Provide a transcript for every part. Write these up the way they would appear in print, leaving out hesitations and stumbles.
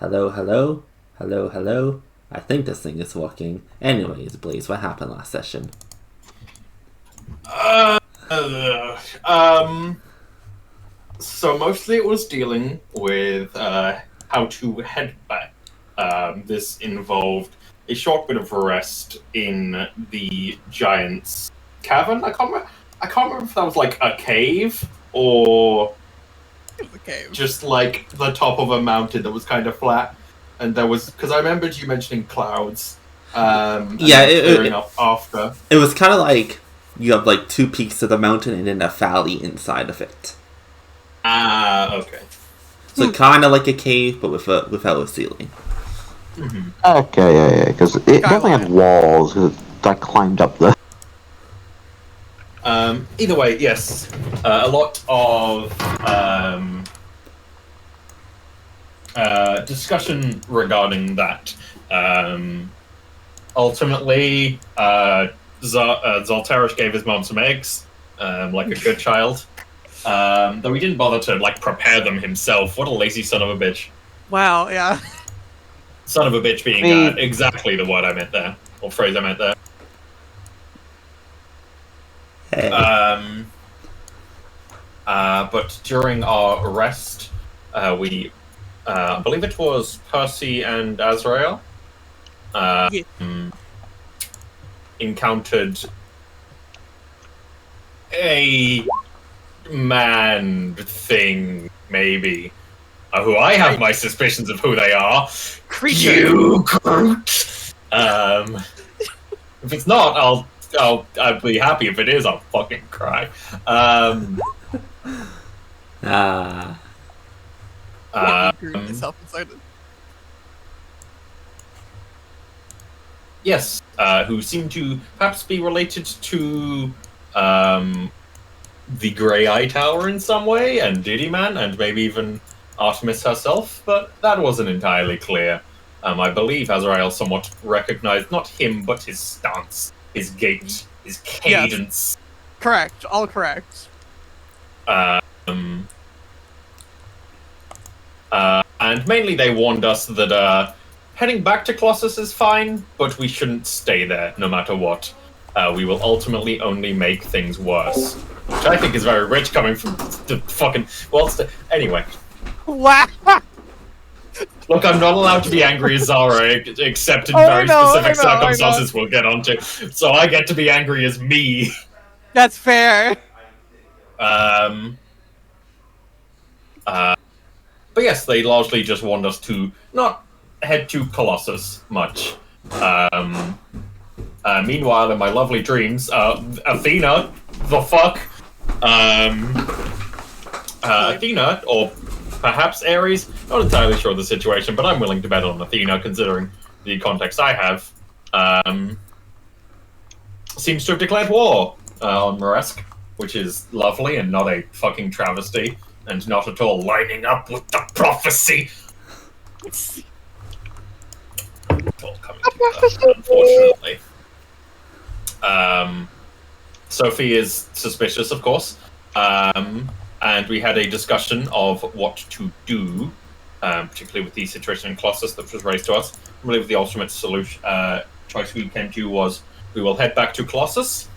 Hello, hello? Hello, hello? I think this thing is working. Anyways, Blaze, what happened last session? So mostly it was dealing with how to head back. This involved a short bit of rest in the giant's cavern. I can't remember if that was like a cave or just like the top of a mountain that was kind of flat. And there was, because I remembered you mentioning clouds. Yeah, clearing up after. It was kind of like you have like two peaks of the mountain and then a valley inside of it. Ah, okay. So kind of like a cave, but without a ceiling. Mm-hmm. Okay, yeah, because it definitely had walls. I climbed up there. Either way, yes, a lot of discussion regarding that. Ultimately, Zolterish gave his mom some eggs, like a good child. Though he didn't bother to like prepare them himself. What a lazy son of a bitch! Wow, yeah. Son of a bitch being exactly the word I meant there, or phrase I meant there. Hey. But during our rest, we, I believe it was Percy and Azrael, encountered a man thing, maybe, who I have my suspicions of who they are. Creature. You Groot. If it's not, I'll be happy. If it is, I'll fucking cry. Yes, who seem to perhaps be related to the Grey Eye Tower in some way, and Diddy Man, and maybe even Artemis herself, but that wasn't entirely clear. I believe Azrael somewhat recognized not him, but his stance, his gait, his cadence. Yes. Correct, all correct. And mainly they warned us that heading back to Colossus is fine, but we shouldn't stay there no matter what. We will ultimately only make things worse. Which I think is very rich coming from the fucking... Well, anyway. Wow! Look, I'm not allowed to be angry as Zara, except in very specific circumstances we'll get onto. So I get to be angry as me. That's fair. But yes, they largely just want us to not head to Colossus much. Meanwhile, in my lovely dreams, Athena, the fuck? Athena, or perhaps Ares, not entirely sure of the situation, but I'm willing to bet on Athena, considering the context I have, seems to have declared war on Maresk, which is lovely and not a fucking travesty, and not at all lining up with the prophecy. It's all coming together, unfortunately. Sophie is suspicious, of course, and we had a discussion of what to do, particularly with the situation in Colossus that was raised to us. I believe the ultimate solution choice we came to was we will head back to Colossus,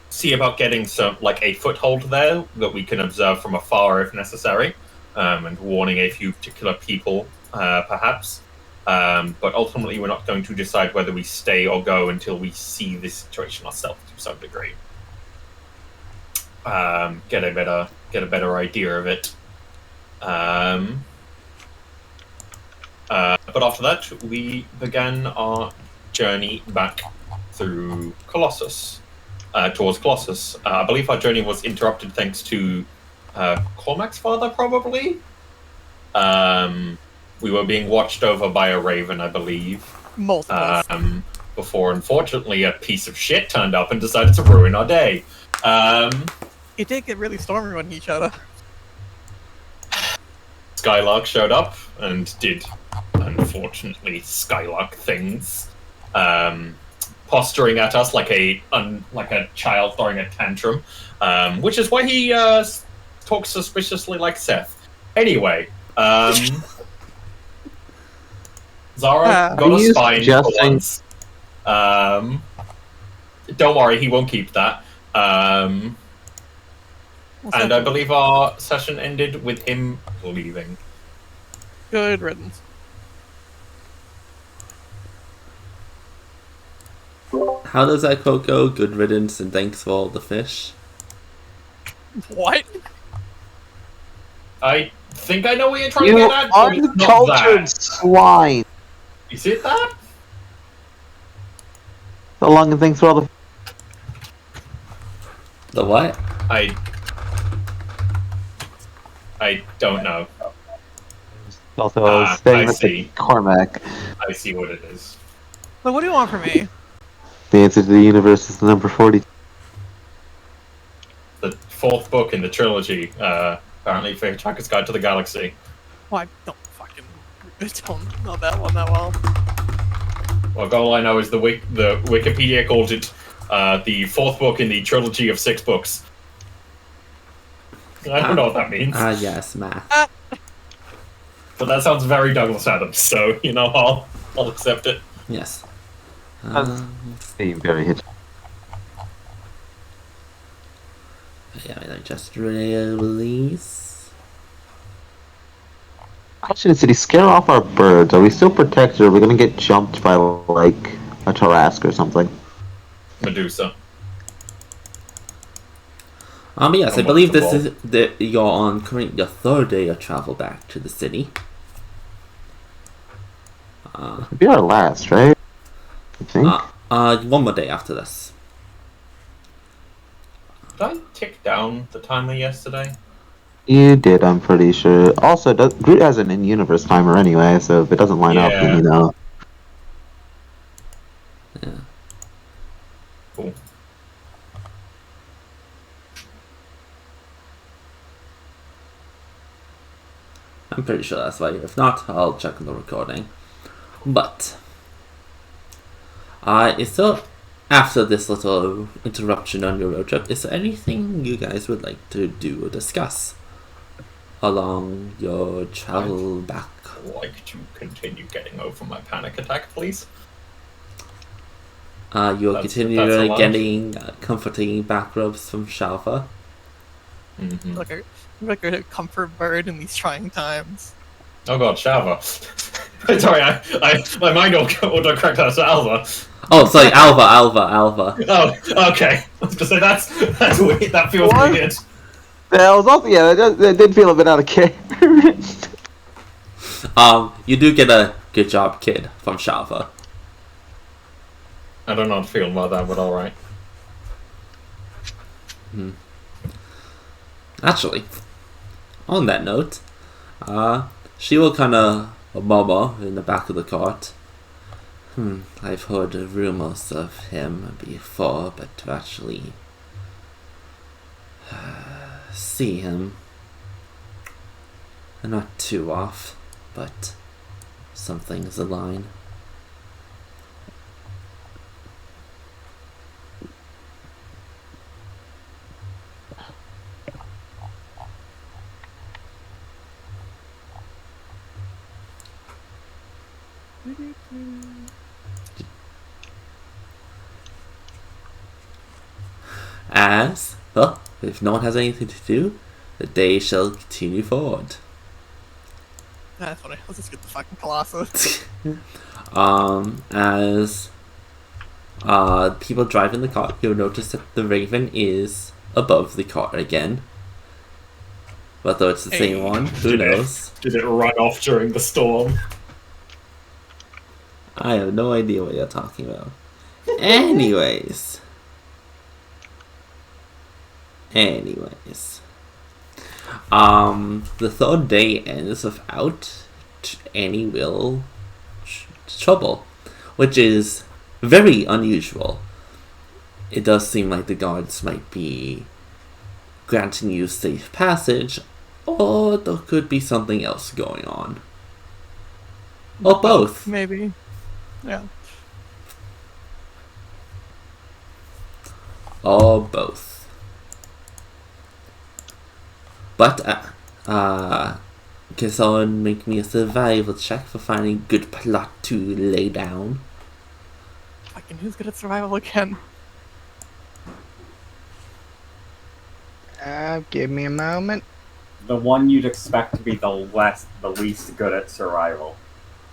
see about getting some a foothold there that we can observe from afar if necessary, and warning a few particular people, perhaps. But ultimately, we're not going to decide whether we stay or go until we see this situation ourselves to some degree. Get a better idea of it. But after that, we began our journey back through Colossus, towards Colossus. I believe our journey was interrupted thanks to Cormac's father, probably. We were being watched over by a raven, I believe. Multiple. Before, unfortunately, a piece of shit turned up and decided to ruin our day. It did get really stormy when he showed up. Skylark showed up and did, unfortunately, Skylark things. Posturing at us like a child throwing a tantrum. Which is why he talks suspiciously like Seth. Anyway, Zara got Are a you spine for suggesting- once. Don't worry, he won't keep that. And I believe our session ended with him leaving. Good riddance. How does that quote go? Good riddance and thanks for all the fish. What? I think I know what you're trying to You get at, but it's not uncultured that. swine. Is it that? So long and thanks for all the. The what? I don't know. Also, I staying with see. the Cormac. I see what it is. So what do you want from me? The answer to the universe is number 40. The fourth book in the trilogy, apparently for Hitchhiker's Guide to the Galaxy. Well, I don't know that one that well. Well, all I know is the Wikipedia called it the fourth book in the trilogy of 6 books. I don't know what that means, Yes, math. but that sounds very Douglas Adams. So I'll accept it. Yes. Being very hit. Yeah, I just release. Question is, did he scare off our birds? Are we still protected, or are we gonna get jumped by, like, a Tarrasque or something? Medusa. Yes, I And believe what's this is you're on currently your 3rd day of travel back to the city. It'd be our last, right? I think. One more day after this. Did I tick down the timer yesterday? You did, I'm pretty sure. Also, Groot has an in-universe timer anyway, so if it doesn't line up, then you know. Yeah. Cool. I'm pretty sure that's right. If not, I'll check on the recording. But is there, after this little interruption on your road trip, is there anything you guys would like to do or discuss along your travel back? I'd like to continue getting over my panic attack, please. You'll That's continue allowed. getting comforting back rubs from Shalva. Mm-hmm. Like a comfort bird in these trying times. Oh god, Shalva. Sorry, my mind auto-corrected as Alva. Oh, sorry, Alva. Oh, okay. I was gonna say that's weird. That feels What? weird. That was also, yeah, that did feel a bit out of character. You do get a good job, kid, from Shalva. I don't know how to feel about that, but alright. Actually, on that note, she will kind of murmur in the back of the cart. I've heard rumors of him before, but to actually see him, not too off, but something's align. As, well, if no one has anything to do, the day shall continue forward. That's funny. Let's just get the fucking Colossus. As people driving the cart, you'll notice that the Raven is above the cart again. Whether it's the same one, who knows? Did it run off during the storm? I have no idea what you're talking about. Anyways. The 3rd day ends without any real trouble, which is very unusual. It does seem like the guards might be granting you safe passage, or there could be something else going on. Or both. Maybe. Yeah. Or both. But Can someone make me a survival check for finding a good plot to lay down? Fucking who's good at survival again? Give me a moment. The one you'd expect to be the least good at survival.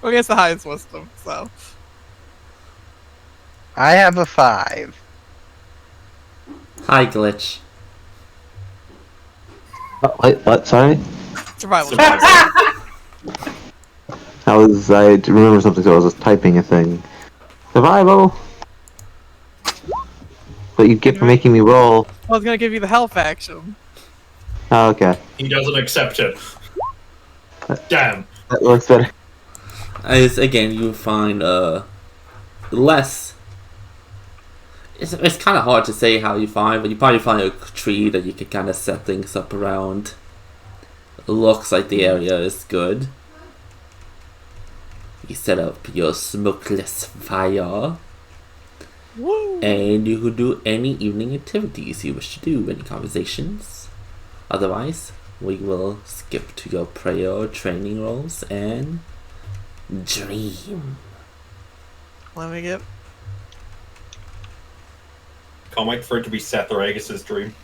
Well, it's the highest wisdom, so. I have a 5. Hi, Glitch. Oh, wait, what? Sorry? Survival. I remember something, so I was just typing a thing. Survival! What you get for making me roll. I was gonna give you the health action. Oh, okay. He doesn't accept it. Damn. That works better. As again, you find less. It's kind of hard to say how you find, but you probably find a tree that you could kind of set things up around. It looks like the area is good. You set up your smokeless fire. Woo! And you could do any evening activities you wish to do, any conversations. Otherwise, we will skip to your prayer training rolls and dream. Let me get. Can't wait for it to be Seth Aragus' dream.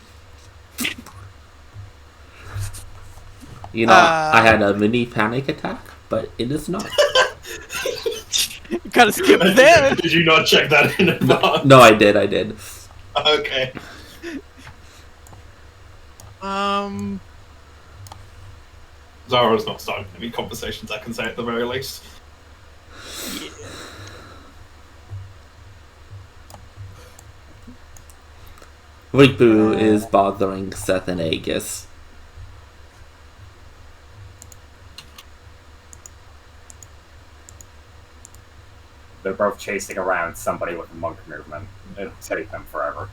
You know, I had a mini panic attack, but it is not. You gotta skip there! Did you not check that in advance? No, I did. Okay. Zara's not starting any conversations, I can say at the very least. Riku is bothering Seth and Aegis. They're both chasing around somebody with a monk movement. It'll take them forever.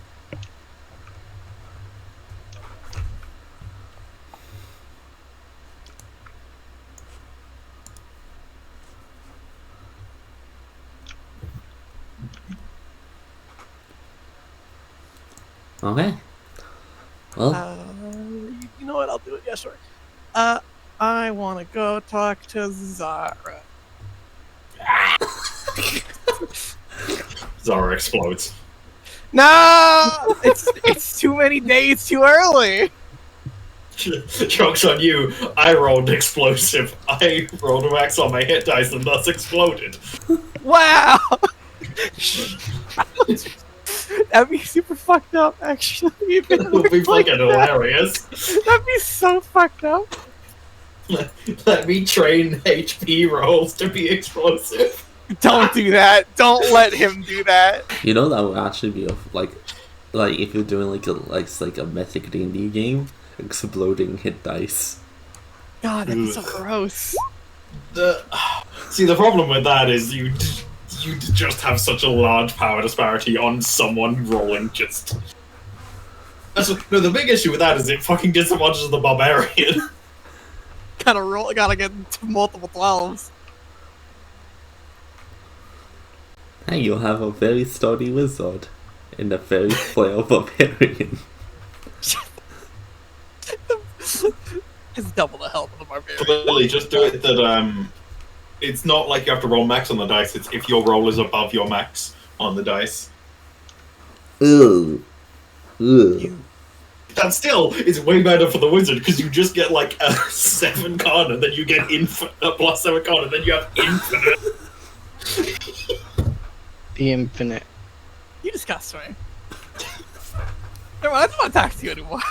Okay. Well, You know what? I'll do it. Yeah, sure. I want to go talk to Zara. Zara explodes. No! It's too many days too early. Joke's on you. I rolled explosive. I rolled a max on my hit dice and thus exploded. Wow! That'd be super fucked up, actually. It would be fucking hilarious. That'd be so fucked up. Let me train HP rolls to be explosive. Don't do that. Don't let him do that. you know that would actually be like if you're doing like a mythic D&D game, exploding hit dice. God, that'd be so gross. See, the problem with that is you just have such a large power disparity on someone rolling just. No, the big issue with that is it fucking disadvantages the barbarian. Gotta get to multiple 12s. Hey, you'll have a very sturdy wizard and a very frail barbarian. It's double the health of the barbarian. Clearly, just do it that it's not like you have to roll max on the dice, it's if your roll is above your max on the dice. Ugh. Ugh. That still is way better for the wizard, because you just get like a 7 con, and then you get a plus 7 con, and then you have infinite. The infinite. You disgust me. Never mind, I don't want to talk to you anymore.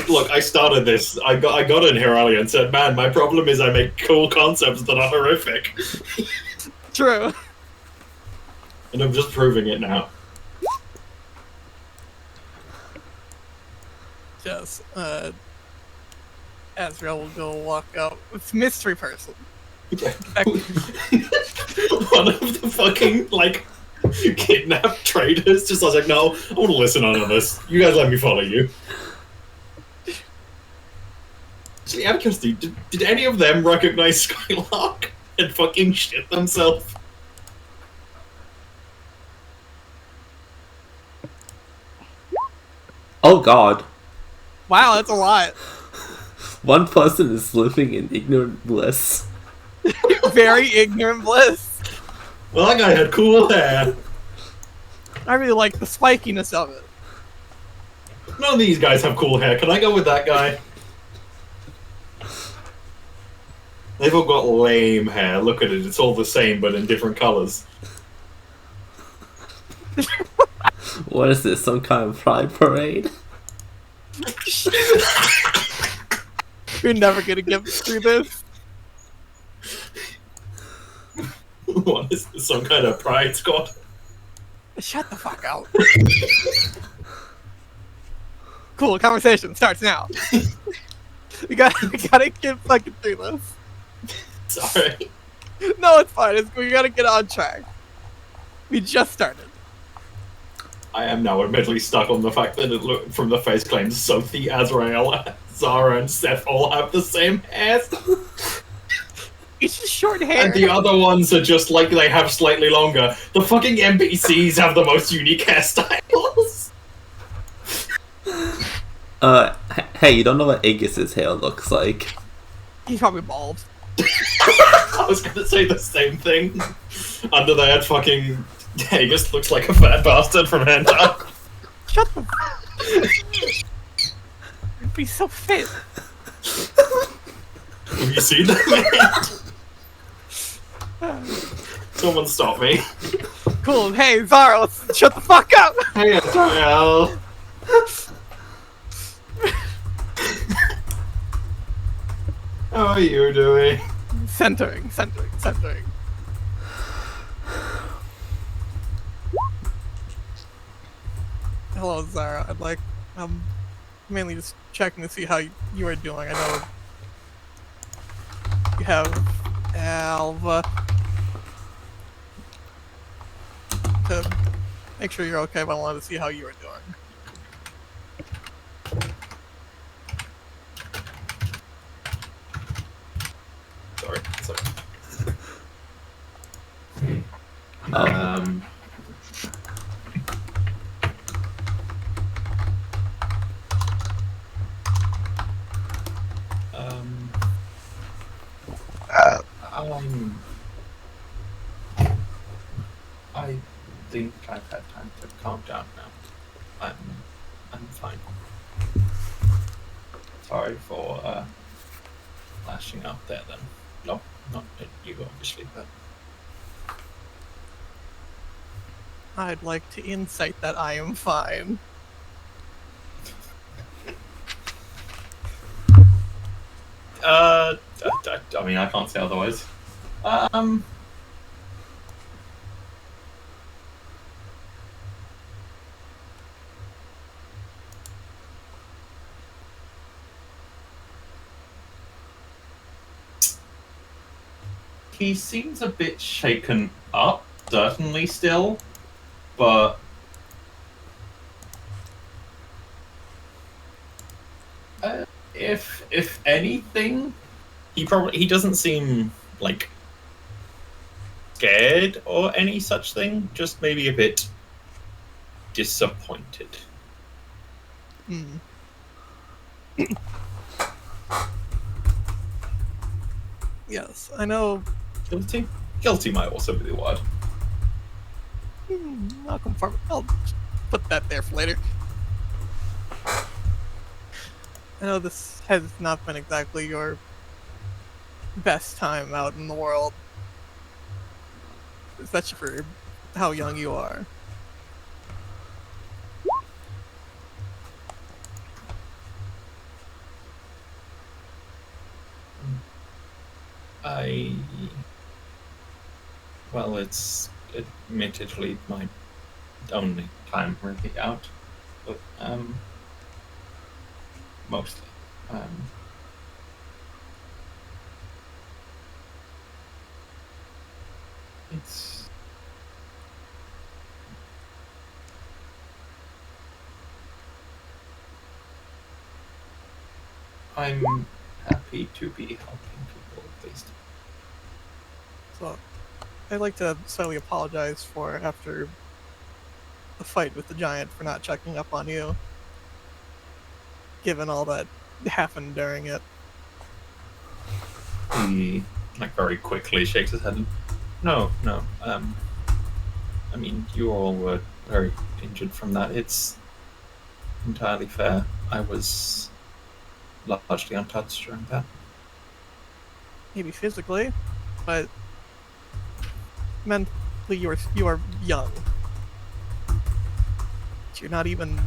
Look, I started this. I got in here earlier and said, man, my problem is I make cool concepts that are horrific. True. And I'm just proving it now. Yes, Azrael will go walk up with mystery person. One of the fucking, like, kidnapped traders just was like, no, I want to listen on this. You guys let me follow you. Actually, out of curiosity, did any of them recognize Skylark and fucking shit themselves? Oh god. Wow, that's a lot. One person is living in ignorant bliss. Very ignorant bliss. Well, that guy had cool hair. I really like the spikiness of it. None of these guys have cool hair. Can I go with that guy? They've all got lame hair. Look at it. It's all the same, but in different colors. What is this? Some kind of pride parade? You're never gonna get through this. What is this? Some kind of pride squad? Shut the fuck up. Cool, conversation starts now. we gotta get fucking through this. Sorry. No, it's fine. We gotta get on track. We just started. I am now admittedly stuck on the fact that it looked from the face claims Sophie, Azrael, Zara, and Seth all have the same hair. It's just short hair. And the other ones are just like they have slightly longer. The fucking NPCs have the most unique hairstyles. Hey, you don't know what Aegis' hair looks like. He's probably bald. I was gonna say the same thing. Under that fucking Aegis looks like a fat bastard from Hentai. Shut the It'd be so fit. Have you seen that man? Someone stop me. Cool. Hey, Zara, let's shut the fuck up. Hey, Azrael. How are you doing? Centering. Hello, Zara. I'm mainly just checking to see how you are doing. I know you have Alva to make sure you're okay, but I wanted to see how you were doing. Sorry. I think I've had time to calm down now. I'm fine. Sorry for lashing out there then. No, not at you obviously, but I'd like to insight that I am fine. I mean I can't say otherwise. He seems a bit shaken up, certainly still, but if anything, he doesn't seem like scared or any such thing. Just maybe a bit disappointed. Hmm. Yes, I know. Guilty? Guilty might also be the word. I'll confirm. I'll put that there for later. I know this has not been exactly your best time out in the world, especially for how young you are. Well, it's admittedly my only time really out, but mostly. It's I'm happy to be helping people at least. So, I'd like to slightly apologize for after the fight with the giant for not checking up on you, given all that happened during it. He very quickly shakes his head. No. I mean, you all were very injured from that. It's entirely fair. I was largely untouched during that. Maybe physically, but mentally you are young. You're not even.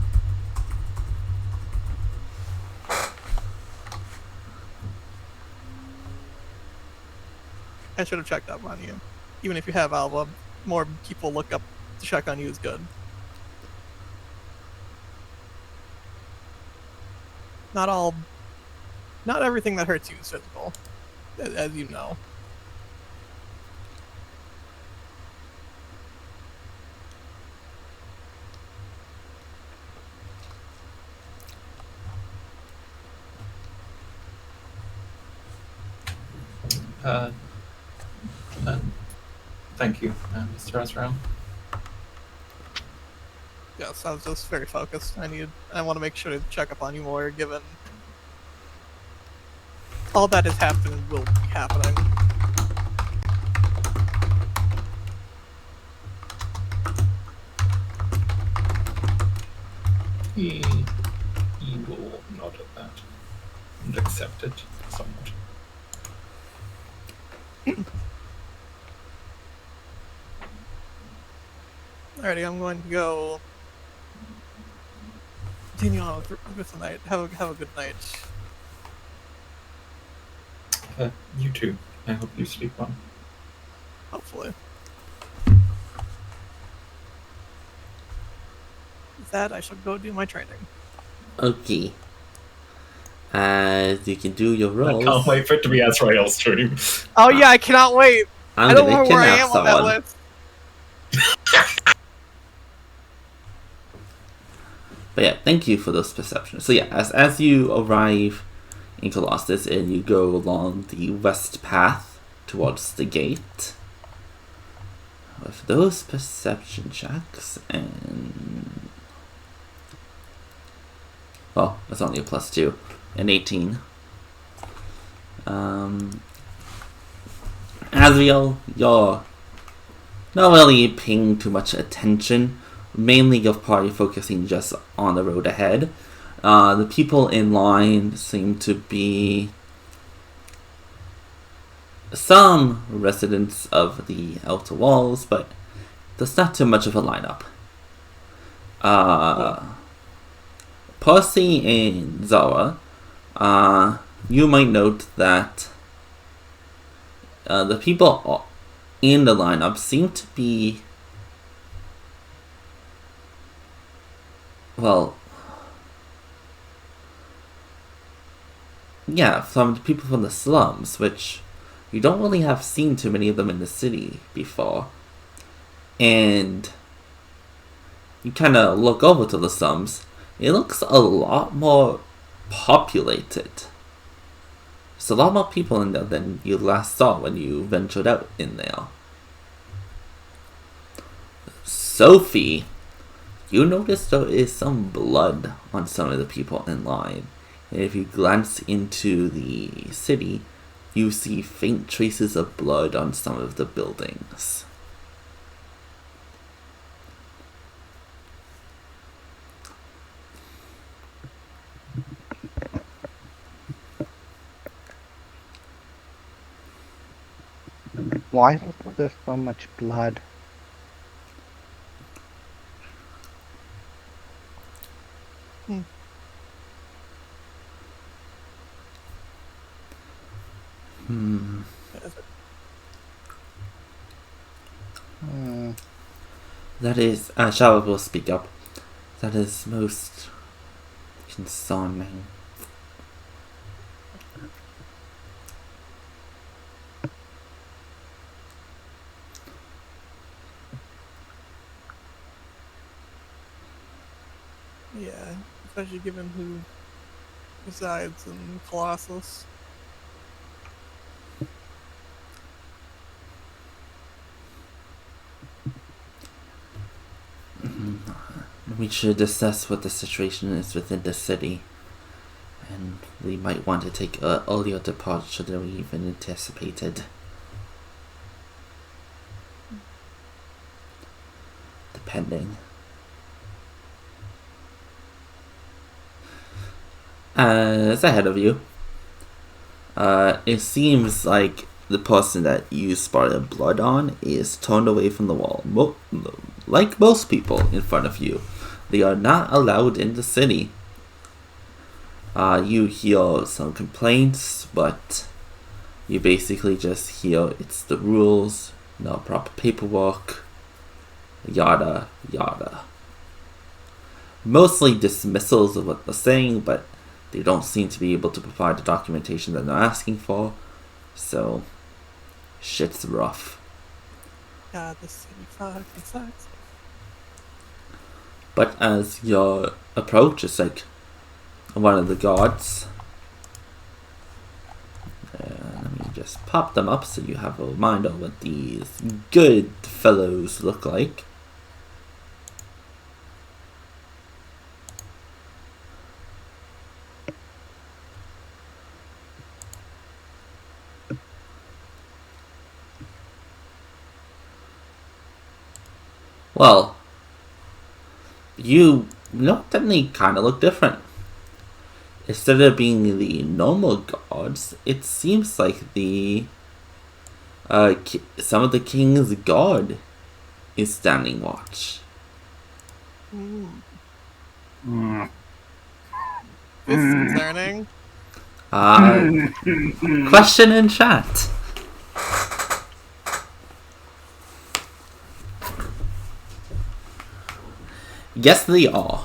I should have checked up on you. Even if you have Alva, more people look up to check on you is good. Not everything that hurts you is physical, as you know. Thank you, Mr. Azrael. Yes, I was just very focused. I want to make sure to check up on you more, given all that has happened and will be happening. He will nod at that and accept it somewhat. Alrighty, I'm going to go continue on with the night. Have a good night. You too. I hope you sleep well. Hopefully. With that, I shall go do my training. Okay. As you can do your rolls. I can't wait for it to be Azrael's stream. Oh yeah, I cannot wait. I'm I don't gonna know where I kidnap am on that someone. list. But yeah, thank you for those perceptions. So yeah, as you arrive in Colossus and you go along the west path towards the gate, with those perception checks, and well, that's only a +2, an 18. Azrael, you're not really paying too much attention. Mainly you're probably focusing just on the road ahead. The people in line seem to be some residents of the outer walls, but there's not too much of a lineup. Percy and Zara, you might note that the people in the lineup seem to be, well, yeah, some people from the slums, which you don't really have seen too many of them in the city before. And you kind of look over to the slums, it looks a lot more populated. There's a lot more people in there than you last saw when you ventured out in there. Sophie, you notice there is some blood on some of the people in line. And if you glance into the city, you see faint traces of blood on some of the buildings. Why is there so much blood? That is, Shower will speak up. That is most concerning. Yeah, especially given who resides in Colossus. We should assess what the situation is within the city and we might want to take an earlier departure than we even anticipated. Depending. As ahead of you, it seems like the person that you spotted blood on is turned away from the wall. Like most people in front of you, they are not allowed in the city. You hear some complaints, but you basically just hear it's the rules, no proper paperwork, yada yada. Mostly dismissals of what they're saying, but they don't seem to be able to provide the documentation that they're asking for, so shit's rough. God, this city fucking sucks. But as you approach, it's like one of the guards. Let me just pop them up so you have a reminder of what these good fellows look like. Well, you note that they kind of look different. Instead of being the normal guards, it seems like the some of the king's guard is standing watch. This is concerning. Question in chat. Yes, they are.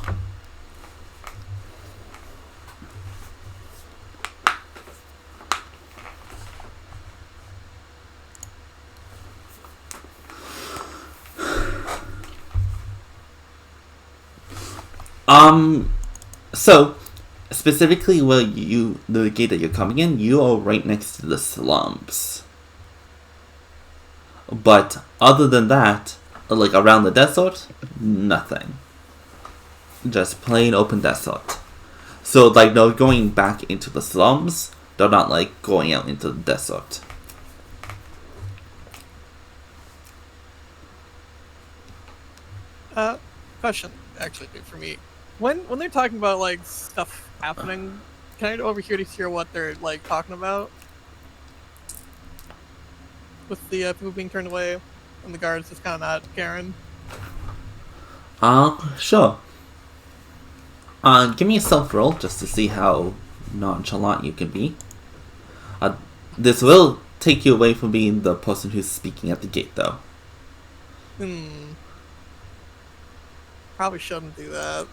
So, specifically where the gate that you're coming in, you are right next to the slums. But other than that, like around the desert, nothing. Just plain open desert. So, like, they're going back into the slums, they're not, like, going out into the desert. Question, actually, for me. When they're talking about, like, stuff happening, can I overhear to hear what they're, like, talking about? With the people being turned away, and the guards just kind of not caring? Sure. Give me a self-roll just to see how nonchalant you can be. This will take you away from being the person who's speaking at the gate, though. Probably shouldn't do that.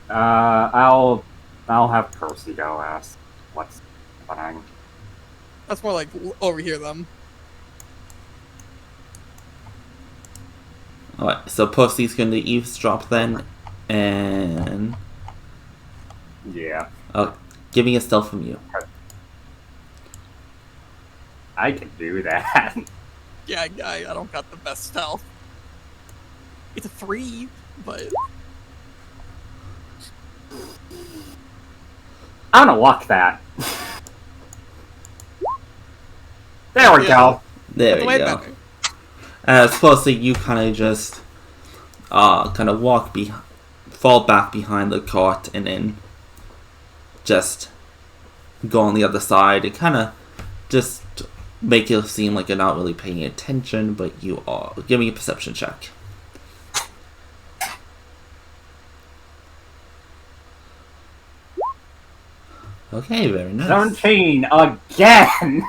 I'll have Percy go ask what's happening. That's more like overhear them. Alright, so Percy's going to eavesdrop then, and... Yeah. Give me a stealth from you. I can do that. Yeah, I don't got the best stealth. It's a 3, but... I'm gonna luck that. There we go. There we go. Better. As Percy, you kind of just fall back behind the cart and then just go on the other side and kind of just make it seem like you're not really paying attention, but you are. Give me a perception check. Okay, very nice. 17 again.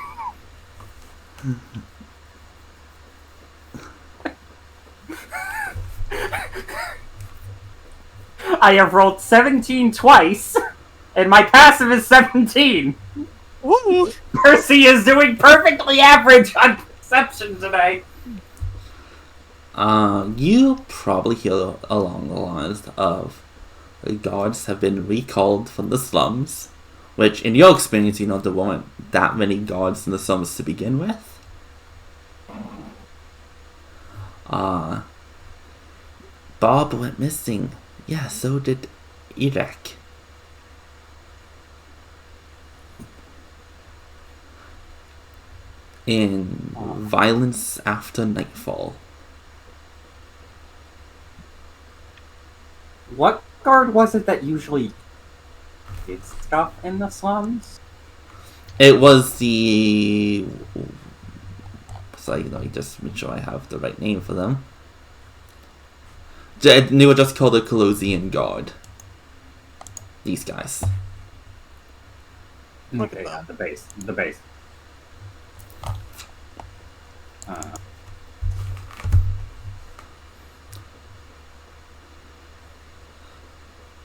I have rolled 17 twice, and my passive is 17. Woo! Percy is doing perfectly average on perception today. You probably hear along the lines of the guards have been recalled from the slums, which, in your experience, you know there weren't that many guards in the slums to begin with. Bob went missing. Yeah, so did Irek. in Violence After Nightfall. What guard was it that usually did stuff in the slums? It was the... So, let me just make sure I have the right name for them. They were just called the Colossian Guard. These guys. Look at Okay, that. the base. The base.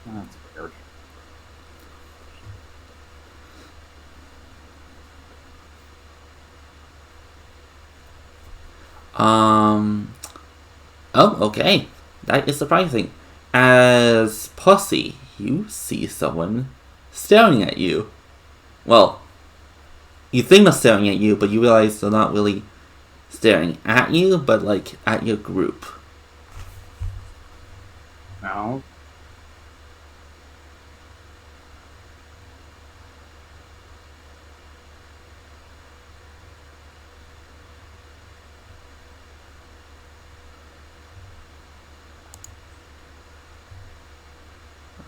That's weird. Oh, okay. That is surprising. As Pussy, you see someone staring at you. Well, you think they're staring at you, but you realize they're not really staring at you, but like at your group. No.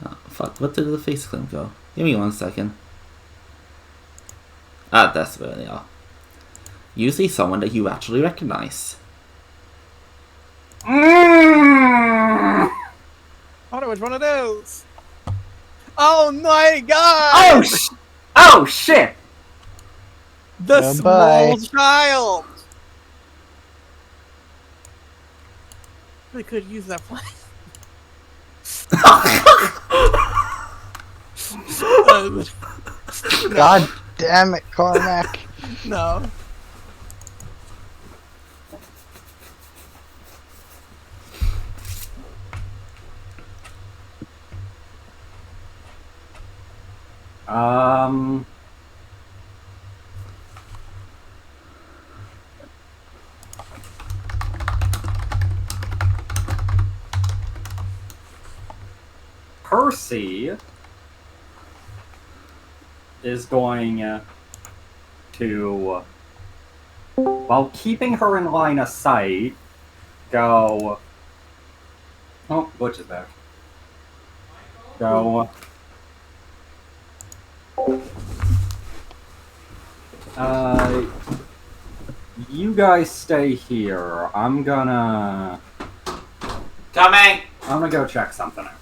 Oh, fuck, what did the face clam go? Give me 1 second. Ah, that's where they are. You see someone that you actually recognize. I wonder which one it is. Oh my god! Oh shit! The Goodbye. small child! Really could use that plan. God damn it, Cormac. No. Percy is going to, while keeping her in line of sight, go. Oh, Butch is back. Go. You guys stay here. I'm gonna go check something out.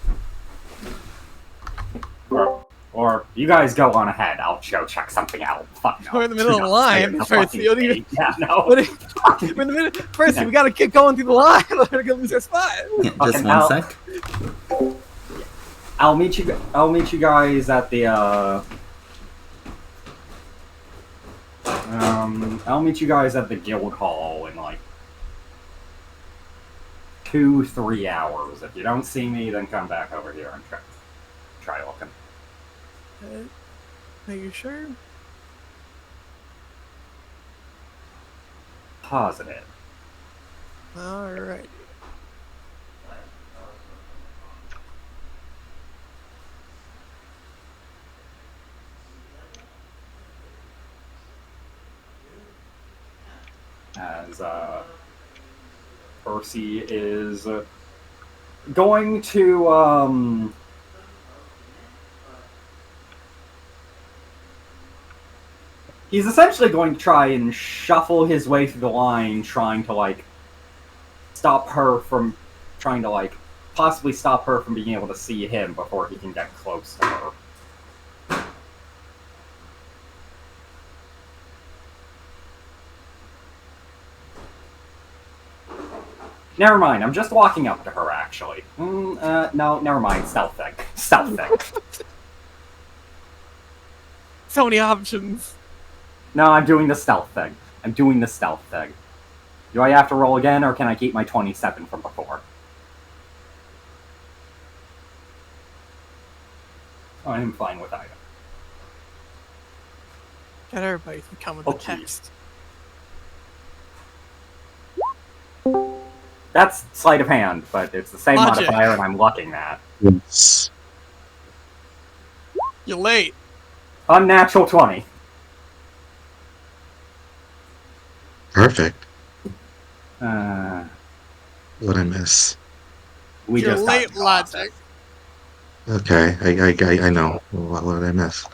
Or you guys go on ahead. I'll go check something out. Fuck no. We're in the middle of the Do not line. stay in the Percy, fucking what do you- gate. Yeah, no. We're in the middle. Percy, we gotta keep going through the line. We're gonna lose our spot. Yeah, just Fucking 1 hell. sec. I'll meet you guys at the I'll meet you guys at the guild hall in like 2-3 hours. If you don't see me, then come back over here and try looking. Are you sure? Positive. Alright. As Percy is going to he's essentially going to try and shuffle his way through the line, trying to like possibly stop her from being able to see him before he can get close to her. Never mind, I'm just walking up to her, actually. No, never mind, stealth thing. Stealth thing. So many options. No, I'm doing the stealth thing. Do I have to roll again, or can I keep my 27 from before? I'm fine with either. Get everybody to come with the Okay. text. That's sleight of hand, but it's the same Logic. modifier, and I'm lucking that. Yes. You're late. Unnatural 20. Perfect. We What I miss? You're just got late, to go on logic. Okay, I know. What did I miss?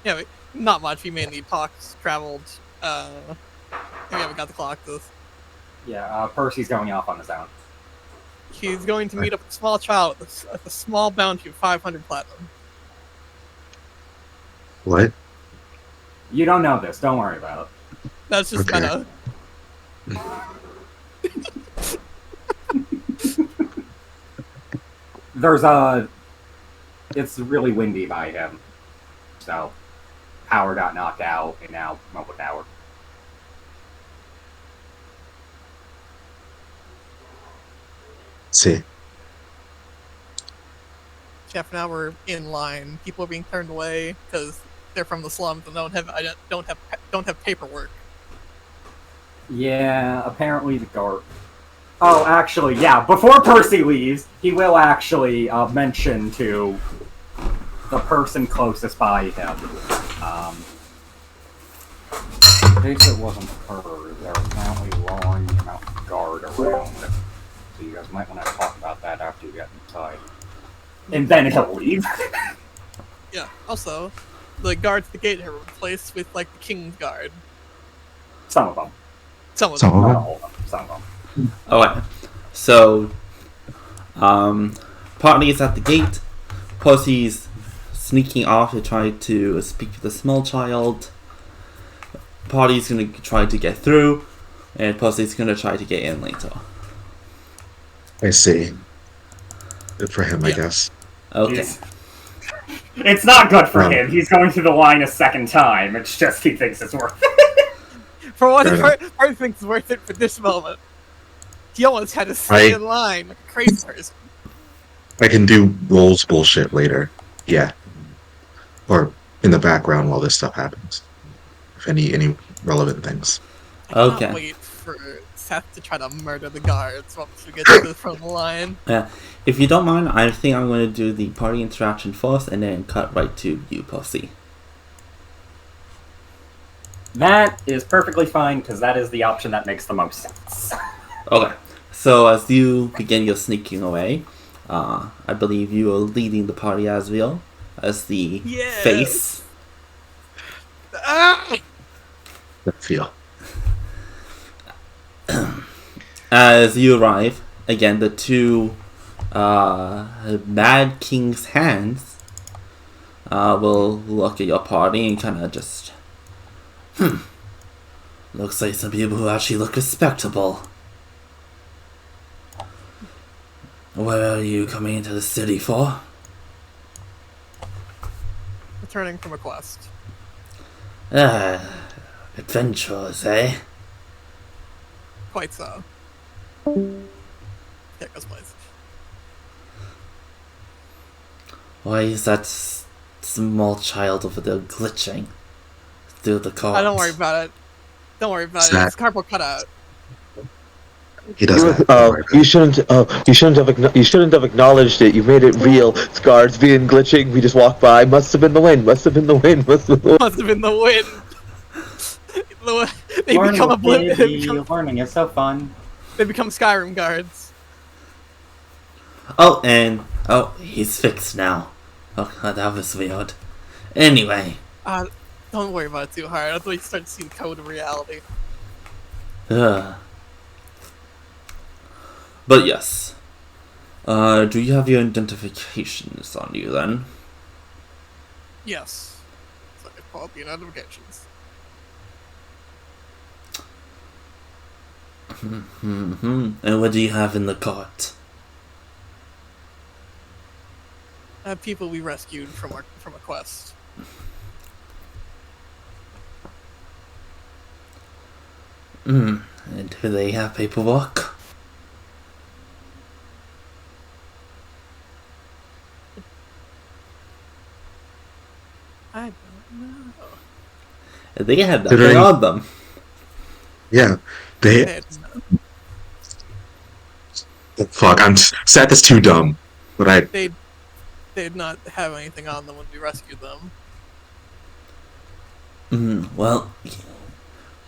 Yeah, not much. We mainly talked, traveled. We haven't got the clock. This. Yeah, Percy's going off on his own. He's going to meet up with a small child with a small bounty of 500 platinum. What? You don't know this. Don't worry about it. That's just Okay. meta. It's really windy by him, so power got knocked out, and now mobile tower. See. Half an hour in line. People are being turned away because they're from the slums and don't have paperwork. Yeah, apparently the guard. Oh, actually, yeah. Before Percy leaves, he will actually mention to the person closest by him. In case it wasn't her, they're apparently lowering the amount of guard around. So you guys might want to talk about that after you get inside. And then he'll leave. Yeah. Also, the guards at the gate are replaced with like the king's guard. Some of them. Some of Some them. of Not them. all of them. Some of them. Okay, so Partney's at the gate. Percy's sneaking off to try to speak to the small child. Party's gonna try to get through, and Percy's gonna try to get in later. I see. Good for him, I Yeah. guess. Okay. He's- It's not good for Um, him. He's going through the line a second time. It's just he thinks it's worth it. For what Fair part thinks it's worth it for this moment. He almost had to stay in line like a crazy person. I can do roles bullshit later. Yeah. Or in the background while this stuff happens. If any relevant things. I can't Okay. wait for Seth to try to murder the guards once we get to the front of the line. If you don't mind, I think I'm going to do the party interaction first, and then cut right to you, Percy. That is perfectly fine, because that is the option that makes the most sense. Okay. So as you begin your sneaking away, I believe you are leading the party as well as the Yes. face. Ah! I feel. As you arrive, again, the two Mad King's hands will look at your party and kind of just, looks like some people who actually look respectable. Where are you coming into the city for? Returning from a quest. Adventures, eh? Quite so. Yeah, goes place. Why is that small child over there glitching through the cart? Don't worry about it. Don't worry about it. Zach. It's cardboard cutout. He does that. You shouldn't have acknowledged it. You made it real. Guards being glitching. We just walked by. Must have been the wind. Must have been the wind. Must have been the wind. Must have been the wind. They Learning become with oblivious. baby, learning is so fun. They become Skyrim guards. Oh, he's fixed now. Oh, that was weird. Anyway, Don't worry about it too hard. Until you start to see the code of reality. but yes. Do you have your identifications on you then? Yes. So I can pull up your notifications. And what do you have in the cart? People we rescued from a quest. And do they have paperwork? I don't know. They had nothing Considering- on them. Yeah. They. Fuck. Seth is too dumb. But They did not have anything on them when we rescued them. Well,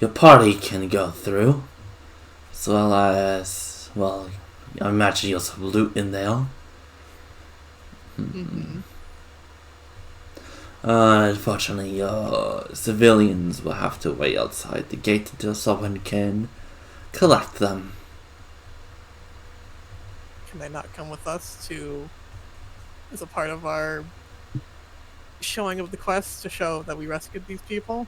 your party can go through, as well as, well, I imagine you'll have some loot in there. Unfortunately, civilians will have to wait outside the gate until someone can collect them. Can they not come with us as a part of our showing of the quest to show that we rescued these people?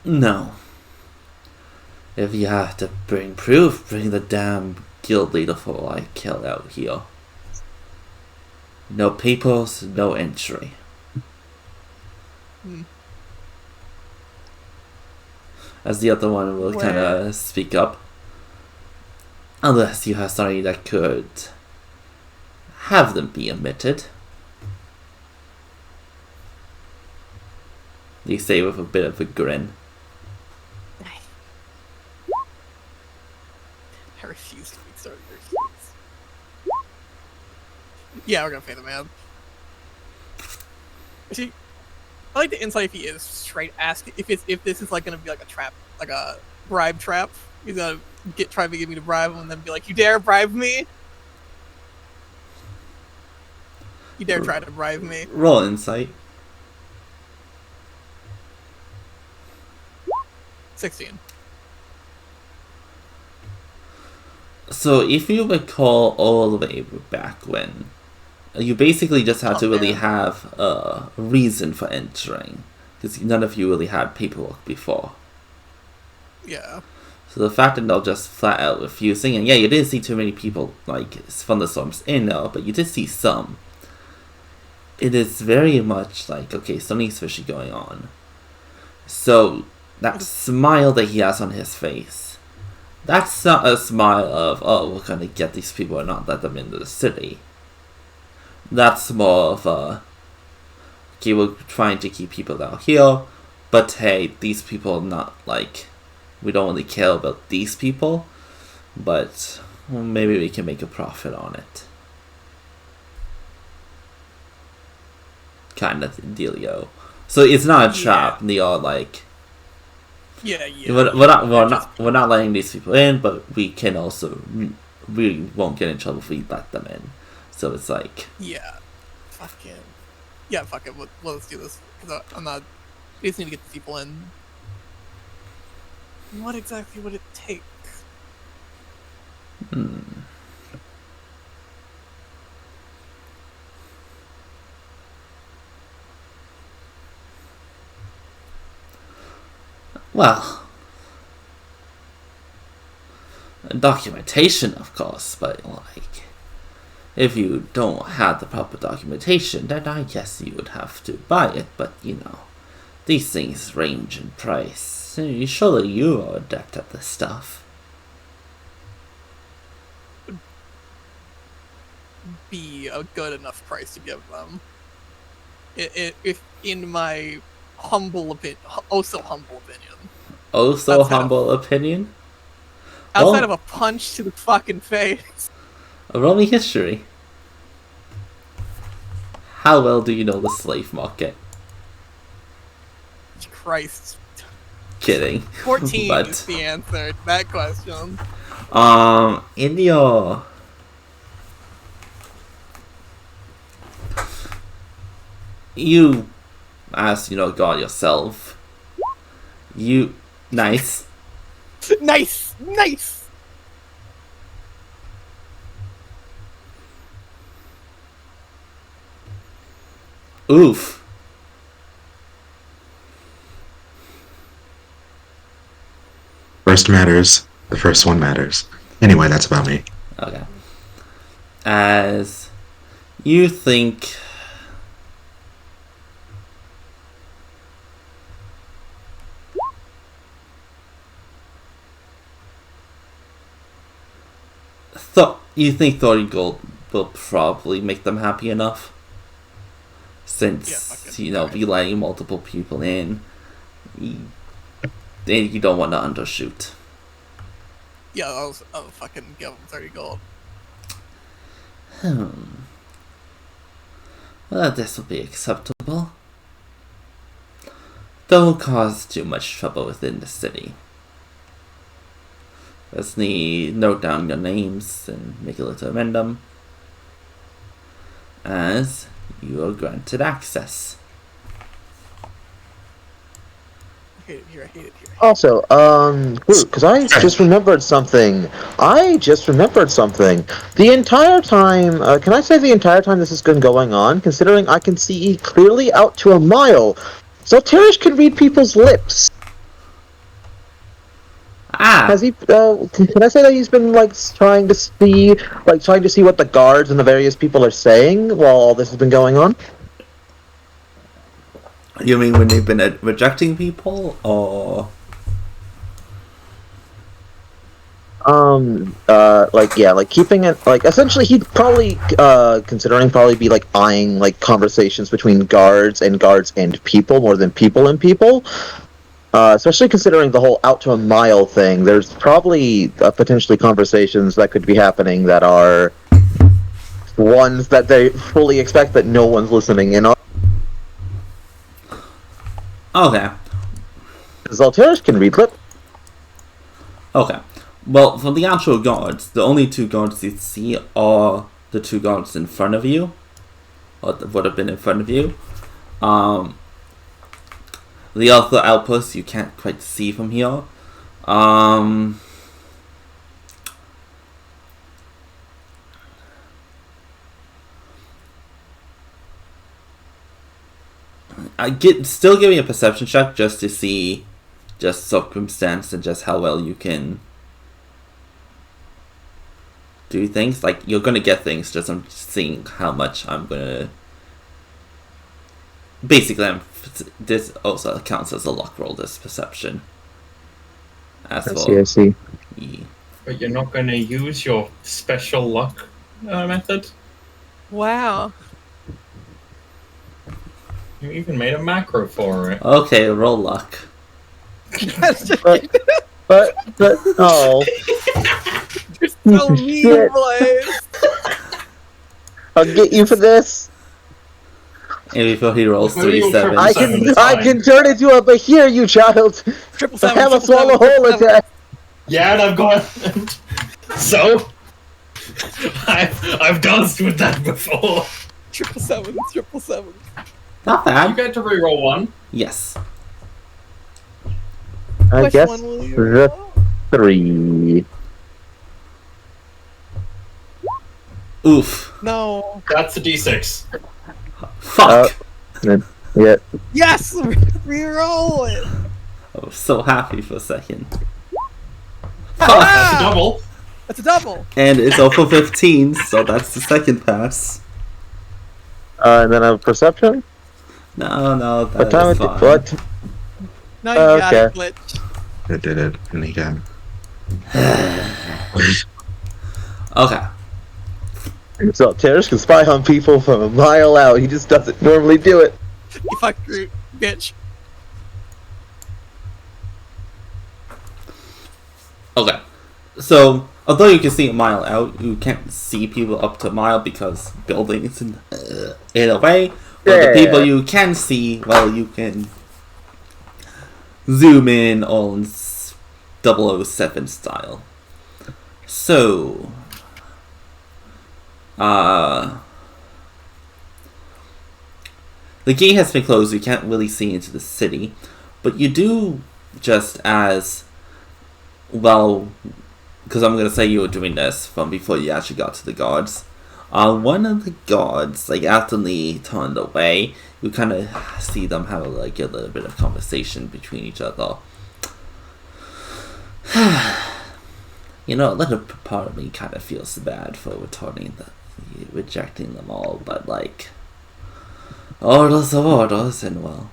No. If you have to bring proof, bring the damn guild leader for I kill out here. No papers, no entry. As the other one will kind of speak up. Unless you have something that could have them be admitted. You say with a bit of a grin. I refuse to be started. Yeah, we're gonna pay the man. See, I like the insight if he is straight ask if this is like gonna be like a trap, like a bribe trap. He's gonna try to get me to bribe him and then be like, "You dare bribe me? You dare try to bribe me?" Roll insight. 16. So if you recall all the way back when, you basically just had to really have a reason for entering, because none of you really had paperwork before. Yeah. So the fact that they'll just flat out refusing, and yeah, you didn't see too many people like thunderstorms in there, but you did see some. It is very much like, okay, something's fishy going on. So that smile that he has on his face, that's not a smile of, oh, we're gonna get these people and not let them into the city. That's more of a, okay, we're trying to keep people down here, but hey, these people are not like, we don't really care about these people, but maybe we can make a profit on it. Kind of dealio. So it's not a trap. They are like, we're not letting these people in, but we can also, we won't get in trouble if we let them in. So it's like, fuck it. Let's do this. Cause we just need to get the people in. What exactly would it take? Well, documentation, of course, but like, if you don't have the proper documentation, then I guess you would have to buy it, but you know, these things range in price. Surely you are adept at this stuff. Be a good enough price to give them. If in my humble opinion, outside of a punch to the fucking face. Roll me history. How well do you know the slave market? Christ. Kidding. 14 but, is the answer to that question. In your... You, as you know, God yourself, you... Nice. Nice! Oof. First matters. The first one matters. Anyway, that's about me. Okay. As you think... You think 30 gold will probably make them happy enough? Since, you know, be letting multiple people in, you don't want to undershoot. Yeah, I'll fucking give them 30 gold. Well, this will be acceptable. don't cause too much trouble within the city. Just need note down your names and make a little amendum, as you are granted access. I hate it here. I hate it here. Also, because I just remembered something. The entire time, can I say the entire time this has been going on, considering I can see clearly out to a mile, Zolterish can read people's lips. Has he, can I say that he's been, like, trying to see what the guards and the various people are saying while all this has been going on? You mean when they've been rejecting people, or? Keeping it, essentially he'd probably, considering probably be, eyeing, conversations between guards and people more than people and people. Especially considering the whole out to a mile thing, there's probably potentially conversations that could be happening that are ones that they fully expect that no one's listening in on. Okay. Zolterish can read lip. Okay. Well, for the actual guards, the only two guards you see are the two guards in front of you, or would have been in front of you. The other outposts you can't quite see from here. Still give me a perception check just to see just circumstance and just how well you can do things. Like, you're gonna get things, just I'm seeing how much I'm gonna. Basically, this also counts as a luck roll, this perception. I see. But you're not going to use your special luck method? Wow. You even made a macro for it. Okay, roll luck. But, oh. You're so mean, Blaze. I'll get you for this. And before he rolls Maybe you'll 3 7. I can turn into a Bahir, you child. I have a swallow hole attack. Yeah, and I've got. So? I've danced with that before. 777. Not You bad. get to reroll one. Yes. I Which guess one will you the roll? 3. Oof. No. That's a d6. Fuck. Yeah. Yes! Reroll it! I was so happy for a second. That's a double. That's a double! And it's over 15, so that's the second pass. And then I have perception. No, What that time is is it? fine. What? Now you got it, Okay. Glitch. It did it, and he got. Okay. So Terrace can spy on people from a mile out. He just doesn't normally do it. You fucked Groot, bitch. Okay. So, although you can see a mile out, you can't see people up to a mile because buildings in a way. But the people you can see, well, you can zoom in on 007 style. So, the gate has been closed, you can't really see into the city, but you do, just as well, because I'm going to say you were doing this from before you actually got to the guards. One of the guards, after they turned away, you kind of see them have a little bit of conversation between each other. You know, a little part of me kind of feels bad for rejecting them all, but orders are orders, and well,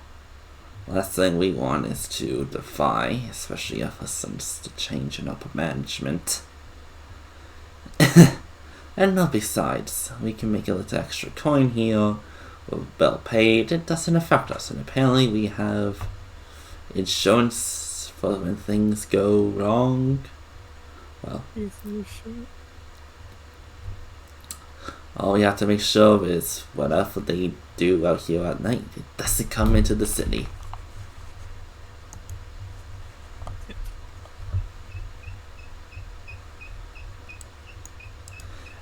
last thing we want is to defy, especially ever since the change in upper management. And no, besides, we can make a little extra coin here, we're well paid, it doesn't affect us, and apparently we have insurance for when things go wrong. Well, all we have to make sure is whatever they do out here at night, it doesn't come into the city.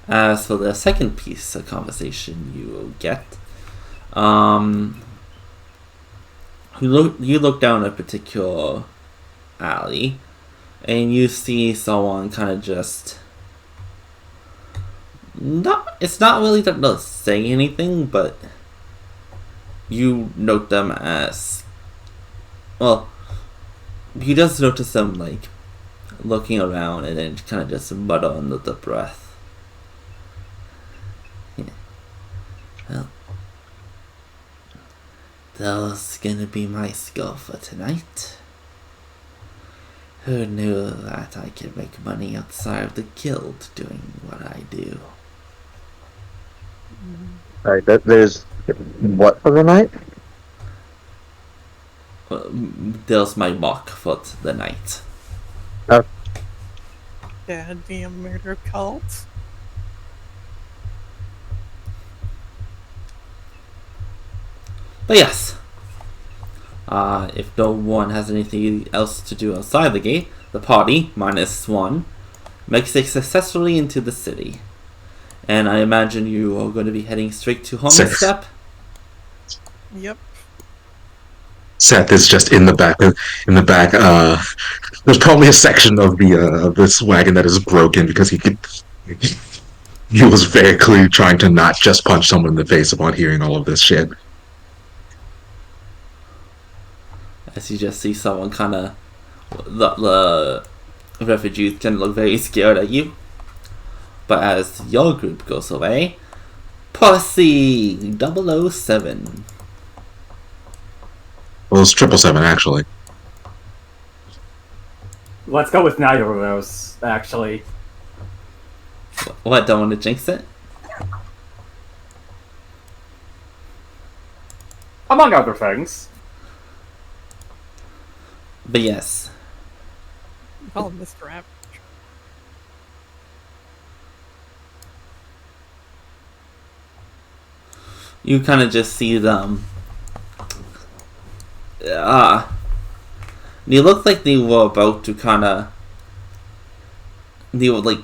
As for the second piece of conversation you will get, you look down a particular alley, and you see someone kind of just it's not really that they'll say anything, but you note them as you just notice them like looking around and then kind of just mutter under the breath. Yeah. Well, that's gonna be my score for tonight. Who knew that I could make money outside of the guild doing what I do? Alright, there's what for the night? There's my mock for the night. Goddamn murder cult. But yes, if no one has anything else to do outside the gate, the party, -1, makes it successfully into the city. And I imagine you are going to be heading straight to Homestead. Yep. Seth is just in the back. There's probably a section of this wagon that is broken because he was very clearly trying to not just punch someone in the face upon hearing all of this shit. As you just see someone kind of, the refugees kind of look very scared at you. But as your group goes away, Posse 007. Well, it's 777 actually. Let's go with neither of those, actually. What, don't want to jinx it? Among other things. But yes. Call him Mr. Average. You kind of just see them. They look like they were about to kind of. They were like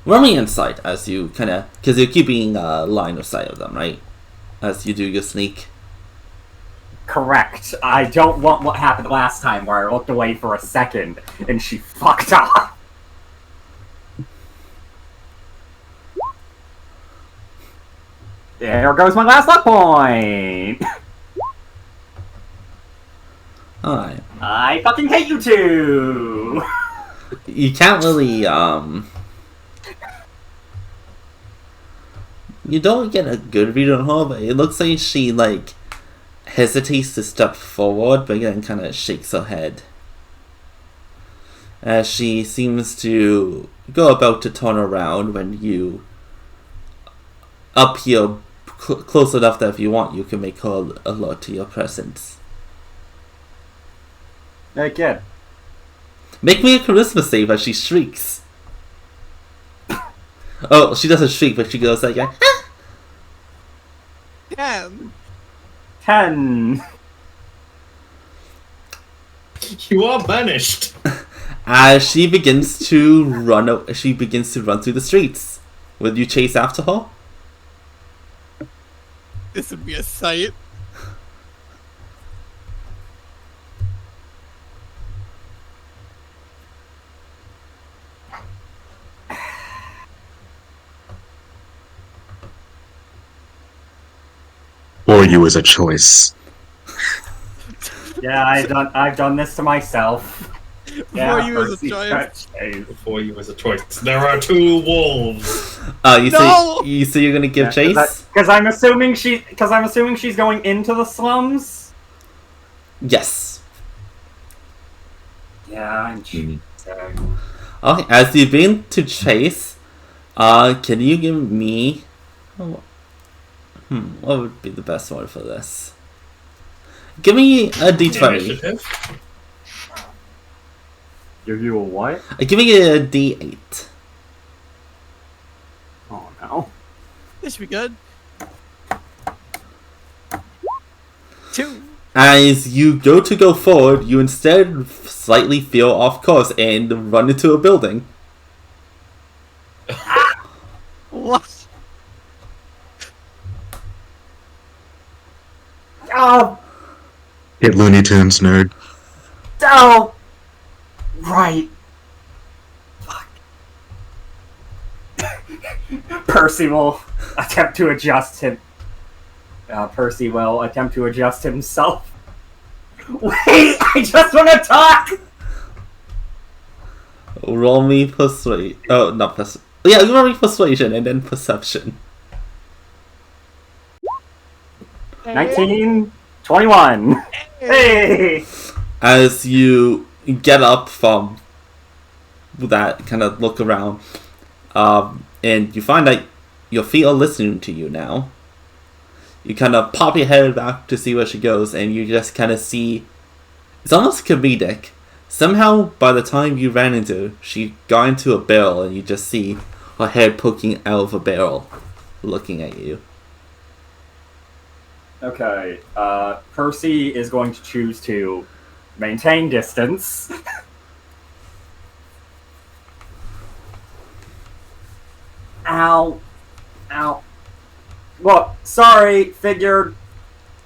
running inside as you kind of, because you're keeping a line of sight of them, right? As you do your sneak. Correct. I don't want what happened last time where I looked away for a second and she fucked up. There goes my last luck point! Alright. I fucking hate you two! You can't really, you don't get a good read on her, but it looks like she, like, hesitates to step forward, but then kind of shakes her head. As she seems to go about to turn around when you up here close enough that if you want, you can make her alert to your presence. Again. Make me a charisma save as she shrieks. Oh, she doesn't shriek, but she goes like, ah! 10. You are banished. As she begins to run through the streets. Will you chase after her? This would be a sight. Or you as a choice. Yeah, I've done this to myself. Before you as a choice. Before you as a choice. There are 2 wolves. You say you're gonna give chase? Because I'm assuming she's going into the slums. Yes. Yeah, I'm cheating. Okay, as you begin to chase, can you give me? What would be the best one for this? Give me a D20. Initiative. Give you a what? Give me a D8. Oh no. This should be good. 2. As you go forward, you instead slightly feel off course and run into a building. What? Oh, Hit Looney Tunes, nerd. oh, right. Fuck. Percy will attempt to adjust him. Percy will attempt to adjust himself. Wait, I just want to talk! Roll me persuasion. Oh, not persuasion. Yeah, roll me persuasion and then perception. 19, 21. Hey! As you get up from that kind of look around, and you find that your feet are listening to you now. You kind of pop your head back to see where she goes, and you just kind of see... It's almost comedic. Somehow, by the time you ran into her, she got into a barrel, and you just see her head poking out of a barrel, looking at you. Okay, Percy is going to choose to maintain distance. Ow. Ow. Look, sorry, figured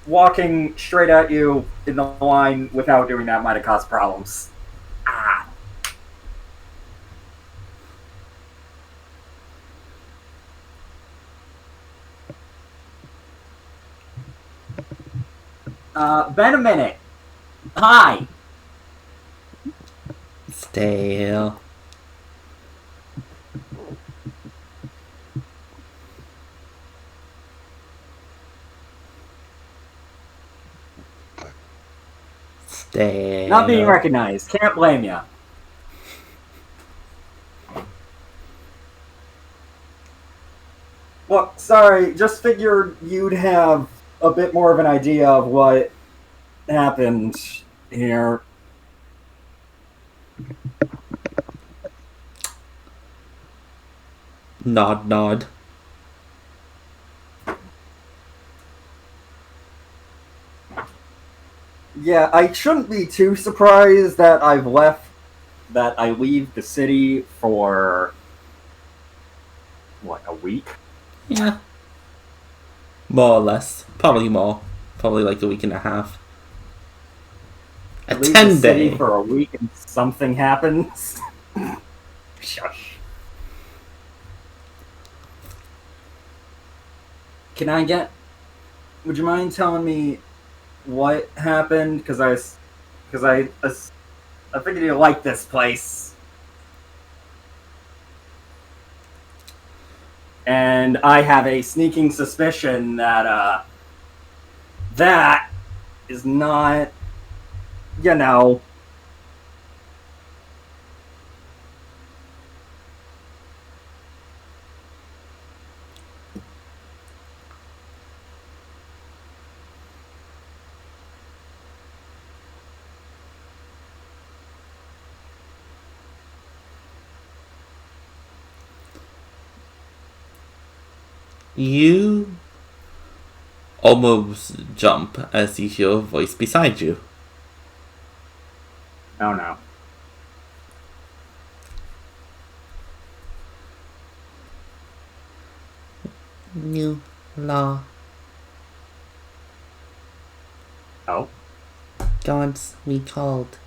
walking straight at you in the line without doing that might have caused problems. Ah. Been a minute. Hi. Stale. Stale. Not being recognized. Can't blame ya. Look, sorry, just figured you'd have a bit more of an idea of what happened here. Nod, nod. Yeah, I shouldn't be too surprised that I leave the city for, what, a week? Yeah. More or less. Probably more. Probably like a week and a half. A Leave the 10 city day. for a week and something happens? Shush. Would you mind telling me what happened? Because I figured you liked this place. And I have a sneaking suspicion that, that is not, you know... You almost jump as you hear a voice beside you. Oh no. New law. Oh? Gods we called.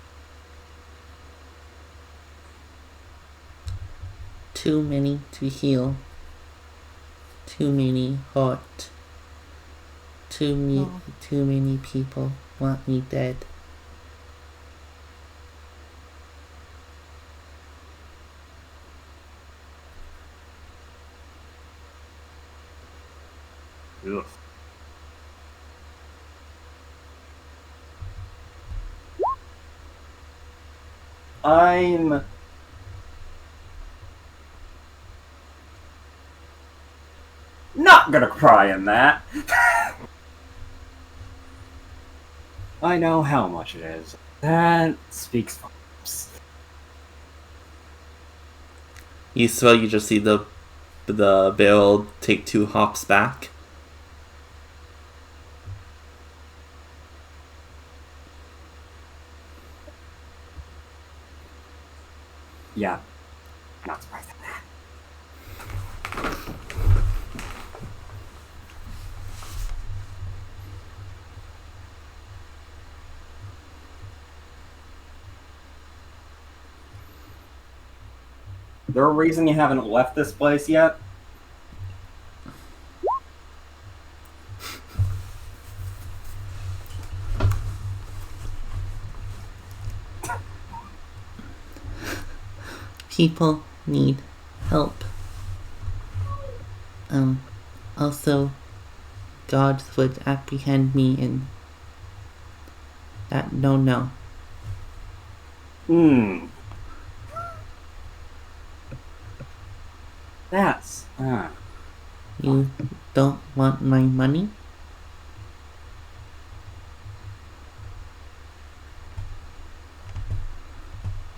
Too many to heal. Too many hurt. Too many people want me dead. Ugh. I'm not gonna cry in that. I know how much it is. That speaks volumes. You swear you just see the barrel take 2 hops back. Yeah. Not surprised at that. there a reason you haven't left this place yet? People need help. Also, gods would apprehend me and that no. That's, You don't want my money?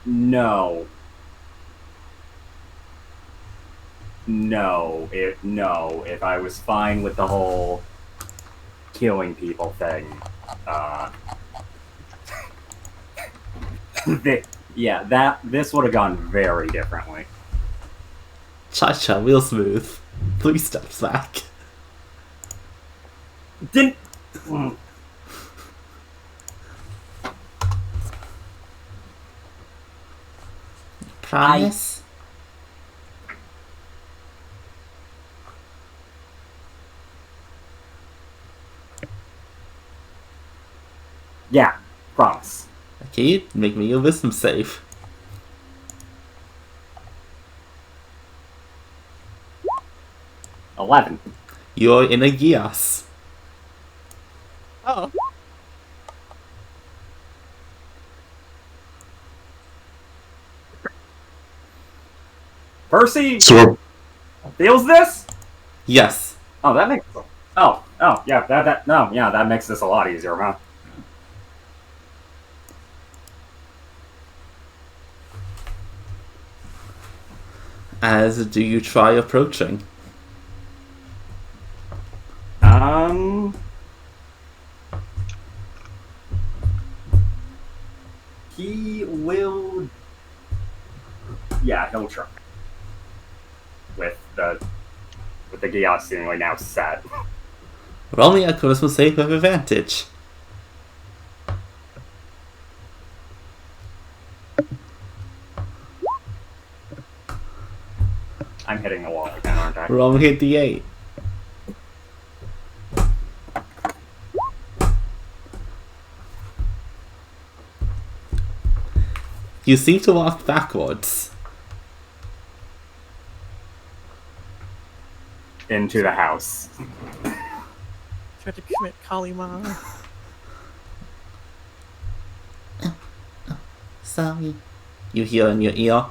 No. If I was fine with the whole killing people thing, this would have gone very differently. Cha-cha, real smooth. 3 steps back. Didn't. Promise? Yeah, promise. Okay, make me a wisdom save. $11. You're in a geas. Oh. Percy So feels this? Yes. Oh, that makes. Yeah, that makes this a lot easier, huh? As do you try approaching? He will. Yeah, he'll try. With the Gios seemingly now set. Roll me a charisma save with advantage. I'm hitting the wall again, aren't I? Roll me a d8. You seem to walk backwards. Into the house. Tried to commit Kalima. Sorry. You hear in your ear.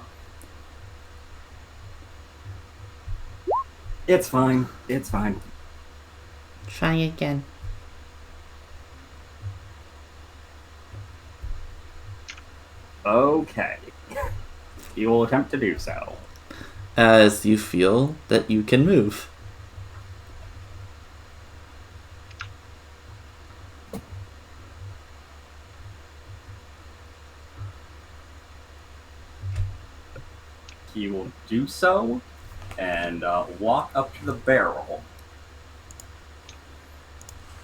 It's fine. It's fine. Try again. Okay. He will attempt to do so. As you feel that you can move. He will do so and walk up to the barrel.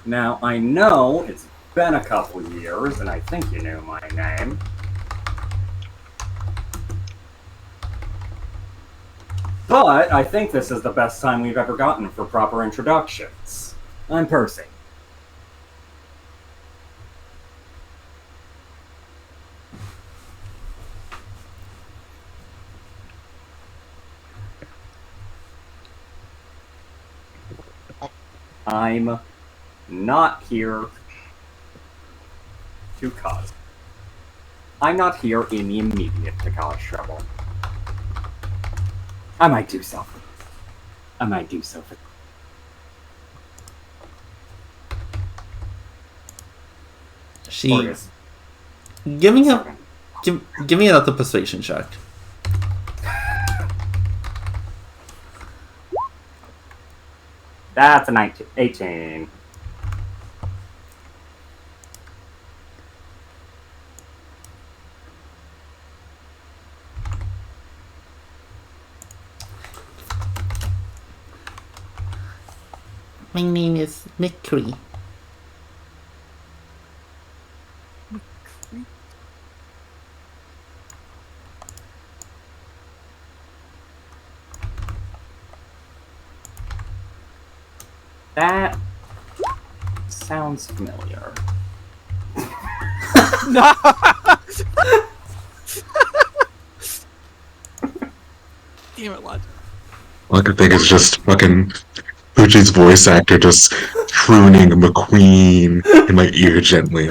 Now, I know it's been a couple years, and I think you knew my name. But I think this is the best time we've ever gotten for proper introductions. I'm Percy. I'm not here to cause. I'm not here in the immediate to cause trouble. I might do so. She. Give me another persuasion check. That's a 18. My name is Mikri. That sounds familiar. No. Damn it, Lodge. All I can think is just fucking Poochie's voice actor just crooning McQueen in my ear gently.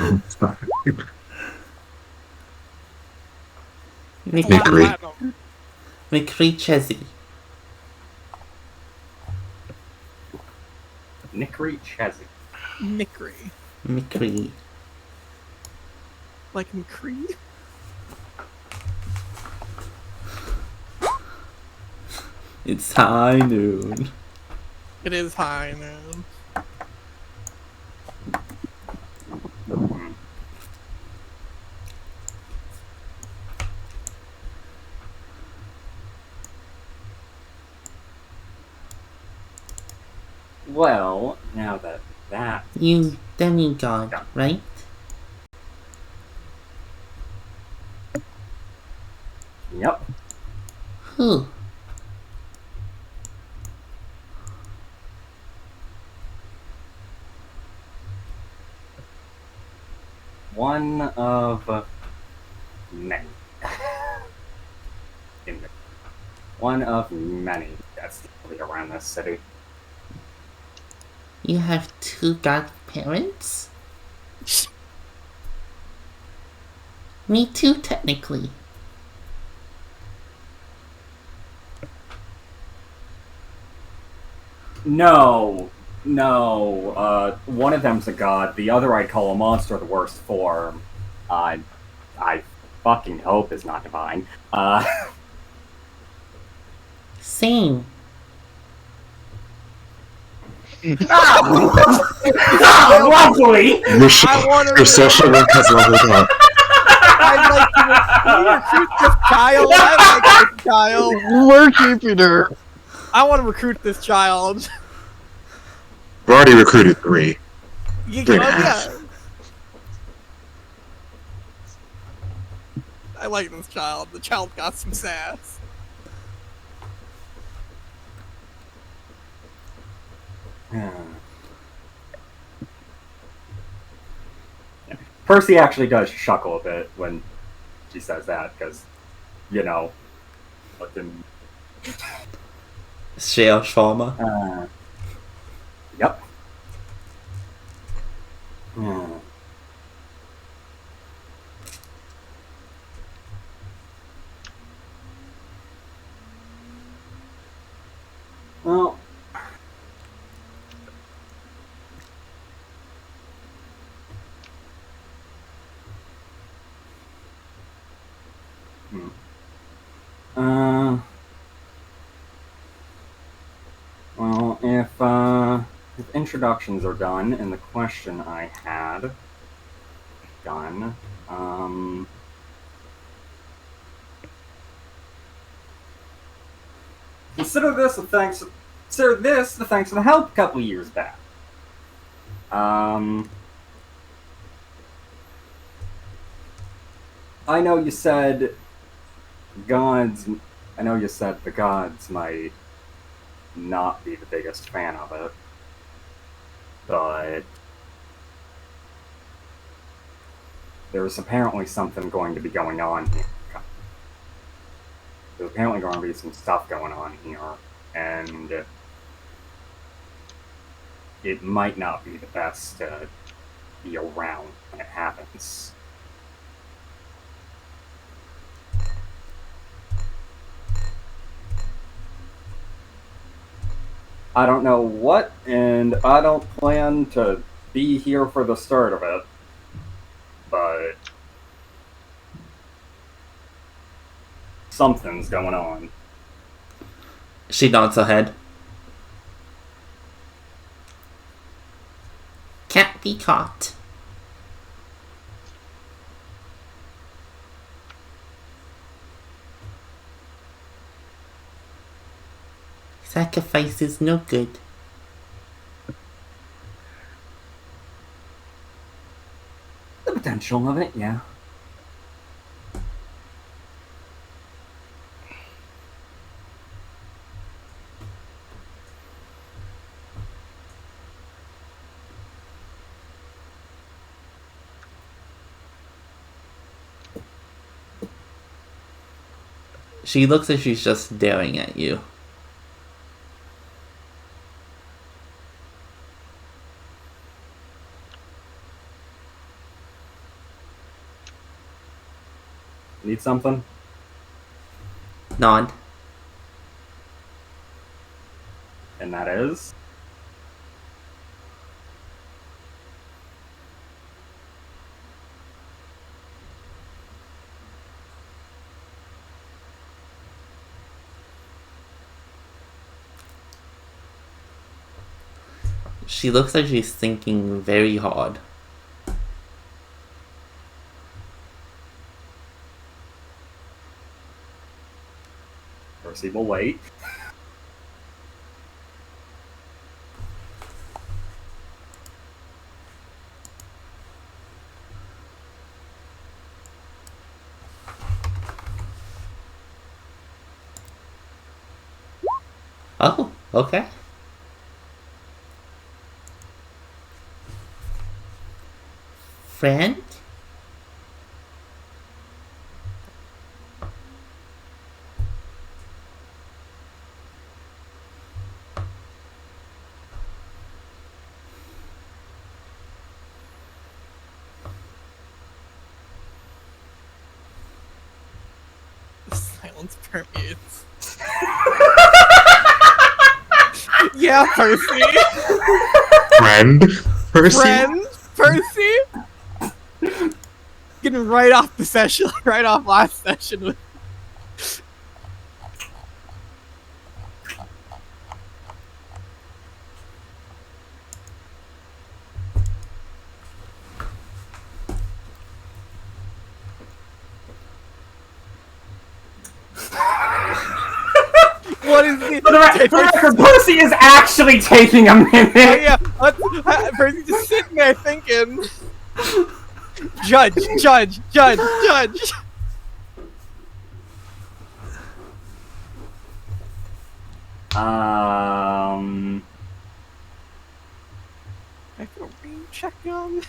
Hickory. McCree-Chezzy. Nickery Chezzy. McCree. McCree. Like McCree? It's high noon. It is high noon. Well, now that You demigod, right? Yep. Who? One of many. One of many that's around this city. You have two godparents? Me too, technically. No. One of them's a god. The other I'd call a monster of the worst form. I fucking hope is not divine. Same. Lovely! Your social link has leveled up. I'd like to recruit this child. I like this child. We're keeping her. I want to recruit this child. We've already recruited 3. Yeah. I like this child. The child got some sass. Percy actually does chuckle a bit when she says that, because, you know, fucking... Share trauma. Yep. Well... Well, if introductions are done, and the question I had done, consider this the thanks of the help a couple years back. I know you said the gods might not be the biggest fan of it, but there's apparently something going to be going on here. There's apparently going to be some stuff going on here, and it might not be the best to be around when it happens. I don't know what, and I don't plan to be here for the start of it, but something's going on. She nods her head. Can't be caught. Sacrifice is no good. The potential of it, yeah. She looks like she's just staring at you. Need something? Nod. And that is? She looks like she's thinking very hard. Percy will wait. Oh, okay. Friend? The silence permeates. Yeah, Percy. Friend? Percy? Friend, Percy. Getting right off the session, right off last session with. What is the? For the record, Percy is actually taking a minute! Oh yeah, Percy's just sitting there thinking. Judge. I feel being checked on.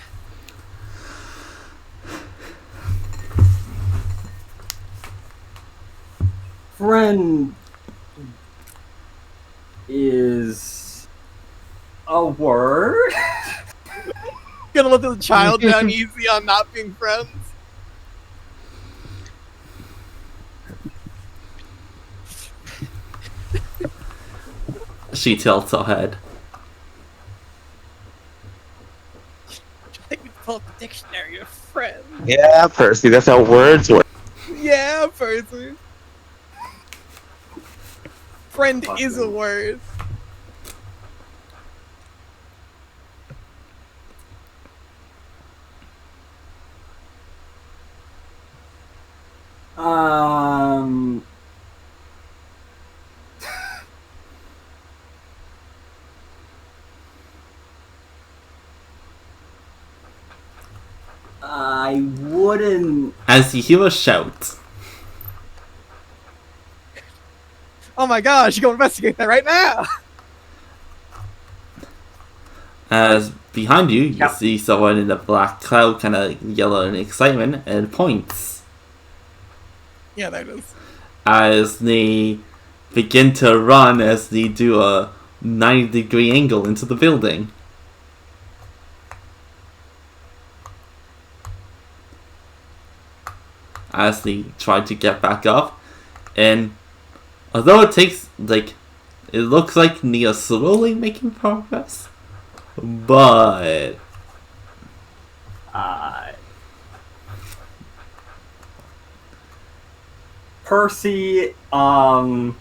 Friend is a word? Gonna let the child down easy on not being friends. She tilts her head. I think we pull up the dictionary of friend. Yeah, Percy, that's how words work. Yeah, Percy. Friend is a word. I wouldn't. As you hear a shout, Oh my gosh, go investigate that right now! as behind you, you Yep. see someone in a black cloud kind of yell in excitement and points. Yeah, there it is. As they begin to run as they do a 90-degree angle into the building. As they try to get back up, and although it takes, like, it looks like Nia's slowly making progress, but Percy, you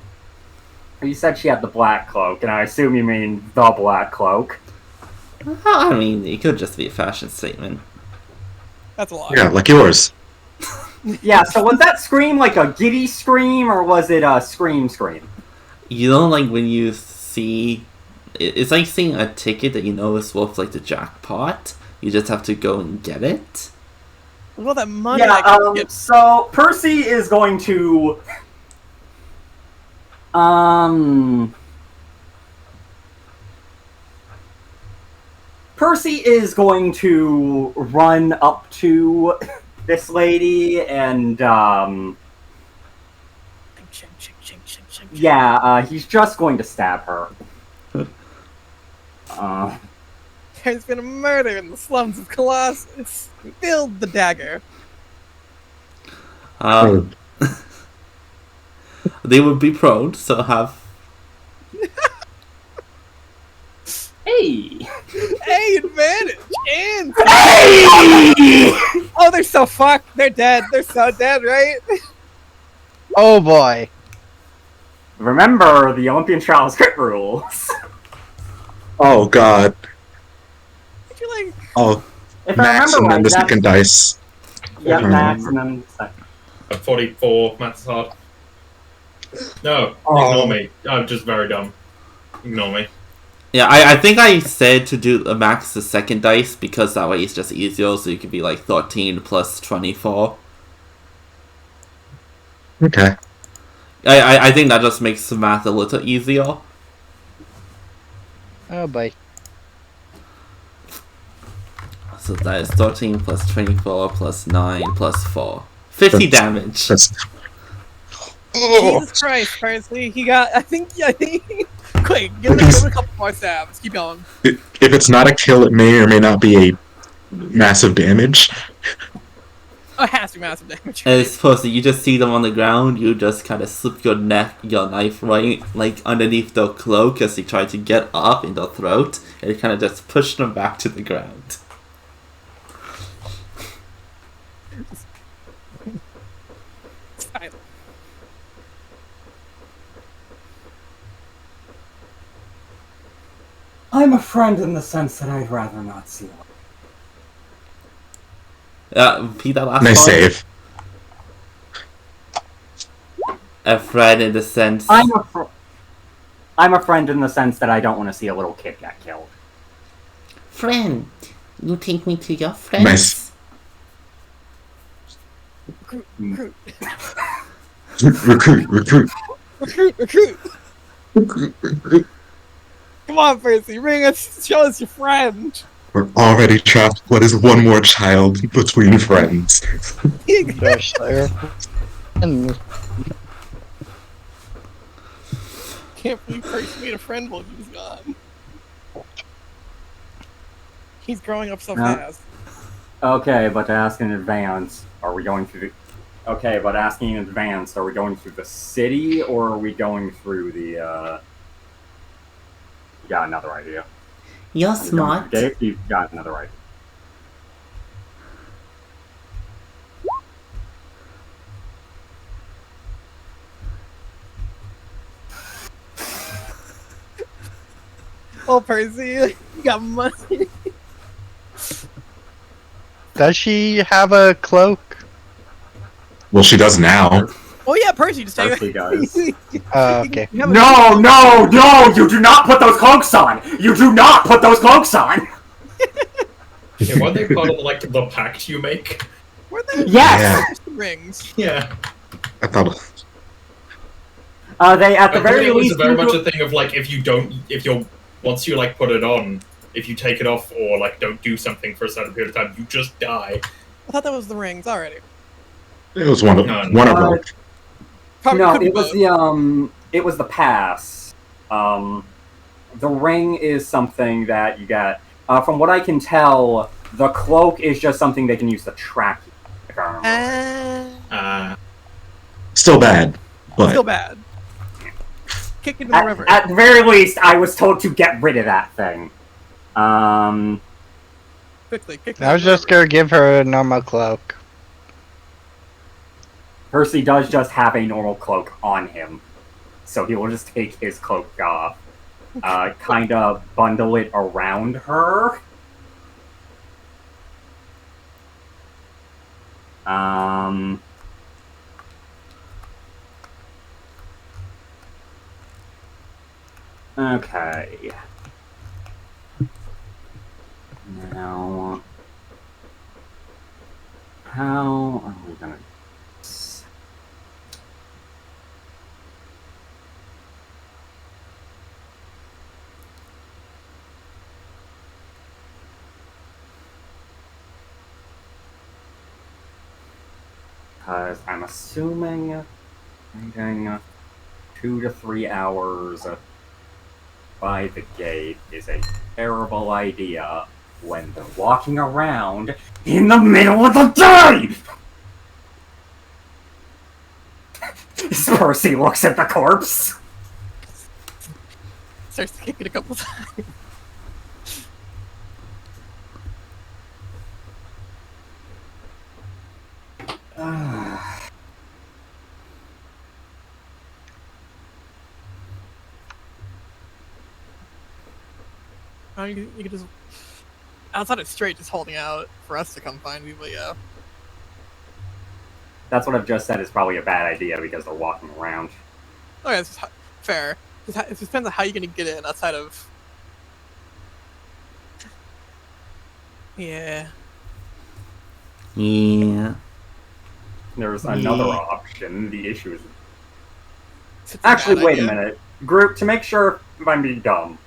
said she had the black cloak, and I assume you mean the black cloak. I mean, it could just be a fashion statement. That's a lot. Yeah, like yours. Yeah, so was that scream like a giddy scream, or was it a scream? You know, like when you see, it's like seeing a ticket that you know is worth like the jackpot. You just have to go and get it. Well, that money. Yeah, so Percy is going to... Percy is going to run up to this lady and, Yeah, he's just going to stab her. There's been a murder in the slums of Colossus. Build the dagger. They would be prone, so have. Hey! Hey, advantage! And Hey! oh, they're so fucked. They're dead. They're so dead, right? Oh boy. Remember the Olympian trials crit rules. Oh god. If you like, Oh, If Max I and remember then right, the that's... second dice. Yep, Mhm. Max and then second. 44, maths hard. No, ignore me. I'm just very dumb. Ignore me. Yeah, I think I said to do the max the second dice because that way it's just easier, so you could be like 13 plus 24. Okay. I think that just makes the math a little easier. Oh boy. So that is 13 plus 24 plus 9 plus 4. 50 damage. That's Jesus Christ, Parsley. He got, I think, quick, give him a couple more stabs. Keep going. if it's not a kill, it may or may not be a massive damage. Oh, it has to be massive damage. And it's supposed to, you just see them on the ground, you just kind of slip your knife right, like, underneath their cloak as they try to get up in their throat, and you kind of just push them back to the ground. Silent. I'm a friend in the sense that I'd rather not see one. Repeat that last Nice part. save. A friend in the sense... I'm a friend in the sense that I don't want to see a little kid get killed. Friend, you take me to your friends? Nice. Recruit. Recruit. Come on, Percy, show us your friend. We're already trapped. What is one more child between friends? Gosh, there. And Can't believe Percy made a friend while he was gone. He's growing up so fast. Okay, but to ask in advance, are we going through the... Okay, but asking in advance, are we going through the city, or are we going through the, You got another idea. You're Are we going smart. through Dave? You've got another idea. Oh, Percy, you got money. does she have a cloak? Well, she does now. Oh yeah, Percy, just take Percy does. Okay. No, you do not put those cloaks on! You do not put those cloaks on! Yeah, weren't they part of like the pact you make? Where the Yes! rings? Yeah. I thought. They, at the I very think it was least... very you much do- a thing of like once you like put it on, if you take it off or like don't do something for a certain period of time, you just die. I thought that was the rings already. It was one of No, one of them. Probably No, could be it was both. it was the pass. The ring is something that you get. From what I can tell, the cloak is just something they can use to track you. If I remember. Still bad, but Still bad. Kick it in the river. At the very least, I was told to get rid of that thing. Quickly, kick it I was just gonna give her a normal cloak. Percy does just have a normal cloak on him, so he will just take his cloak off, kind of bundle it around her. Okay. Now, how are we gonna... Because I'm assuming... 2 to 3 hours by the gate is a terrible idea when they're walking around in the middle of the day! As Percy looks at the corpse. Starts to kick it a couple times. You could just outside it's straight, just holding out for us to come find people. Yeah. That's what I've just said is probably a bad idea because they're walking around. Oh yeah, it's just fair. It just depends on how you're gonna get in outside of. Yeah. Yeah. There's another option. The issue is... It's a Actually, bad wait a idea. minute. Group, to make sure I'm being dumb.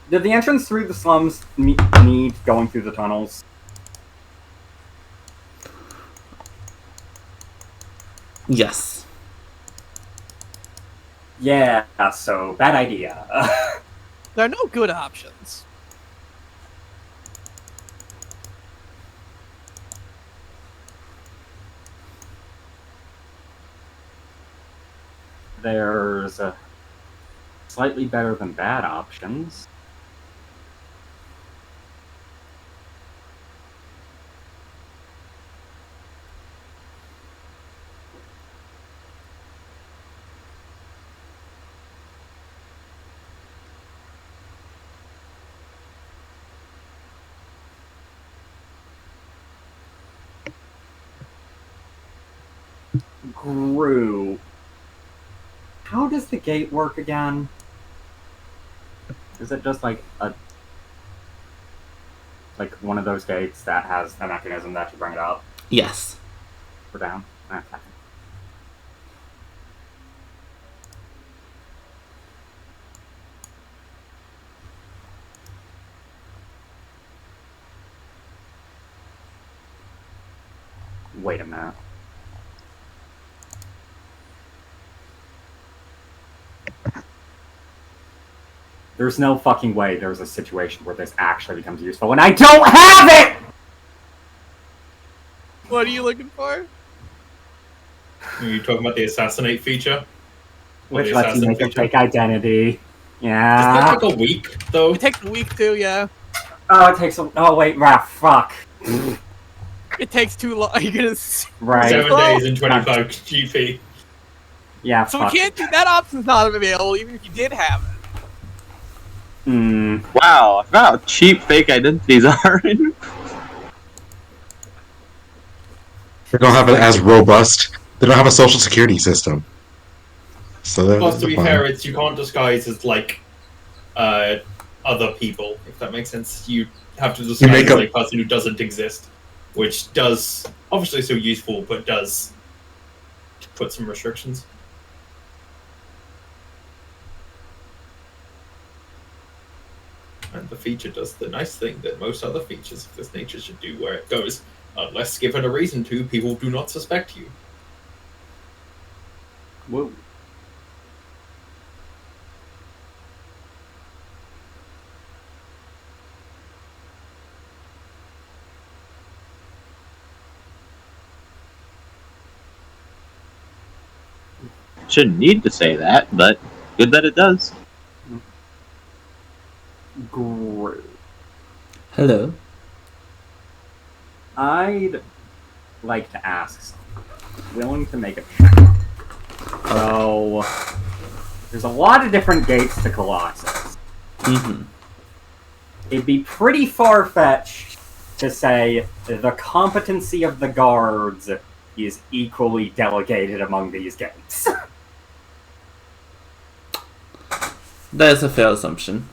Did the entrance through the slums need going through the tunnels? Yes. Yeah, so bad idea. There are no good options. There's slightly better than bad options. Gru. How does the gate work again? Is it just like one of those gates that has a mechanism that you bring it up Yes. or down? Okay. Wait a minute. There's no fucking way there's a situation where this actually becomes useful, and I don't have it! What are you looking for? Are you talking about the assassinate feature? Or Which the lets you assassin make a feature? fake identity. Does Yeah. that take a week, though? It takes a week too. Yeah. Oh, it takes a... Oh, wait, fuck. It takes too long. You're gonna. Right. 7 days and 25 GP. Yeah, So we fuck. can't do that. Option's not available, even if you did have it. Wow, I forgot how cheap fake identities are. They don't have it as robust. They don't have a social security system. So they're Plus, to be fine. fair, you can't disguise as, like, other people, if that makes sense. You have to disguise make as a- a person who doesn't exist, which does, obviously still useful, but does put some restrictions. And the feature does the nice thing that most other features of this nature should do, where it goes, unless given a reason to, people do not suspect you. Whoa. Shouldn't need to say that, but good that it does. Great. Hello. I'd like to ask something. Willing to make a check. So, there's a lot of different gates to Colossus. Mm-hmm. It'd be pretty far-fetched to say the competency of the guards is equally delegated among these gates. That is a fair assumption.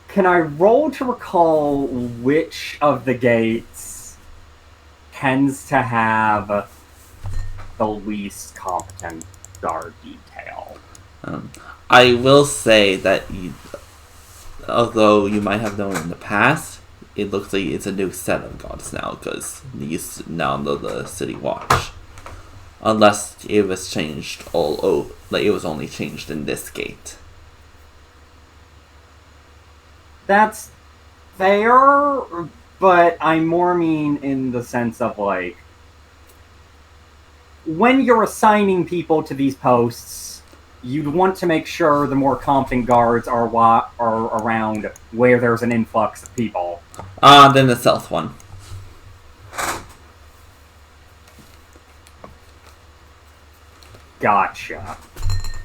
Can I roll to recall which of the gates tends to have the least competent guard detail? I will say that although you might have known in the past, it looks like it's a new set of guards now, because these now know the City Watch. Unless it was changed all over, like it was only changed in this gate. That's fair, but I more mean in the sense of, like, when you're assigning people to these posts, you'd want to make sure the more competent guards are around where there's an influx of people. Then the south one. Gotcha.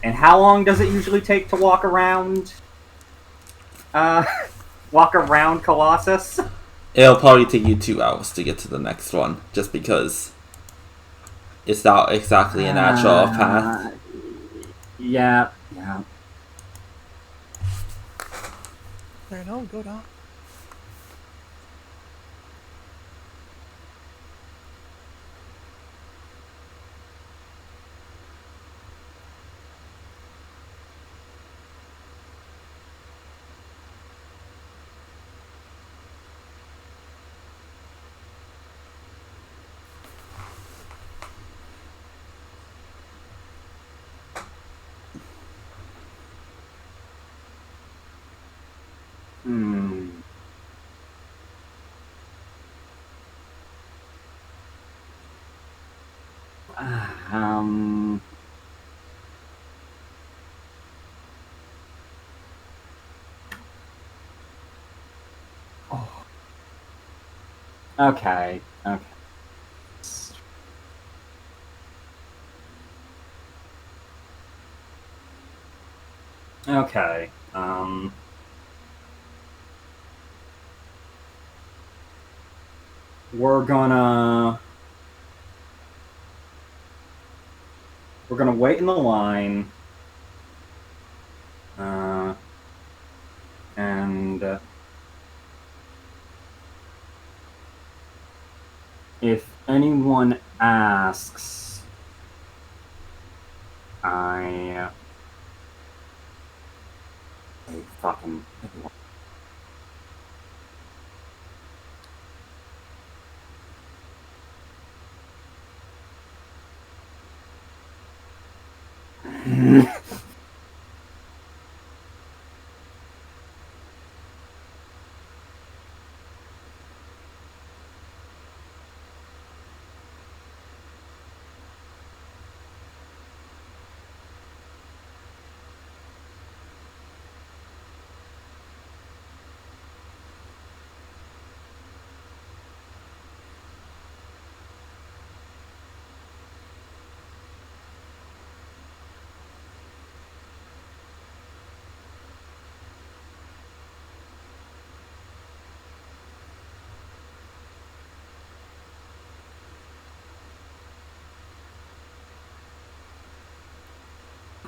And how long does it usually take to walk around? Walk around Colossus? It'll probably take you 2 hours to get to the next one, just because it's not exactly a natural path. Yeah. There, no, go down. Okay. Okay. We're gonna wait in the line. And if anyone asks, fucking.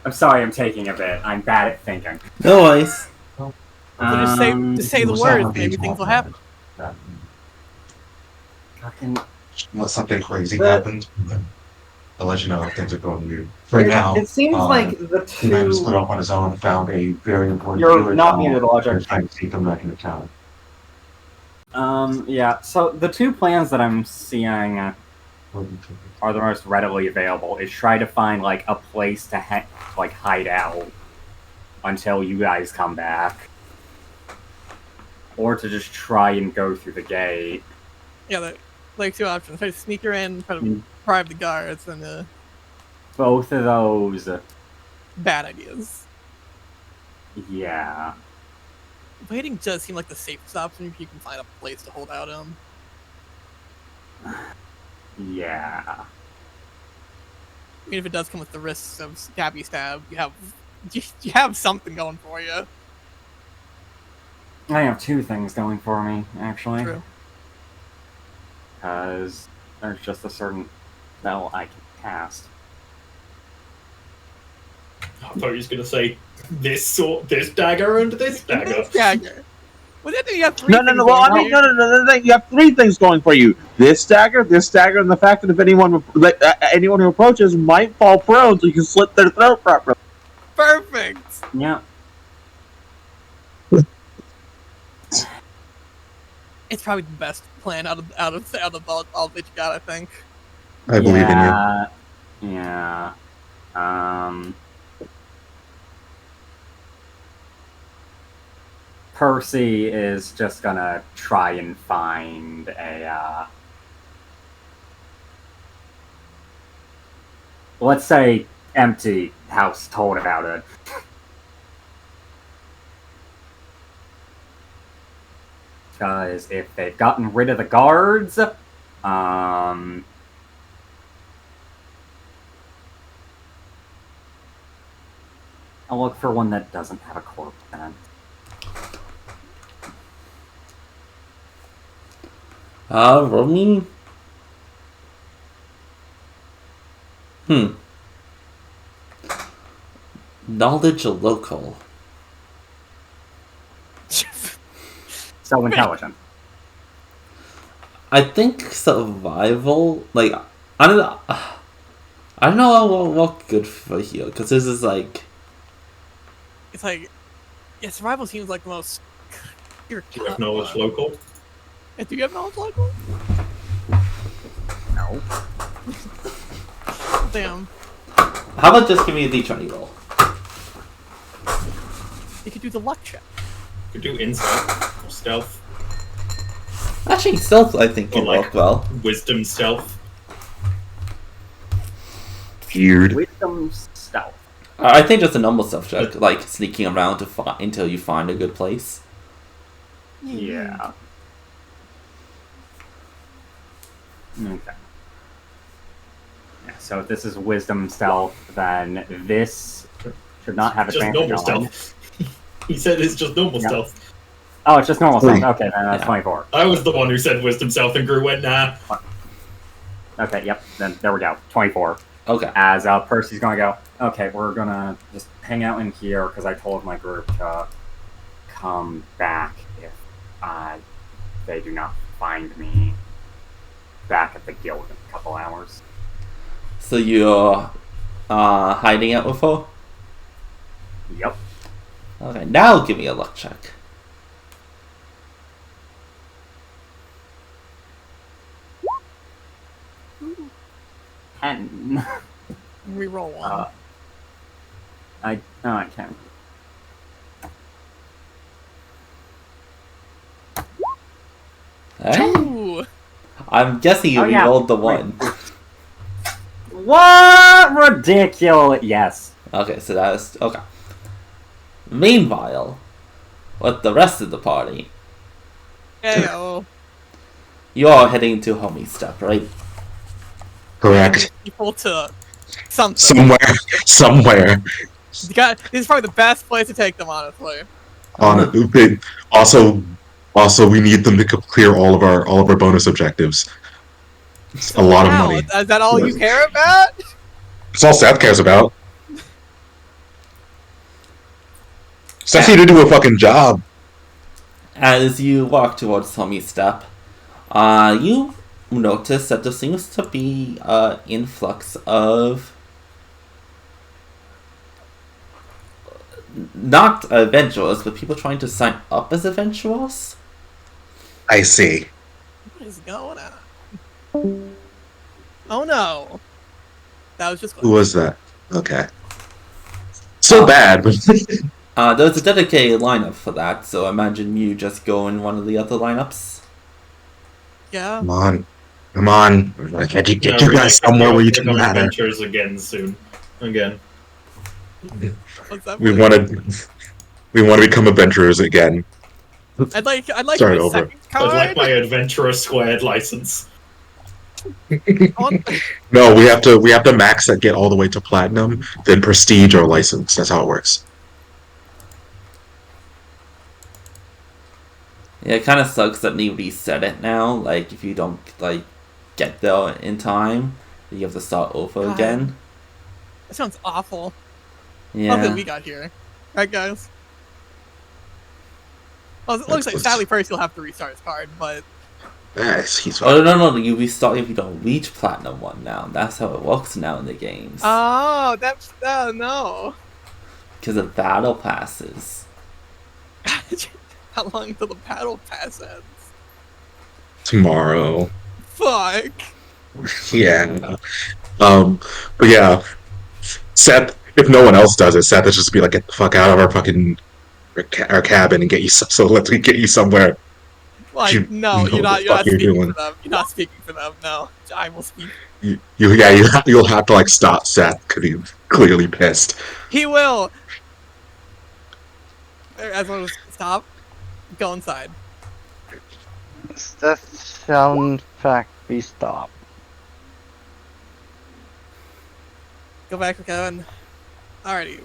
I'm sorry, I'm taking a bit. I'm bad at thinking. No worries. So just say the words, maybe things will happen. Fucking. Unless something crazy happened, I'll let you know if things are going weird. Right now, It seems like the the man split two. off on his own and found a very important. You're not muted, Logic. They're trying to see him back into town. Yeah. So the two plans that I'm seeing are the most readily available. Is try to find like a place to hide out until you guys come back, or to just try and go through the gate. Yeah, like 2 options. Try to sneak her in, try to bribe the guards, and Both of those. bad ideas. Yeah. Waiting does seem like the safest option if you can find a place to hold out in. Yeah. I mean, if it does come with the risks of stabby stab, you have something going for you. I have two things going for me, actually. True. Because there's just a certain spell I can cast. I thought he was going to say this dagger and this dagger. This dagger. Well, then you have three No. things Well, going I mean, for you. no. You have three things going for you: this dagger, and the fact that if anyone who approaches might fall prone, so you can slit their throat properly. Perfect. Yeah. It's probably the best plan out of all that you got, I think. I believe in you. Yeah. Percy is just gonna try and find a let's say empty house told about it. Because if they've gotten rid of the guards, I'll look for one that doesn't have a corpse in it. Roll me. Knowledge local. So intelligent. I think survival. Like, I don't know. I don't know what good for here, because this is like. It's like, yeah, survival seems like the most. Do you have knowledge local? Yeah, do you have knowledge local? No. Damn. How about just give me a d20 roll? You could do the luck check. You could do insight or stealth. Actually, stealth I think Or can like work well. wisdom stealth. Weird. Wisdom stealth. I think just a normal stealth check, like sneaking around until you find a good place. Yeah. Okay. Yeah, so if this is wisdom stealth, then this should not have Just advantage normal on. stealth. He said it's just normal Yeah. stealth. Oh, it's just normal Three. stealth. Okay, then that's Yeah. 24. I was the one who said wisdom stealth, and Gru went nah. Okay, yep. Then there we go. 24. Okay. As Percy's gonna go, okay, we're gonna just hang out in here because I told my group to come back if they do not find me back at the guild in a couple hours. So you're hiding out with her? Yep. Okay, now give me a luck check. And Reroll one. I can't. Alright. Ooh. I'm guessing you Oh, yeah. rolled the one. What? Ridiculous. Yes. Okay, so that's okay. Meanwhile, with the rest of the party, Heyo. you are heading to Homie Step, right? Correct. Equal to something. Somewhere. You got, this is probably the best place to take them, honestly. Also, we need them to clear all of our bonus objectives. It's a lot of Wow, money. is that all you care about? It's all Seth cares about. Seth need to do a fucking job. As you walk towards Homie Step, you notice that there seems to be an influx of not adventurers, but people trying to sign up as adventurers. I see. What is going on? Oh no. That was just Who was that? Okay. So bad. There's a dedicated lineup for that, so imagine you just go in one of the other lineups. Yeah. Come on. Like, get you guys somewhere where you can matter. Adventures again soon. Again. What's that We mean? want to become adventurers again. I'd like Start my over. second I'd like card. my Adventurer Squared license. No, we have to max that, get all the way to platinum, then prestige or license. That's how it works. Yeah, it kind of sucks that they reset it now. Like, if you don't get there in time, you have to start over God. again. That sounds awful. Yeah. Love that we got here. Right, guys? Well, it looks like sadly Percy will have to restart his card, but Yes, he's Oh no! You restart if you don't reach platinum 1 now. That's how it works now in the games. oh, that's no. Because of battle passes. How long until the battle pass ends? tomorrow. Fuck. Yeah. But yeah, Seth. If no one else does it, Seth is just be like, get the fuck out of our fucking our cabin and get you. So let's get you somewhere. Like, no, know you're not. the You're not fuck you're speaking doing. for them. You're not speaking for them. No, I will speak. You'll have to like stop Seth because he's clearly pissed. He will. As long as stop, go inside. That shall in fact be stopped. Go back to Kevin. Alrighty.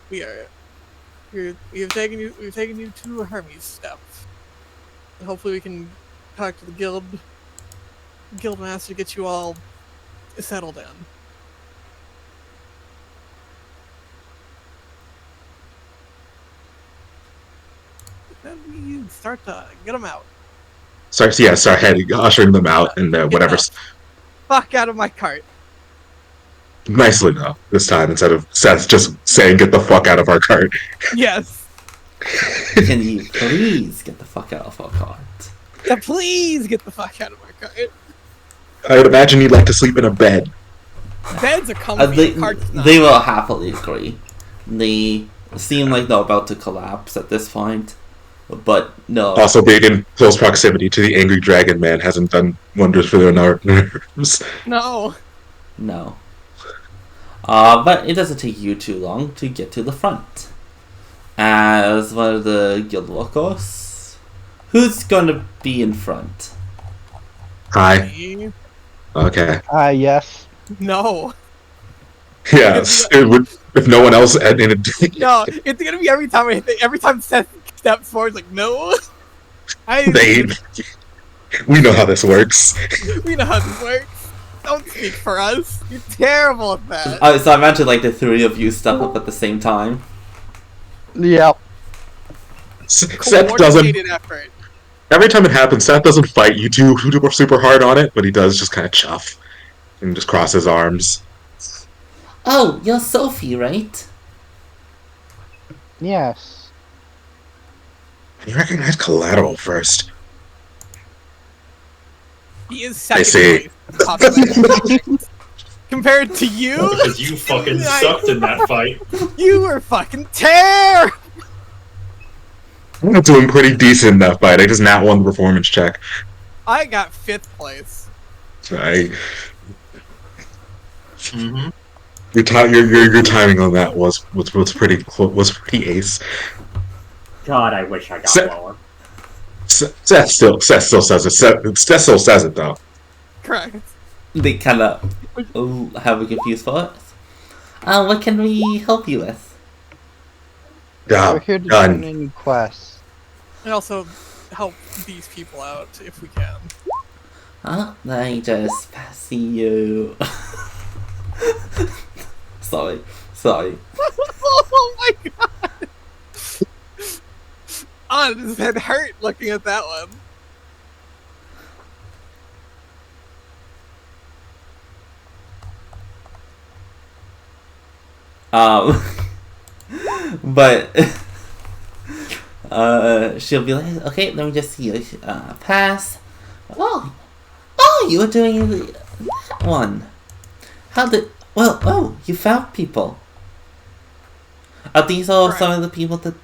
We've taken you to Hermes step. And hopefully we can talk to the guild master to get you all settled in. Then we start to get them out. Start ushering them out and whatever. Fuck out of my cart. Nicely though, this time instead of Seth just saying "get the fuck out of our cart." Yes. Can you please get the fuck out of our cart? Yeah, please get the fuck out of my cart. I would imagine you'd like to sleep in a bed. Beds are comfy. Carts not. They will happily agree. They seem like they're about to collapse at this point, but no. Also, being in close proximity to the angry dragon man hasn't done wonders for their nerves. No. No. But it doesn't take you too long to get to the front. As one of the guild workers, who's going to be in front? Hi. Me? Okay. Yes. No. Yes. It would, if no one else. No, it's gonna be every time Seth steps forward, like no. We know how this works. We know how this works. Don't speak for us. You're terrible at that. So I imagine like the three of you step up at the same time. Yep. Seth doesn't. Effort. Every time it happens, Seth doesn't fight you two super hard on it, but he does just kind of chuff and just cross his arms. Oh, you're Sophie, right? Yes. You recognize Collateral first. He is second I see. place. Compared to you? Because you fucking sucked in that fight. You were fucking terrible! I'm doing pretty decent in that fight. I just not won the performance check. I got 5th place. Mm-hmm. Your timing on that was pretty ace. God, I wish I got lower. Seth still says it. Seth still says it though. Correct. They kind of have a confused thought. What can we help you with? We're here to do any quests. And also help these people out if we can. I just see you. Sorry. Oh my god! His head hurt looking at that one. But she'll be like, okay, let me just see you pass. Oh, you were doing that one. You found people. Are these all some of the people that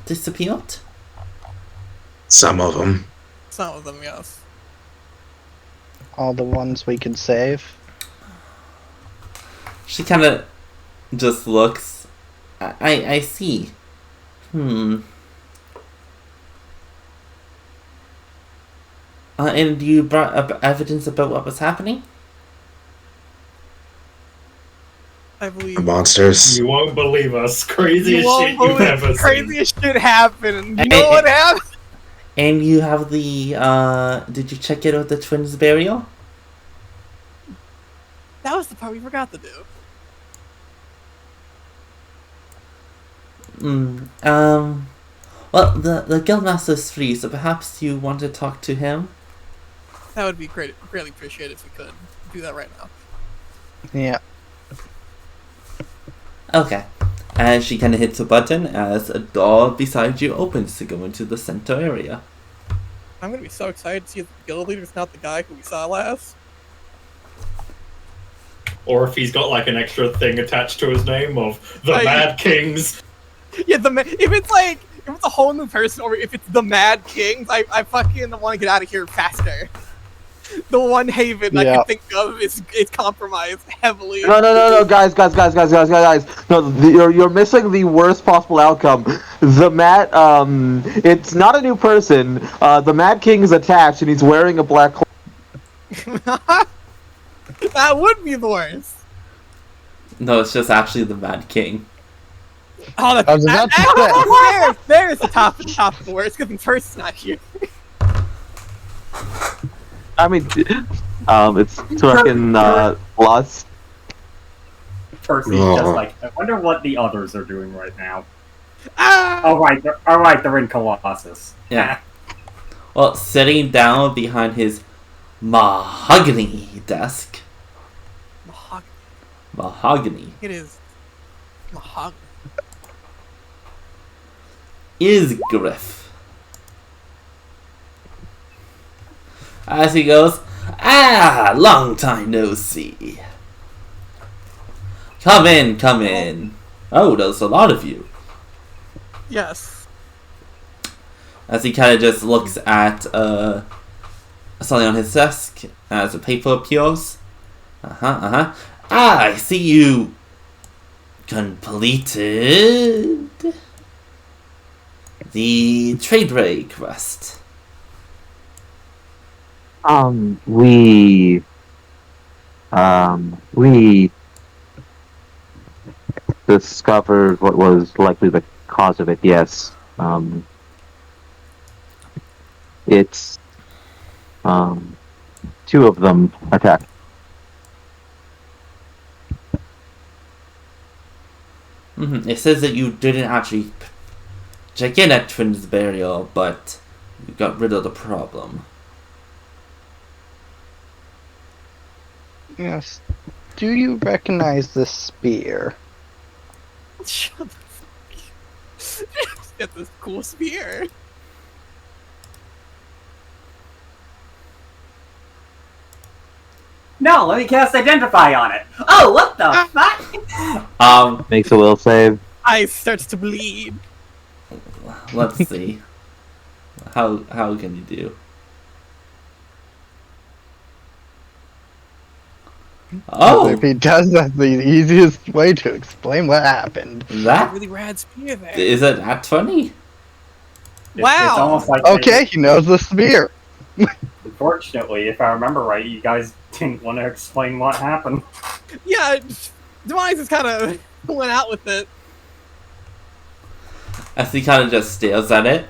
disappeared? Some of them. Some of them, yes. All the ones we could save. She kind of just looks. I see. And you brought up evidence about what was happening? I believe. Monsters. You won't believe us. Craziest shit you've ever seen. Craziest shit happened. You know what happened? And you have the, did you check it out the twins' burial? That was the part we forgot to do. Well, the guildmaster's free, so perhaps you want to talk to him? That would be greatly appreciated if we could do that right now. Yeah. Okay. And she kind of hits a button as a door beside you opens to go into the center area. I'm gonna be so excited to see if the guild leader's not the guy who we saw last. Or if he's got like an extra thing attached to his name of the Mad Kings. Yeah, if it's a whole new person, or if it's the Mad Kings, I fucking want to get out of here faster. The one haven I can think of is compromised heavily. No, guys. No, you're missing the worst possible outcome. The Mad, it's not a new person. The Mad King is attached and he's wearing a black cloak. That would be the worst. No, it's just actually the Mad King. Oh, there's the top of the worst, because the person's not here. I mean, it's fucking Lust. Percy's just like, I wonder what the others are doing right now. Ah! All right, they're in Colossus. Yeah. Well, sitting down behind his mahogany desk. Mahogany. It is mahogany. Is Griff. As he goes, long time no see. Come in. Oh, there's a lot of you. Yes. As he kind of just looks at something on his desk as a paper appears. I see you completed the trade ray quest. We discovered what was likely the cause of it, yes. It's, two of them attacked. It says that you didn't actually check in at Twins Burial, but you got rid of the problem. Yes. Do you recognize this spear? Shut the fuck. Get this cool spear. No, let me cast Identify on it. Oh, what the fuck? Makes a will save. Eye starts to bleed. Let's see. How can you do? Oh! If he does, that's the easiest way to explain what happened. That? Really rad spear there. Is it at 20? Wow. It's almost like Okay, he knows the spear. Unfortunately, if I remember right, you guys didn't want to explain what happened. Yeah, Demise just kind of went out with it. As he kind of just stares at it.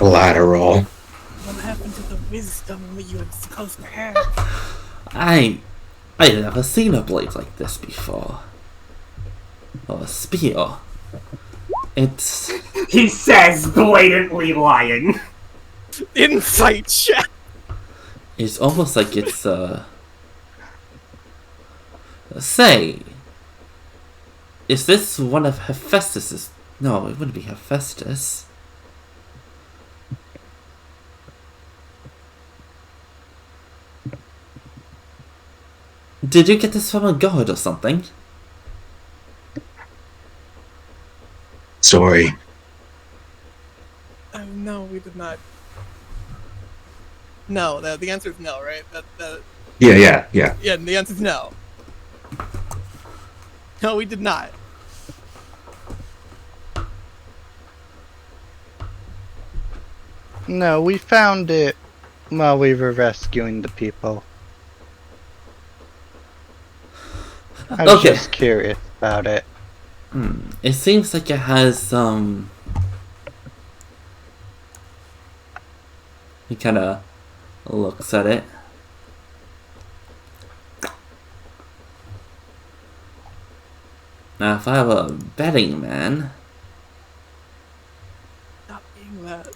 Lateral. What happened to the wisdom you were supposed to have? I never seen a blade like this before. Or a spear. It's... He says, blatantly lying. Insight check. It's almost like it's, Say, is this one of Hephaestus's... No, it wouldn't be Hephaestus. Did you get this from a god or something? Sorry. No, we did not. No, the answer is no, right? Yeah. Yeah, the answer is no. No, we did not. No, we found it while we were rescuing the people. I was just curious about it. It seems like it has some... He kind of looks at it. Now, if I were a betting man... Not being that.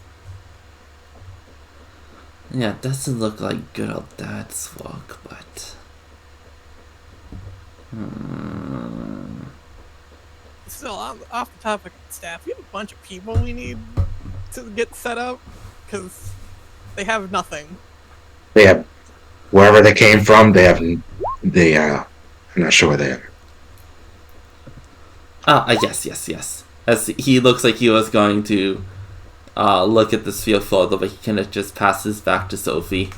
Yeah, it doesn't look like good old dad's work, but... Still, off the topic of staff, we have a bunch of people we need to get set up, because they have nothing. They have wherever they came from. I'm not sure where they are. Yes. As he looks like he was going to look at this field photo, but he kind of just passes back to Sophie.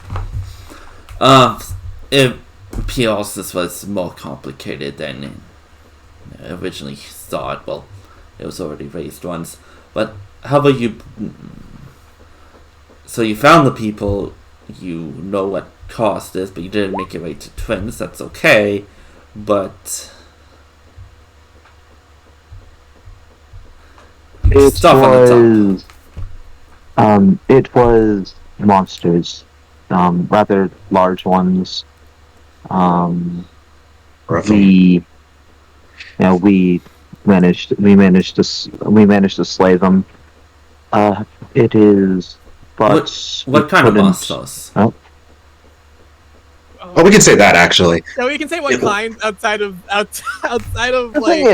It appears this was more complicated than originally thought. Well, it was already raised once. But how about you? So you found the people, you know what caused this, but you didn't make it right to Twins. That's okay, but It was monsters, rather large ones. We managed to slay them. It is, but what kind of monsters? Oh. Oh, we can say that actually. No, we can say what kind outside of The like.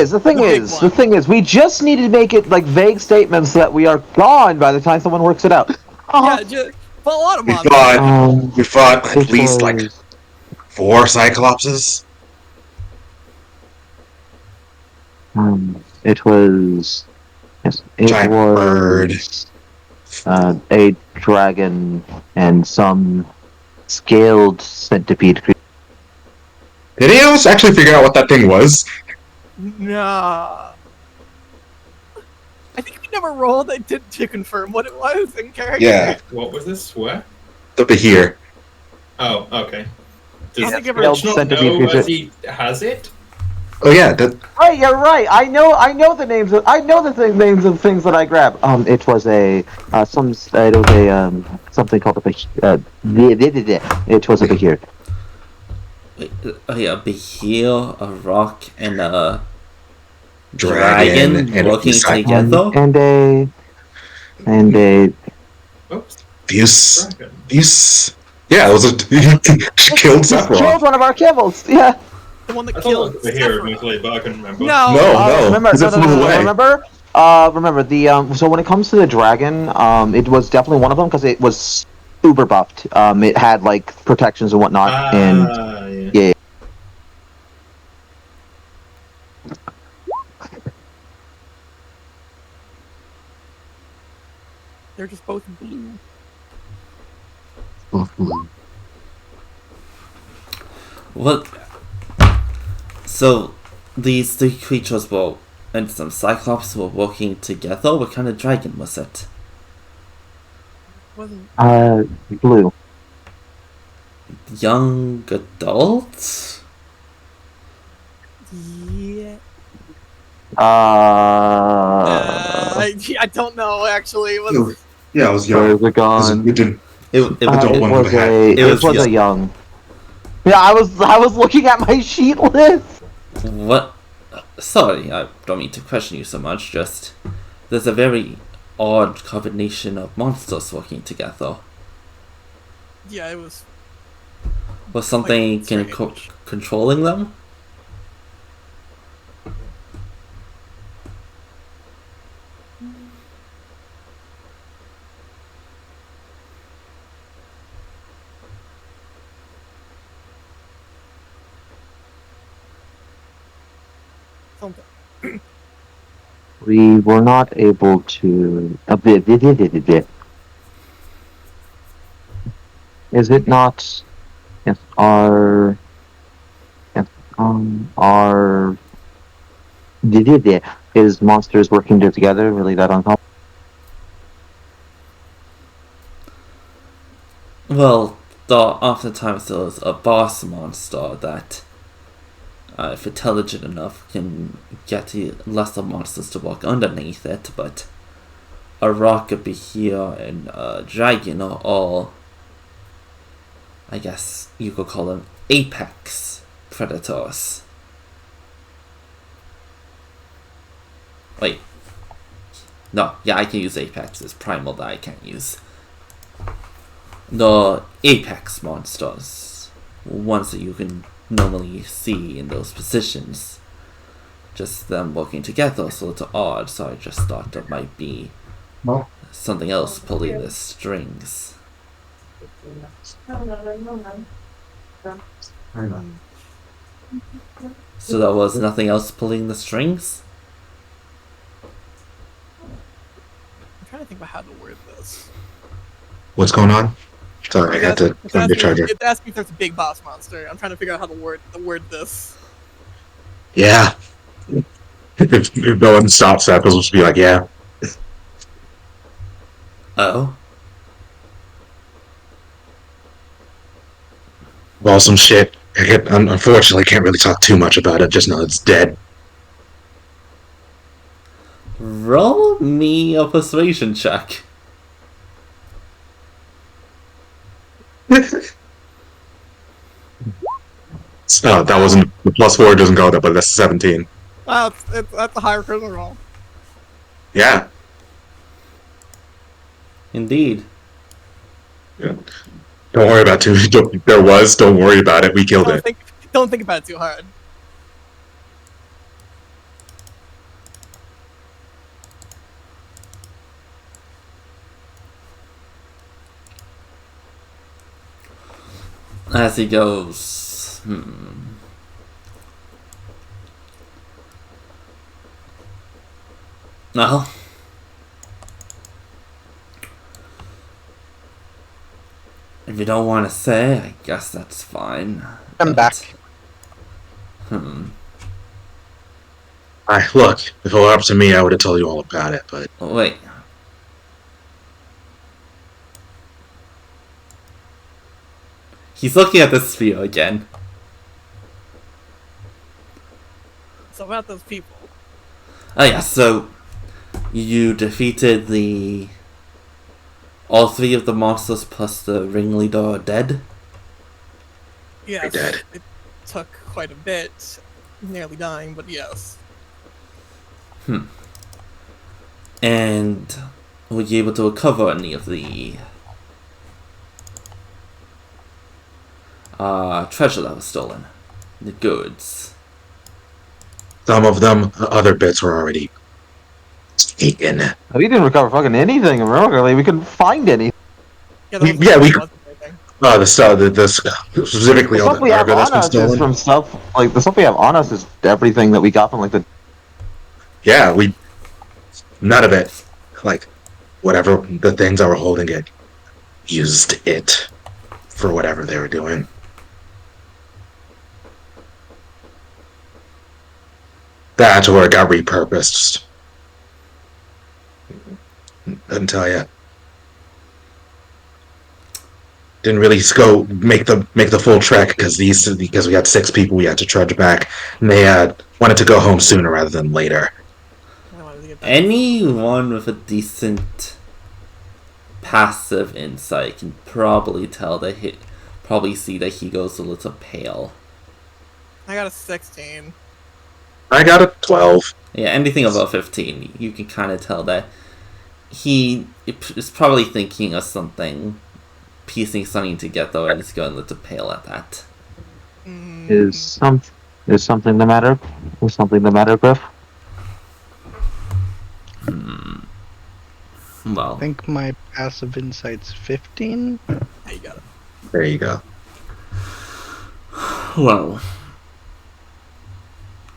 thing is, we just need to make it like vague statements that we are gone by the time someone works it out. Yeah, but a lot of monsters. We fought at least like 4 Cyclopses. It was Giant bird. A dragon and some scaled centipede creature. Did anyone else actually figure out what that thing was? Nah. I think we never rolled to confirm what it was in character. Yeah. What was this? Where? The Behir. Oh, okay. Does Does he Rich not know as he has it? Oh yeah. Right, you're right. I know the names of names of things that I grab. It was something called a Behir. It was a Behir. Wait, a Behir, a rock, and a Dragon and working a together? And a Fuse. Yeah, it was killed Sephiroth. Killed one of our kibbles. Yeah. The one that I killed thought it was here initially, but I couldn't remember. No. Remember the so when it comes to the dragon, it was definitely one of them because it was uber buffed. It had like protections and whatnot, and yeah. They're just both blue. What? So these 3 creatures and some Cyclops were working together. What kind of dragon was it? Blue. Young adults? Yeah. I don't know actually. It was Yeah, it was young. Where's it gone? It was a young. Yeah, I was looking at my sheet list. What? Sorry, I don't mean to question you so much. Just there's a very odd combination of monsters working together. Yeah, it was. Was something controlling them? We were not able to. Is it not? Yes, our. Yes, our. Is monsters working together really that uncomfortable? Well, oftentimes there's a boss monster that, if intelligent enough, can get the lesser monsters to walk underneath it, but a rock, a Behir, and a dragon are all, I guess you could call them apex predators. Wait. No, yeah, I can use apex. It's primal that I can't use. The apex monsters. Ones that you can normally see in those positions. Just them working together is a little odd, so I just thought there might be something else pulling the strings. So there was nothing else pulling the strings? I'm trying to think about how to word this. What's going on? Sorry, I had to find your charger. It's asking if there's a big boss monster. I'm trying to figure out how to word this. Yeah. If no one stops that, they'll just be like, yeah. Oh? Well, some shit. Unfortunately, can't really talk too much about it. Just know it's dead. Roll me a persuasion check. Oh, that wasn't the +4 doesn't go there, but that's 17. Wow, that's a higher critical roll. Yeah. Indeed. Yeah. Don't worry about it. Don't worry about it. We killed it. Don't think about it too hard. As he goes, Well, if you don't want to say, I guess that's fine. I'm back. Look, if it were up to me, I would have told you all about it, but... Oh, wait. He's looking at the sphere again. So about those people. Oh yeah, so you defeated all 3 of the monsters plus the ringleader are dead? Yes, They're dead. it took quite a bit, nearly dying, but yes. And were you able to recover any of the treasure that was stolen? The goods? Some of them, other bits were already taken. We didn't recover fucking anything, really. We couldn't find any. The specifically all The stuff we the have cargo that's on been us is stolen. from stuff, like, the stuff we have on us is everything that we got from, like, the... Yeah, none of it, like, whatever the things that were holding it, used it for whatever they were doing. That's where it got repurposed. Couldn't tell you. Didn't really go make the full trek because we had 6 people we had to trudge back, and they wanted to go home sooner rather than later. Anyone with a decent passive insight can probably tell that probably see that he goes a little pale. I got a 16. I got a 12. Yeah, anything above 15, you can kind of tell that he is probably thinking of something, piecing something together, and is going a little pale at that. Is something the matter? Is something the matter, Griff? Well, I think my passive insight's 15. You got it. There you go. Well,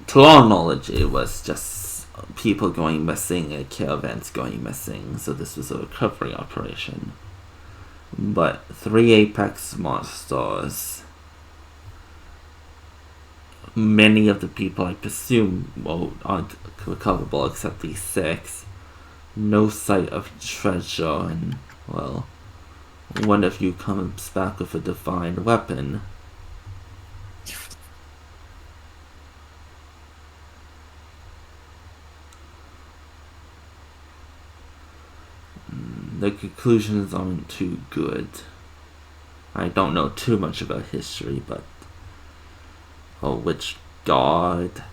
to our knowledge, it was just people going missing and caravans going missing, so this was a recovery operation. But 3 apex monsters, many of the people I presume aren't recoverable except these 6. No sight of treasure, and, well, one of you comes back with a divine weapon. The conclusions aren't too good. I don't know too much about history, but which god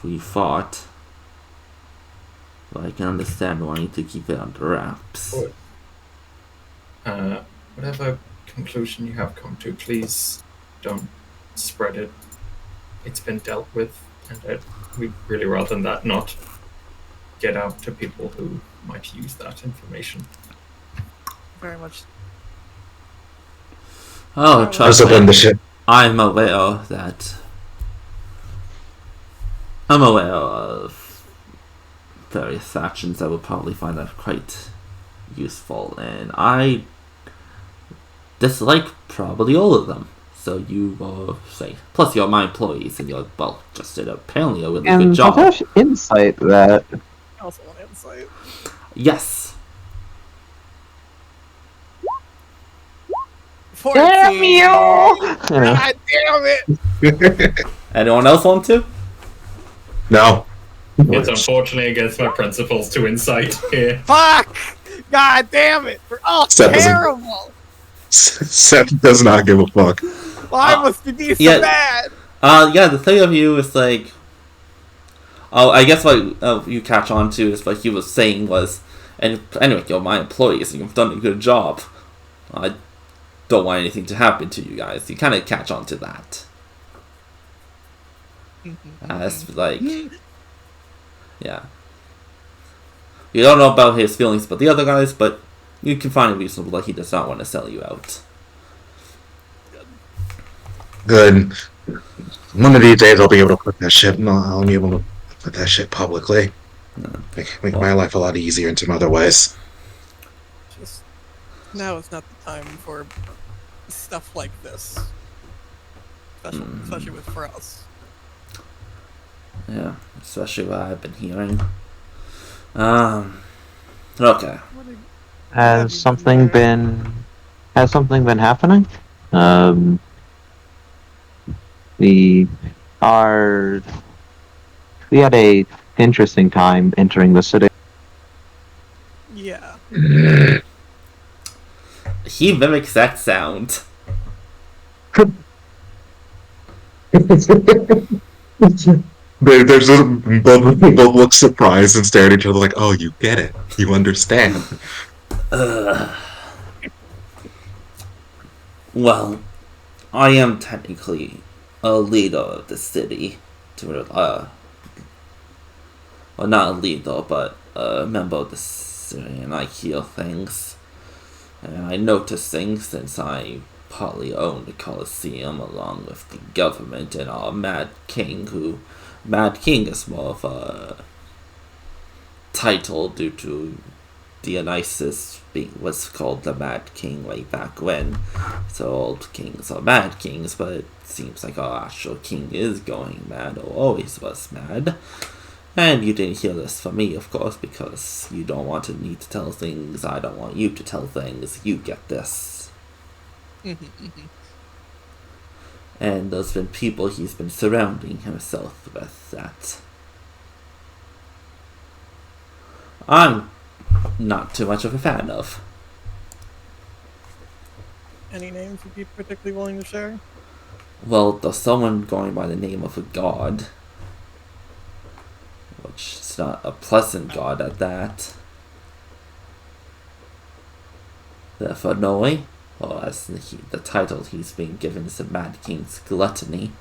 we fought. But I can understand wanting to keep it under wraps. Whatever conclusion you have come to, please don't spread it. It's been dealt with, and we'd really rather than that not get out to people who might use that information. Very much. Oh, trust Also, me. the ship. I'm aware that. I'm aware of various actions that will probably find that quite useful, and I dislike probably all of them. So you say, plus you're my employees, and you're, well, just did apparently a really good And job. Potash insight that. I also want insight. Yes. 14. Damn you! God damn it! Anyone else want to? No. It's unfortunately against my principles to insight here. Fuck! God damn it! We're all Seth doesn't- terrible! Seth does not give a fuck. Why must it be so yeah. bad? Yeah, the three of you is like... Oh, I guess what you catch on to is what he was saying was... And anyway, you're my employees, and you've done a good job. I don't want anything to happen to you guys. You kind of catch on to that. As, like... Yeah. You don't know about his feelings about the other guys, but you can find it reasonable that he does not want to sell you out. Good. One of these days I'll be able to put that shit. I'll be able to put that shit publicly. Make my life a lot easier in some other ways. Just now is not the time for stuff like this. Especially for us. Yeah, especially what I've been hearing. Okay. Has something been happening? We had a interesting time entering the city. Yeah. He mimics that sound. There's both look surprised and stare at each other like, oh, you get it. You understand. Well, I am technically a leader of the city. Well, not a leader, but a member of the city, and I hear things. And I notice things since I partly own the Colosseum along with the government and our Mad King, Mad King is more of a title due to Dionysus was called the Mad King way back when. So old kings are Mad Kings, but it seems like our actual king is going mad, or always was mad. And you didn't hear this from me, of course, because you don't want me to tell things. I don't want you to tell things. You get this. And there's been people he's been surrounding himself with that I'm not too much of a fan of. Any names you'd be particularly willing to share? Well, there's someone going by the name of a god, which is not a pleasant god at that. The Fanoi, or as the title he's been given is the Mad King's Gluttony.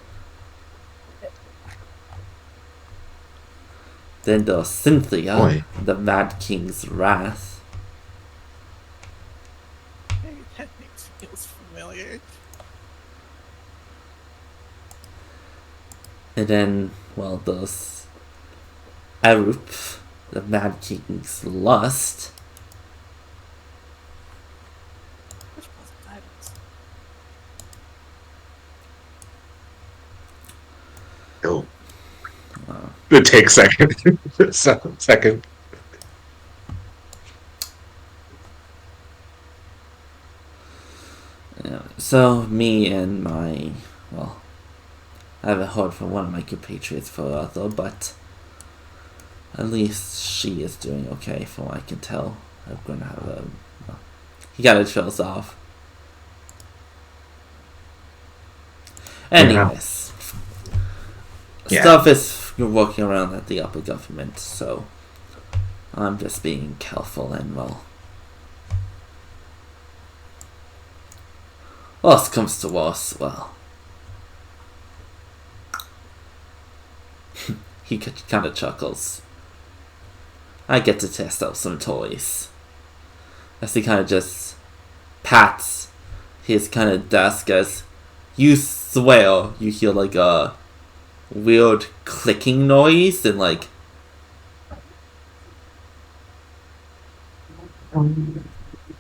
Then there's Cynthia, Boy. the Mad King's Wrath. Hey, that name feels familiar. And then, well, there's Arup, the Mad King's Lust. Which was titles? Oh. It takes a second. Yeah, so me and my, well, I haven't heard from one of my compatriots for a while, but at least she is doing okay from what I can tell. I'm going to have a, well, he got his trails off. Anyways, Yeah. stuff is working around at the upper government, so I'm just being careful and, well, worst comes to worst, well, He kind of chuckles. I get to test out some toys. As he kind of just pats his kind of desk as you swear you hear like a weird clicking noise and like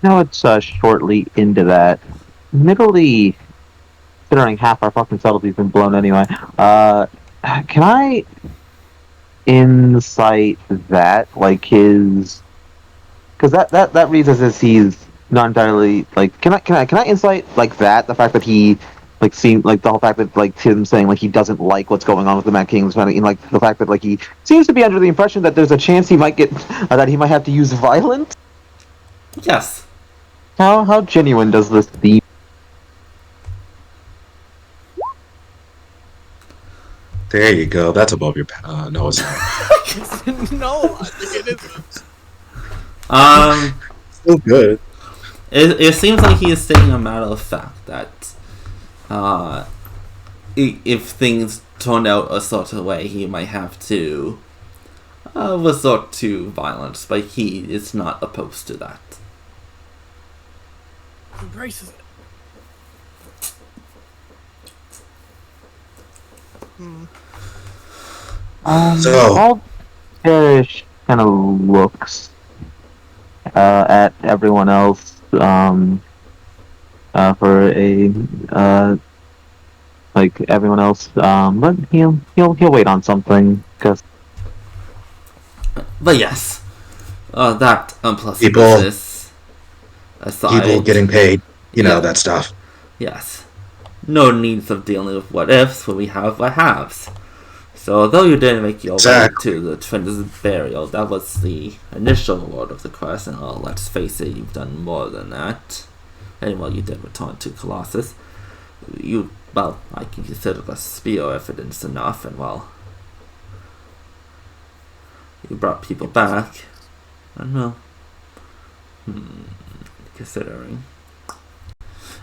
now it's shortly into that. Admittedly, considering half our fucking subtlety's been blown anyway, can I insight that, like his... Because that reads as if he's not entirely, like, can I insight, like, that, the fact that he, like, seemed, like, the whole fact that, like, him saying, like, he doesn't like what's going on with the Mad Kings, kind of, like, the fact that, like, he seems to be under the impression that there's a chance he might get, that he might have to use violence? yes. How genuine does this seem? There you go. That's above your... no, it's not. No, I think it isn't. Still good. It seems like he is stating a matter of fact that if things turn out a certain way, he might have to resort to violence, but he is not opposed to that. Embraces it. So- All Cherish kind of looks at everyone else for a like everyone else, but he'll wait on something because But yes, that unpleasant People- business aside, People getting paid, you know, Yeah. that stuff. yes, no needs of dealing with what ifs when we have what haves. So although you didn't make your way Exactly. to the Twins' burial, that was the initial reward of the quest, and let's face it, you've done more than that. And well, you did return to Colossus. I can consider the spear evidence enough, and well, you brought people back. I don't know. Considering.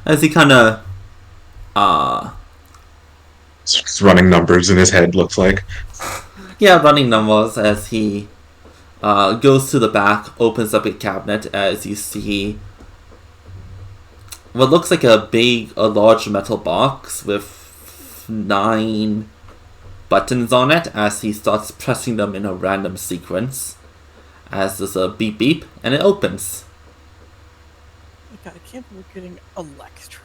As he kind of, Just running numbers in his head, looks like. yeah, running numbers as he goes to the back, opens up a cabinet as you see what looks like a large metal box with 9 buttons on it as he starts pressing them in a random sequence as there's a beep beep and it opens. Oh God, I can't believe we're getting Electro.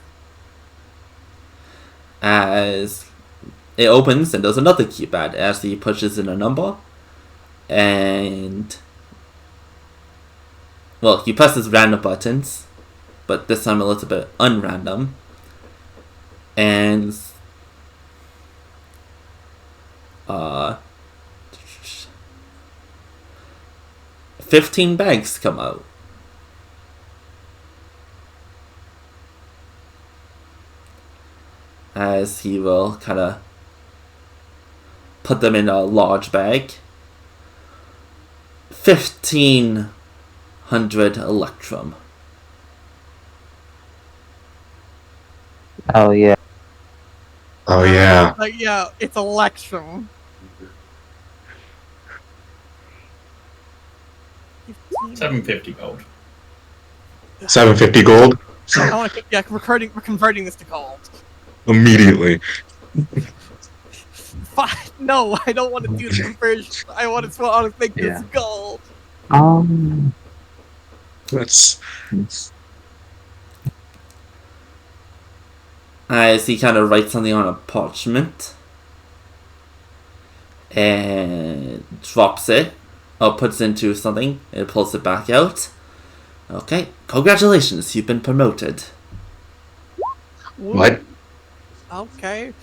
As it opens and there's another keypad as he pushes in a number and well, he presses random buttons, but this time a little bit unrandom, and 15 bags come out. As he will kind of put them in a large bag. 1,500 Electrum. oh yeah, Oh, yeah. Like, yeah, it's Electrum. 15. 750 gold. 750 gold? Yeah, we're converting this to gold. Immediately. Fine. No, I don't want to do the conversion. I want to make this gold. That's... As he kind of writes something on a parchment and drops it, or puts it into something and pulls it back out. Okay, congratulations, you've been promoted. What? Okay.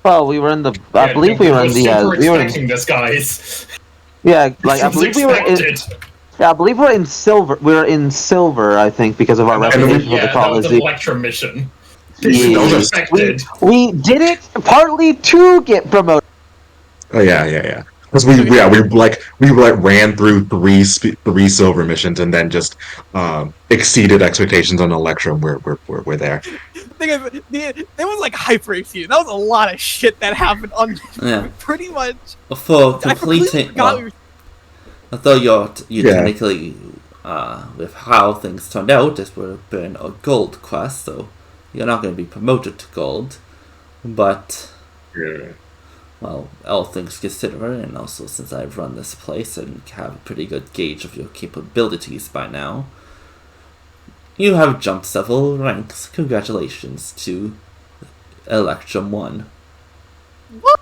well, we were in the. I believe we were in the. Super We were in. expecting this, guys. Yeah, like I This was believe we were in. expected. Yeah, I believe we're in silver. We're in silver, I think, because of our reputation with the Yeah, that was an Colosseum. Electrum mission. Yeah. This was We- expected. We did it partly to get promoted. Oh, yeah. Because we ran through three silver missions and then just exceeded expectations on Electrum. We're there. thing is, there was like hyper exceeded. That was a lot of shit that happened on pretty much. For completing, although you technically, with how things turned out, this would have been a gold quest, so you're not going to be promoted to gold. But, well, all things considered, and also since I've run this place and have a pretty good gauge of your capabilities by now, you have jumped several ranks. Congratulations to Electrum 1. What?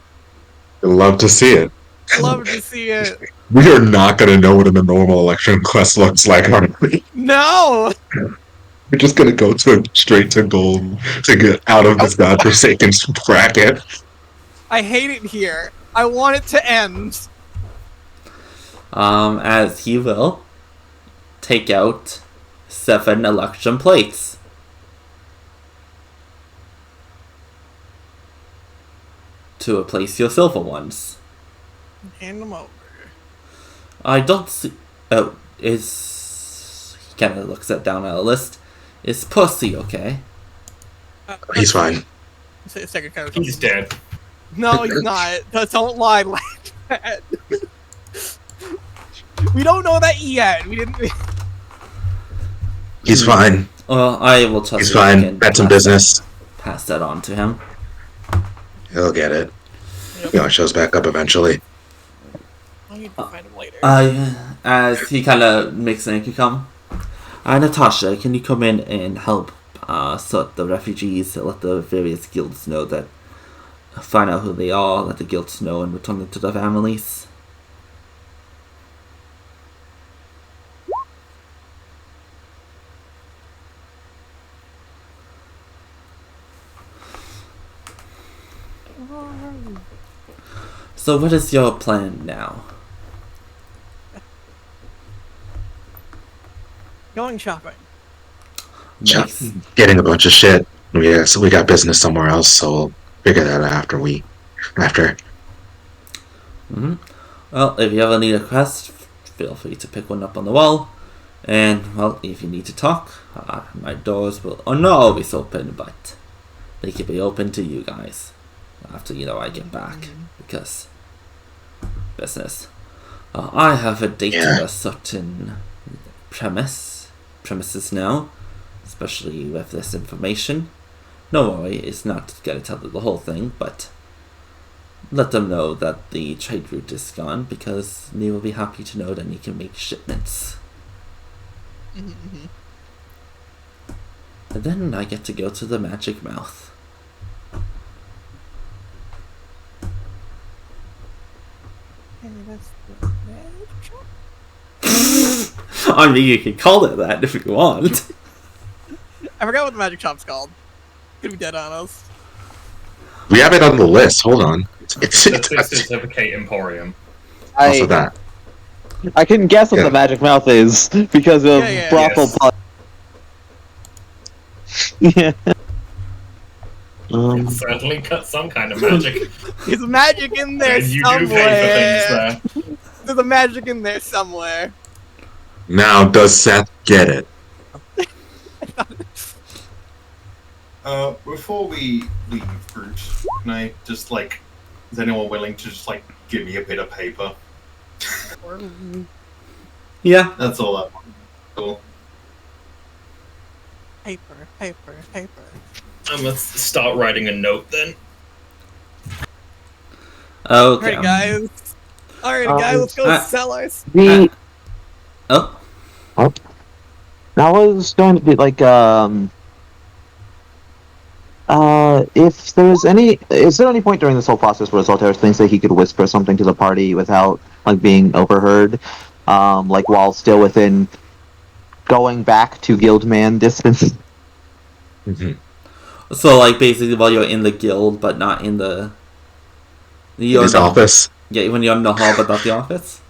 I'd love to see it. Love to see it. We are not going to know what a normal Electrum quest looks like, aren't we? No! We're just going to go straight to gold to get out of this godforsaken bracket. I hate it here. I want it to end. As he will take out 7 Electrum plates. To replace your silver ones. Hand them over. I don't see... Oh, he kind of looks down at a list. Is Pussy okay? He's fine. He's dead. No, he's not. Don't lie like that. We don't know that yet. We didn't... He's fine. Well, I will trust He's fine. That's some business. Pass that on to him. He'll get it. It shows back up eventually. I need to find him later. As he kind of makes an come. Natasha, can you come in and help sort the refugees, let the various guilds know that, find out who they are, let the guilds know, and return them to their families? So what is your plan now? Going shopping. Nice. Getting a bunch of shit. Yeah, so we got business somewhere else, so we'll figure that out after. Mm-hmm. Well, if you ever need a quest, feel free to pick one up on the wall. And, well, if you need to talk, my doors are not always open, but they can be open to you guys after, I get back. Because business. I have a date to a certain premises now, especially with this information. No worry, it's not going to tell them the whole thing, but let them know that the trade route is gone, because they will be happy to know that you can make shipments. Mm-hmm. And then I get to go to the Magic Mouth. I mean, you can call it that if you want. I forgot what the magic shop's called. Could be dead on us. We have it on the list. Hold on. The Certificate Emporium. Also that. I can guess what the Magic Mouth is because of brothel. Yes. It's certainly got some kind of magic. There's magic in there somewhere. You do pay for things there. There's a magic in there somewhere. Now, does Seth get it? Before we leave, Groot, can I just, is anyone willing to just, give me a bit of paper? Yeah. That's all I want. Cool. Paper. I'm gonna start writing a note then. Okay. Alright, guys, let's go sell ours. Oh. That was going to be if there's is there any point during this whole process where Zoltaris thinks that he could whisper something to the party without being overheard, while still within going back to Guildman distance? Mm-hmm. So basically while you're in the guild but not in the his office. Yeah, when you're in the hall but not the office.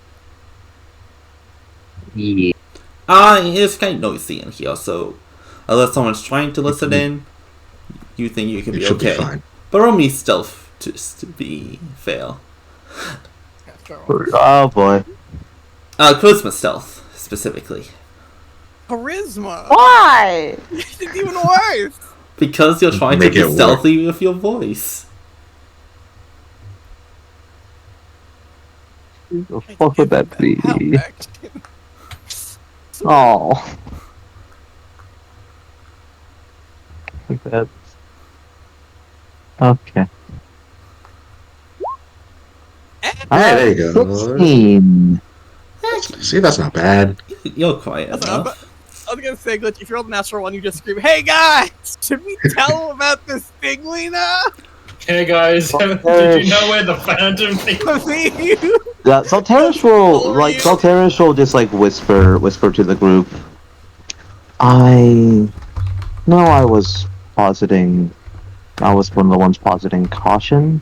Yeah. It's kind of noisy in here, so unless someone's trying to listen in, you think you can be okay. Be fine. But roll me stealth just to be fair. Oh boy. Charisma stealth, specifically. Charisma? Why? It's even worse. Because you're trying to Make be it work. stealthy with your voice. Who the fuck would that be? Oh. That's... Okay. Hey, there you go. 16. See, that's not bad. You're quiet enough. I was gonna say, Glitch, if you're on the natural one, you just scream, "Hey guys, should we tell them about this thing we know?" Hey guys, did you know where the Phantom thing was? Yeah, Saltarish will just like whisper to the group. I was one of the ones positing caution.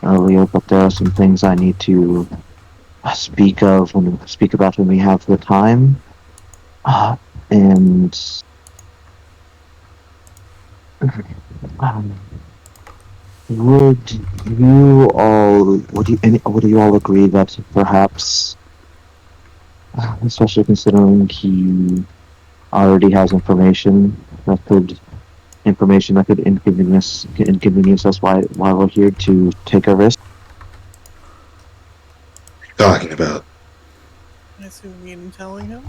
Earlier, but there are some things I need to speak about when we have the time. And would you all agree that perhaps, especially considering he already has information that could inconvenience us while we're here, to take a risk? What are you talking about? I assume you mean telling him?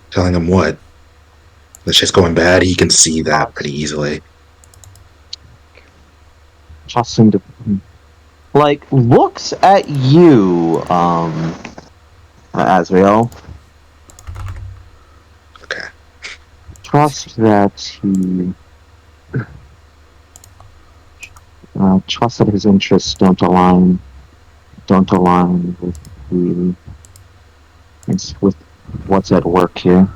Telling him what? The shit's going bad? He can see that pretty easily. Trust him to, like, looks at you, Azrael. Okay. Trust that he... trust that his interests don't align with what's at work here.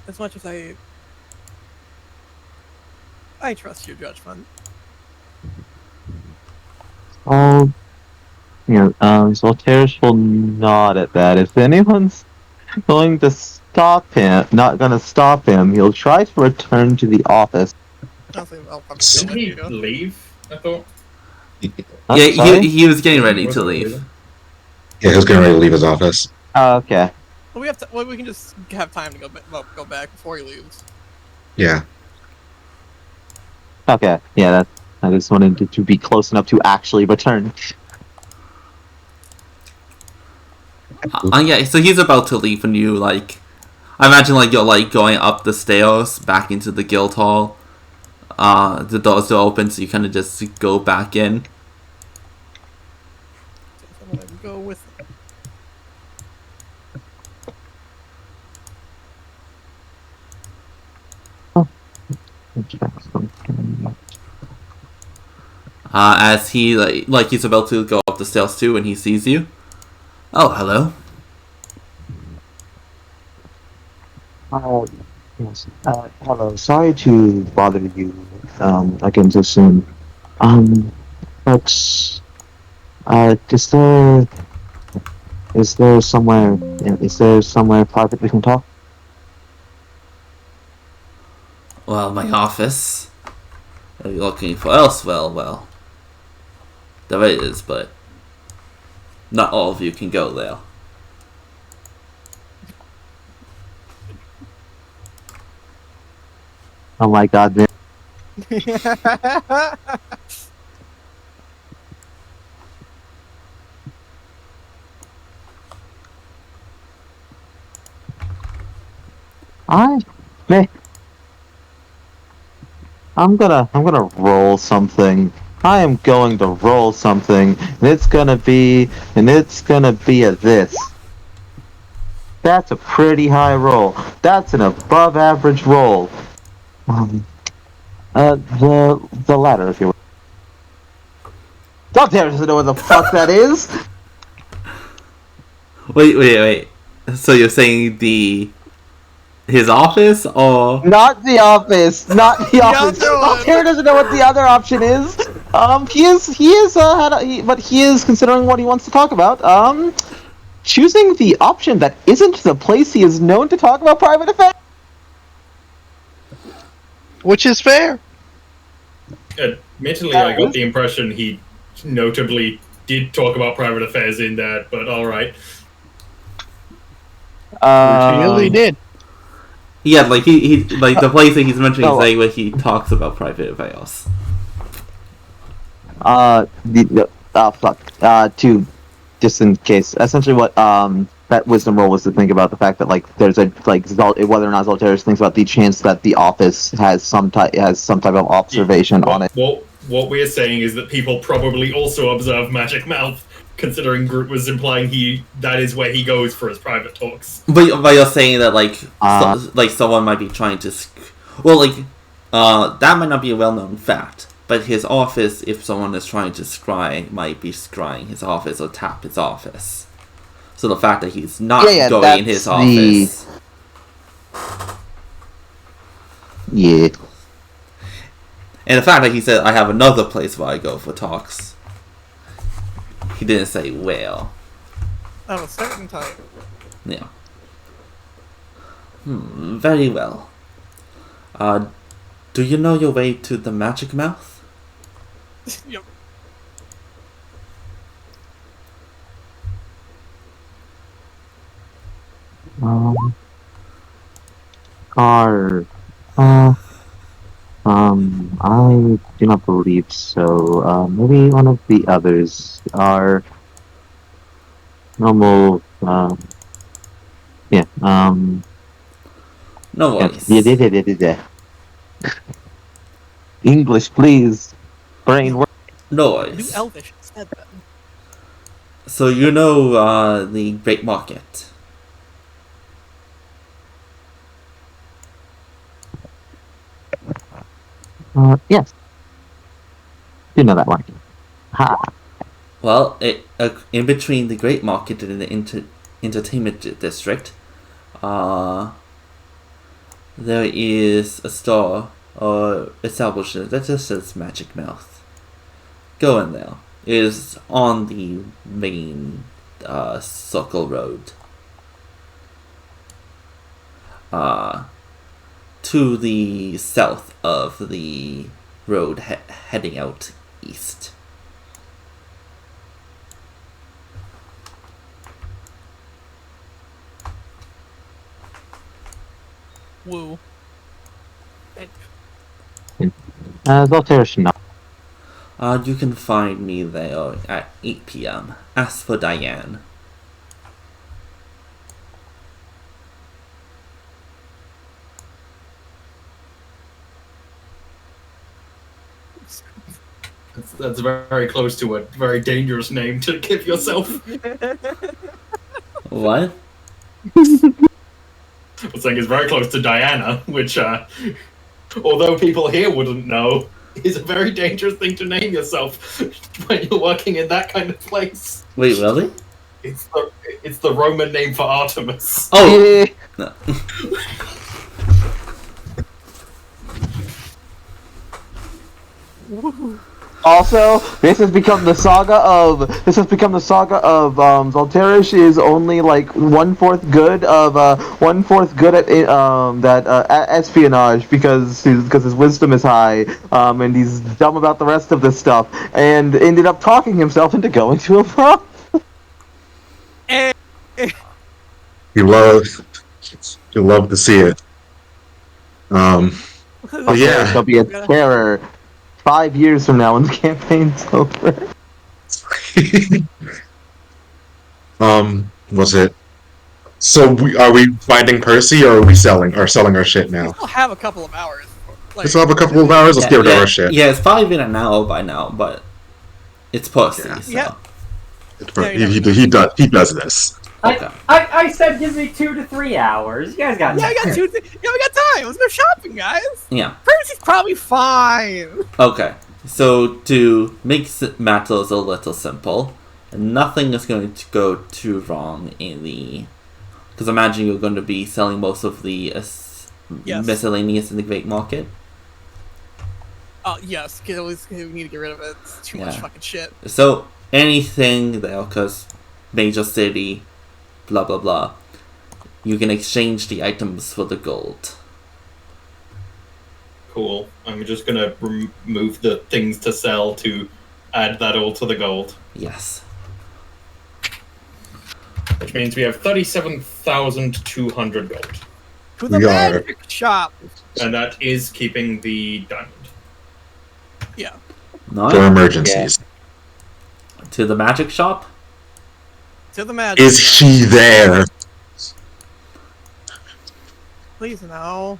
As much as I trust your judgment. So Teresh will nod at that. If anyone's going to stop him, he'll try to return to the office. Didn't he leave? I thought. Yeah, he was getting ready to leave. Yeah, he was getting ready to leave his office. Oh, okay. Well, we can just have time to go back before he leaves. Yeah. Okay. Yeah, I just wanted to be close enough to actually return. Yeah, so he's about to leave, and you, like... I imagine, like, you're, like, going up the stairs back into the guild hall. The doors are open, so you kind of just go back in. I'm gonna go with him. As he, like he's about to go up the stairs too, and he sees you. Oh, hello. Yes. Hello. Sorry to bother you again so soon. But is there somewhere private we can talk? Well, my office. Are you looking for elsewhere? Well, there is, but not all of you can go there. Oh my god, man. I'm gonna roll something. I am going to roll something, and it's gonna be a this. That's a pretty high roll. That's an above average roll. The ladder, if you will. Don't dare doesn't know what the fuck that is. Wait. So you're saying his office, or not the office? Not the office. Tara doesn't know what the other option is. But he is considering what he wants to talk about. Choosing the option that isn't the place he is known to talk about private affairs. Which is fair. Admittedly, I got the impression he notably did talk about private affairs in that, but alright. He really did. Yeah, like he like the place that he's mentioning is No. like where he talks about private veils. To just in case, essentially what that wisdom roll was to think about the fact that like there's a like whether or not Zolteris thinks about the chance that the office has some type of observation on it. What we're saying is that people probably also observe Magic Mouth, considering Groot was implying that is where he goes for his private talks. But you're saying that like like someone might be trying to, that might not be a well-known fact. But his office, if someone is trying to scry, might be scrying his office or tap his office. So the fact that he's not going in his office. Yeah. And the fact that he said, I have another place where I go for talks. He didn't say where. Of a certain type. Yeah. Very well. Do you know your way to the Magic Mouth? Yep. I do not believe so. Maybe one of the others are normal. No worries. Yeah. English, please. Brain work. No Do worries. Elvish instead then. So you know the Great Market. Yes. Do know that one. Ha. Well, in between the Great Market and the Entertainment District, there is a store or establishment that just says Magic Mouth. Go in there. It is on the main Circle Road. To the south of the road heading out east. Woo. Zolteris should know. You can find me there at 8 p.m. Ask for Diane. That's very close to a very dangerous name to give yourself. What? I'm saying it's very close to Diana, which, although people here wouldn't know, is a very dangerous thing to name yourself when you're working in that kind of place. Wait, really? It's the Roman name for Artemis. Oh! No. Also, this has become the saga of Zolteris is only like 1/4 good of 1/4 good at espionage because his wisdom is high and he's dumb about the rest of this stuff and ended up talking himself into going to a prom. You love to see it. But yeah. There'll be a terror 5 years from now when the campaign's over. Was it? So are we finding Percy or are we selling our shit now? We still have a couple of hours. We still have a couple of hours. Let's get rid of our shit. Yeah, it's probably been an hour by now, but it's Percy. Yeah. So. Yeah. He does this. Okay. I said give me 2 to 3 hours. You guys got Yeah, we got we got time. Let's go shopping, guys. Yeah. Percy's probably fine. Okay. So to make matters a little simple, nothing is going to go too wrong in the. Because imagine you're going to be selling most of the miscellaneous in the Great Market. Yes, because we need to get rid of it. It's too much fucking shit. So anything there, because major city, blah blah blah, you can exchange the items for the gold. Cool. I'm just gonna remove the things to sell to add that all to the gold. Yes. which means we have 37,200 gold. To the magic shop. And that is keeping the diamond. Yeah. Nice. For emergencies. To the magic shop? To the magic. Is she there? Please no.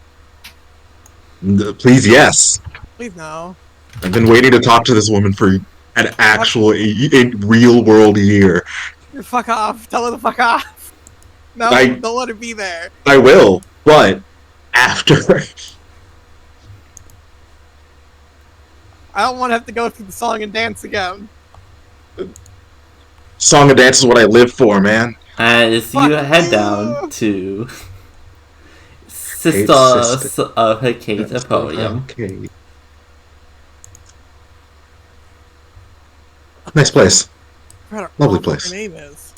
Please, yes. Please no. I've been waiting to talk to this woman for an actual, real-world year. Fuck off. Tell her to fuck off. No, don't let her be there. I will, but after. I don't want to have to go through the song and dance again. Song and dance is what I live for, man. As you head down to Sisters of Hecate Emporium. Okay. Nice place. Lovely place. Her name is.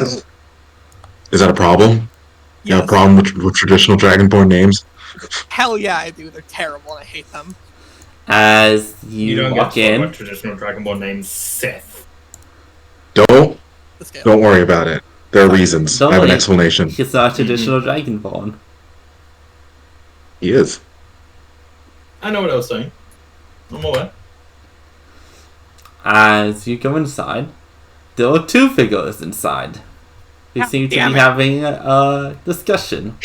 Is that a problem? You have a problem with traditional Dragonborn names? Hell yeah, I do. They're terrible and I hate them. As you don't walk get to talk in, about traditional Dragonborn names, Sith. Don't worry about it. There are reasons. I have an explanation. He's not a traditional Dragonborn. He is. I know what I was saying. I'm aware. As you go inside, there are two figures inside who seem to be having a discussion.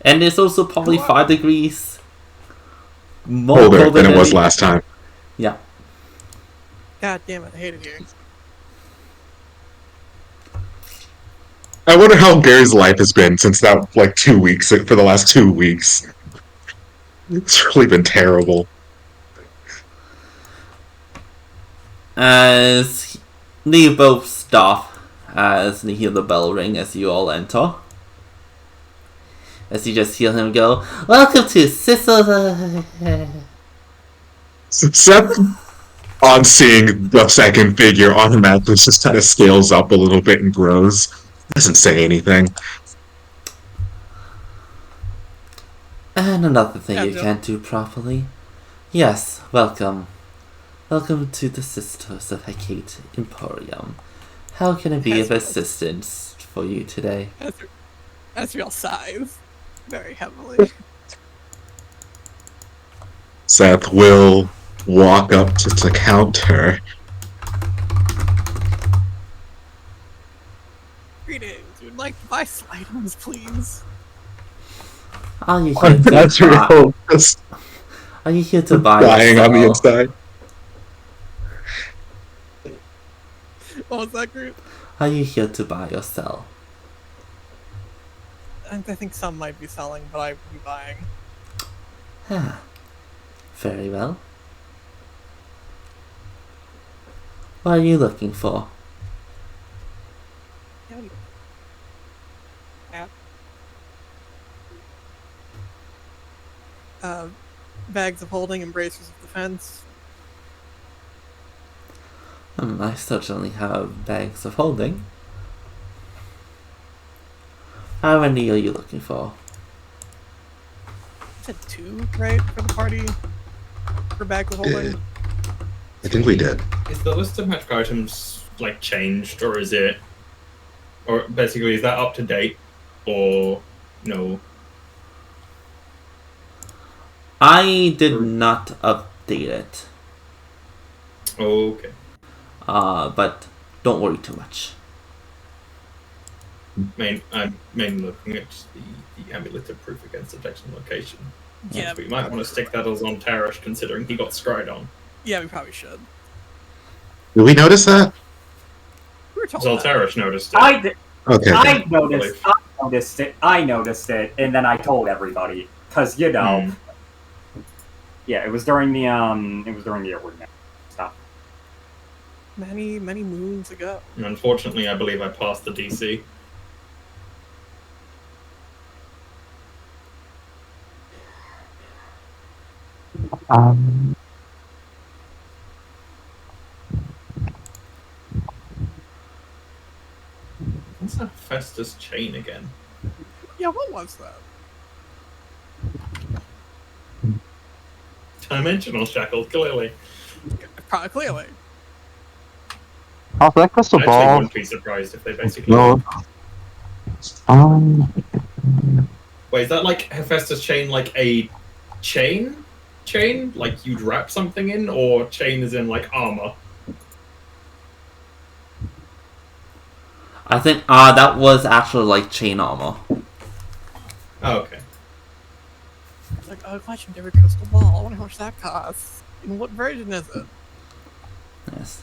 And it's also probably 5 degrees more colder than it was last time. Yeah. God damn it, I hate it here. I wonder how Gary's life has been since that, like, 2 weeks, for the last 2 weeks. It's really been terrible. As you both stop as you hear the bell ring as you all enter. As you just hear him go, "Welcome to Sisters." Seth, on seeing the second figure, automatically just kind of scales up a little bit and grows. Doesn't say anything. And another thing you can't do properly. Yes, welcome. Welcome to the Sisters of Hecate Emporium. How can I be of assistance for you today? Asriel sighs very heavily. Seth will walk up to the counter. Greetings. We'd like to buy some items, please. Are you here to buy? Are you here to buy? Dying on the inside. What was that, group? Are you here to buy or sell? I think some might be selling, but I would be buying. Ah, very well. What are you looking for? Bags of holding and bracers of defense. I certainly have bags of holding. How many are you looking for? You said 2, right, for the party? For bags of holding? I think we did. Is the list of magic items, like, changed, or is it... Or, basically, is that up to date, or no? I did not update it. Okay. But don't worry too much. I'm mainly looking at the amulet of proof against detection location. Yeah, we might want to stick that as on Tarish, considering he got scryed on. Yeah, we probably should. Did we notice that? We were told Zoltarish noticed it. I did. Okay. I noticed it, and then I told everybody because you know. Yeah, it was during the ordinary stuff. Many moons ago. And unfortunately, I believe I passed the DC. What's that Festus chain again? Yeah, what was that? Dimensional shackle, clearly. Clearly. Oh, that crystal I actually ball. wouldn't be surprised if they basically. No. Wait, is that like Hephaestus chain, like a chain? Chain? Like you'd wrap something in, or chain is in like armor? I think that was actually like chain armor. Oh, okay. Like, oh, legendary crystal ball. I wonder how much that costs. And what version is it? Yes.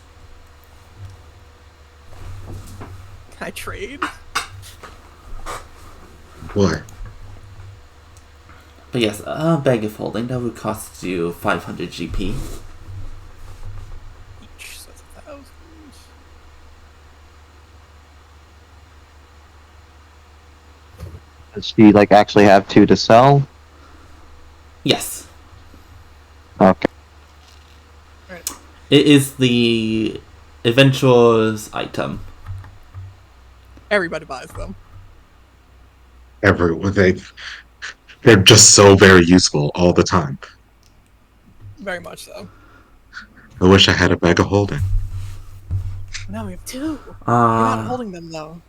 Can I trade? What? But yes, bag of holding, that would cost you 500 GP. Each, so that's 1,000. Does she like actually have 2 to sell? Yes. Okay. Right. It is the adventurer's item. Everybody buys them. They're just so very useful all the time. Very much so. I wish I had a bag of holding. No, we have 2. You're not holding them though.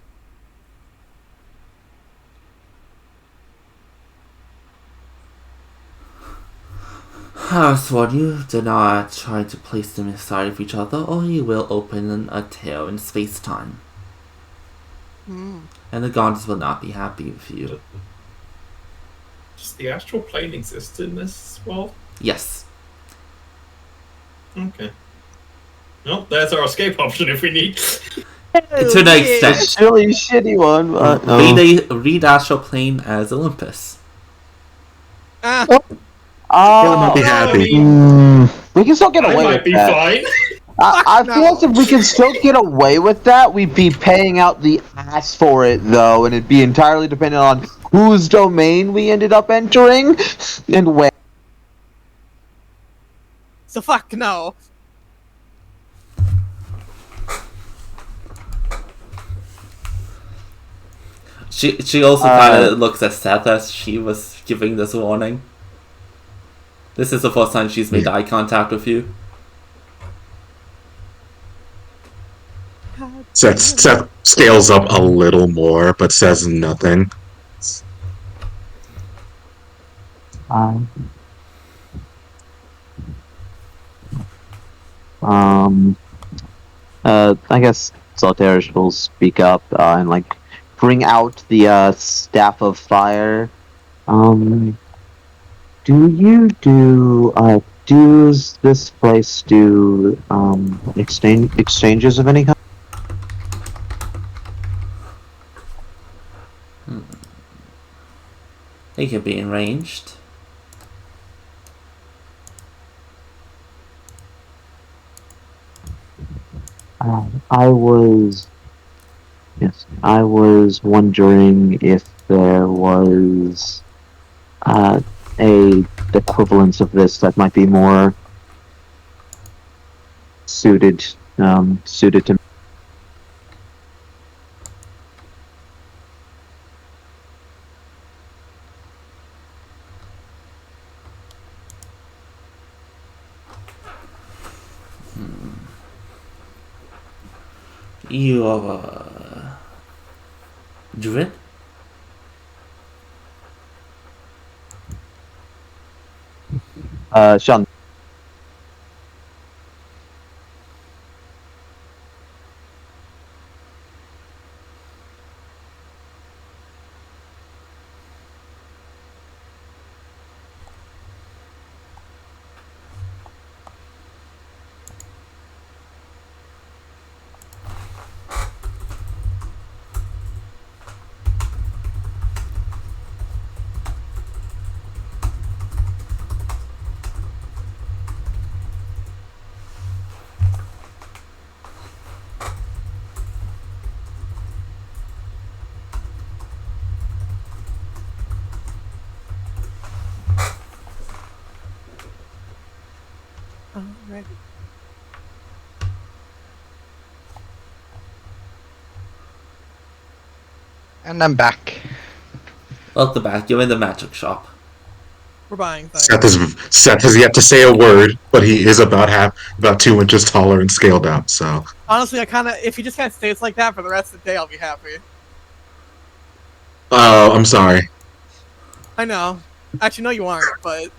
So you do not try to place them inside of each other, or you will open a tear in space-time. And the gods will not be happy with you. Does the astral plane exist in this world? Yes. Okay. Well, there's our escape option if we need. To the extent. It's a really shitty one, but no. Read astral plane as Olympus. They'll not be happy. We can still get away I might with be that. fine. I feel like if we can still get away with that, we'd be paying out the ass for it, though, and it'd be entirely dependent on whose domain we ended up entering and when. So fuck no. She also kind of looks at Seth as she was giving this warning. This is the first time she's made eye contact with you. Seth scales up a little more, but says nothing. I guess Solitaire will speak up and like bring out the staff of fire. Does this place do exchanges of any kind? They could be arranged. I was wondering if there was a equivalence of this that might be more suited to. You are druid? Sean. Alright. And I'm back. Welcome back. You're in the magic shop. We're buying things. Seth has yet to say a word, but he is about 2 inches taller and scaled up. So honestly, if he just kind of stays like that for the rest of the day, I'll be happy. I'm sorry. I know. Actually, no, you aren't. But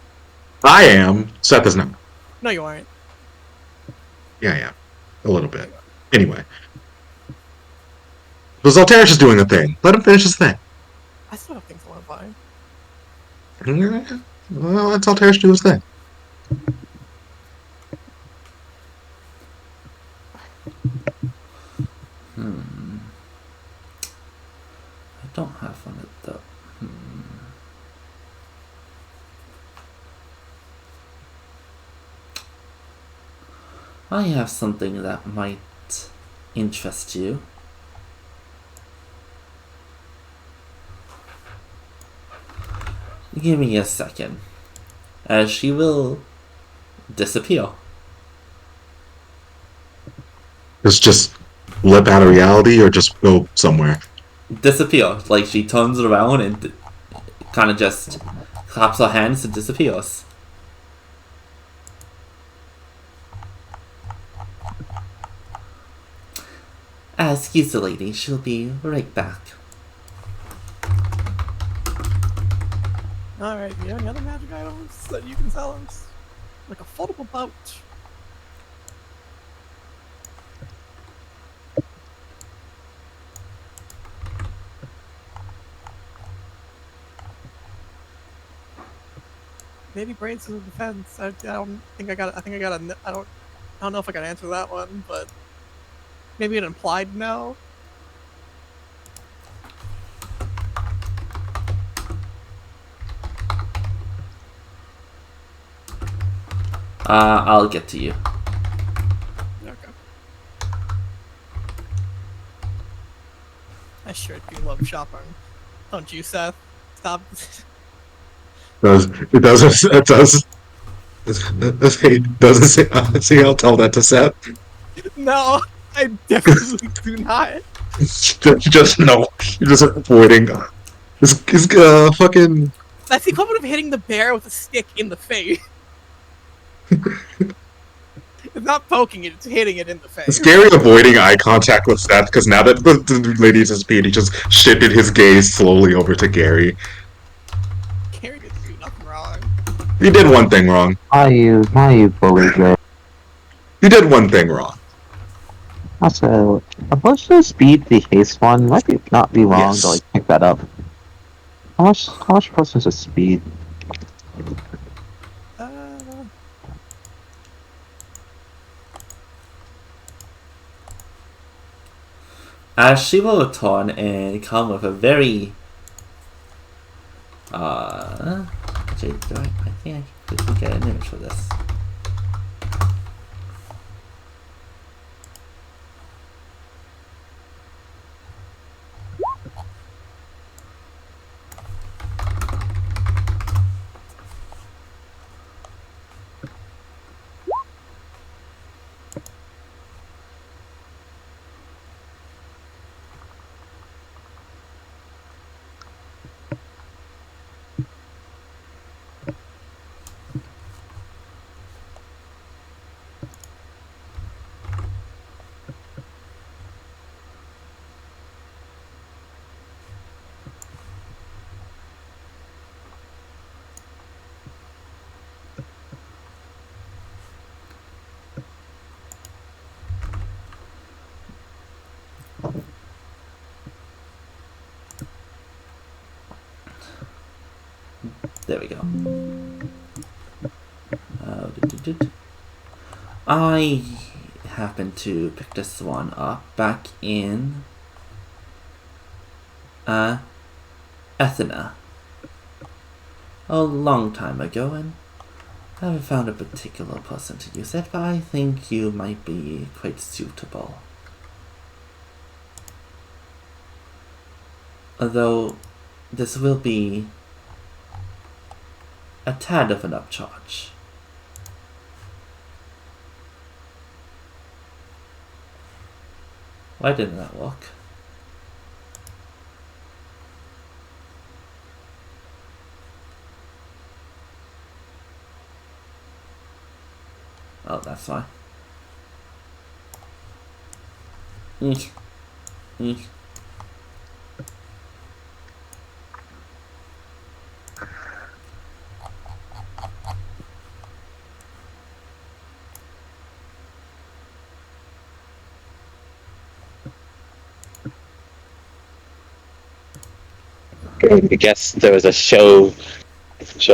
I am. Seth is not. no, you aren't. Yeah, I am. A little bit. Anyway. But Zoltarius is doing a thing. Let him finish his thing. I still have things I want to buy. Well, let Zoltarius do his thing. I don't have one of those. I have something that might interest you. Give me a second, as she will disappear. Just lip out of reality, or just go somewhere? Disappear. Like, she turns around and kind of just claps her hands and disappears. Excuse the lady, she'll be right back. Alright, do you have any other magic items that you can sell us? Like a foldable boat. Maybe braids in the defense. I don't think I got. I think I got a. I don't know if I can answer that one, but maybe an implied no. I'll get to you. Okay. I sure do love shopping. Don't you, Seth? Stop. It doesn't say I'll tell that to Seth. No, I definitely do not. Just no. You're just avoiding. This fucking. That's the equivalent of hitting the bear with a stick in the face. It's not poking it, it's hitting it in the face. It's scary avoiding eye contact with Seth, because now that the lady is speed, he just shifted his gaze slowly over to Gary. Gary didn't do nothing wrong. You did one thing wrong. Why you bully Gary? You did one thing wrong. Also, opposed to speed, the haste one might not be wrong to like pick that up. How much opposed to speed? As she will return and come with a very I think I can get an image for this. There we go. I happened to pick this one up back in Athena a long time ago, and I haven't found a particular person to use it, but I think you might be quite suitable. Although this will be a tad of an upcharge. Why didn't that work? That's why. Eek. Eek. I guess there was a show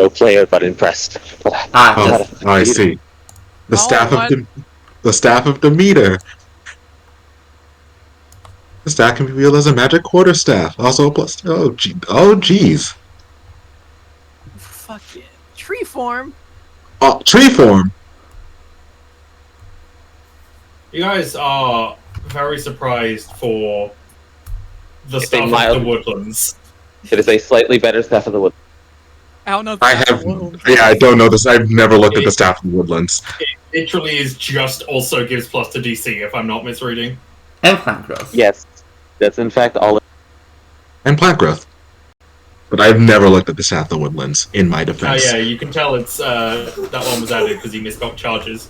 player, but impressed. I see. The staff of Demeter. The staff can be wielded as a magic quarterstaff. Also a plus. Oh, jeez. Fuck it. Tree form. Oh, tree form. You guys are very surprised for the staff of the woodlands. It is a slightly better staff of the wood. I don't know. I don't know this. I've never looked at the staff of the woodlands. It literally is just also gives plus to DC, if I'm not misreading. And plant growth. Yes, that's in fact all. And plant growth. But I've never looked at the staff of the woodlands, in my defense. Oh yeah, you can tell it's that one was added because he misspelled charges.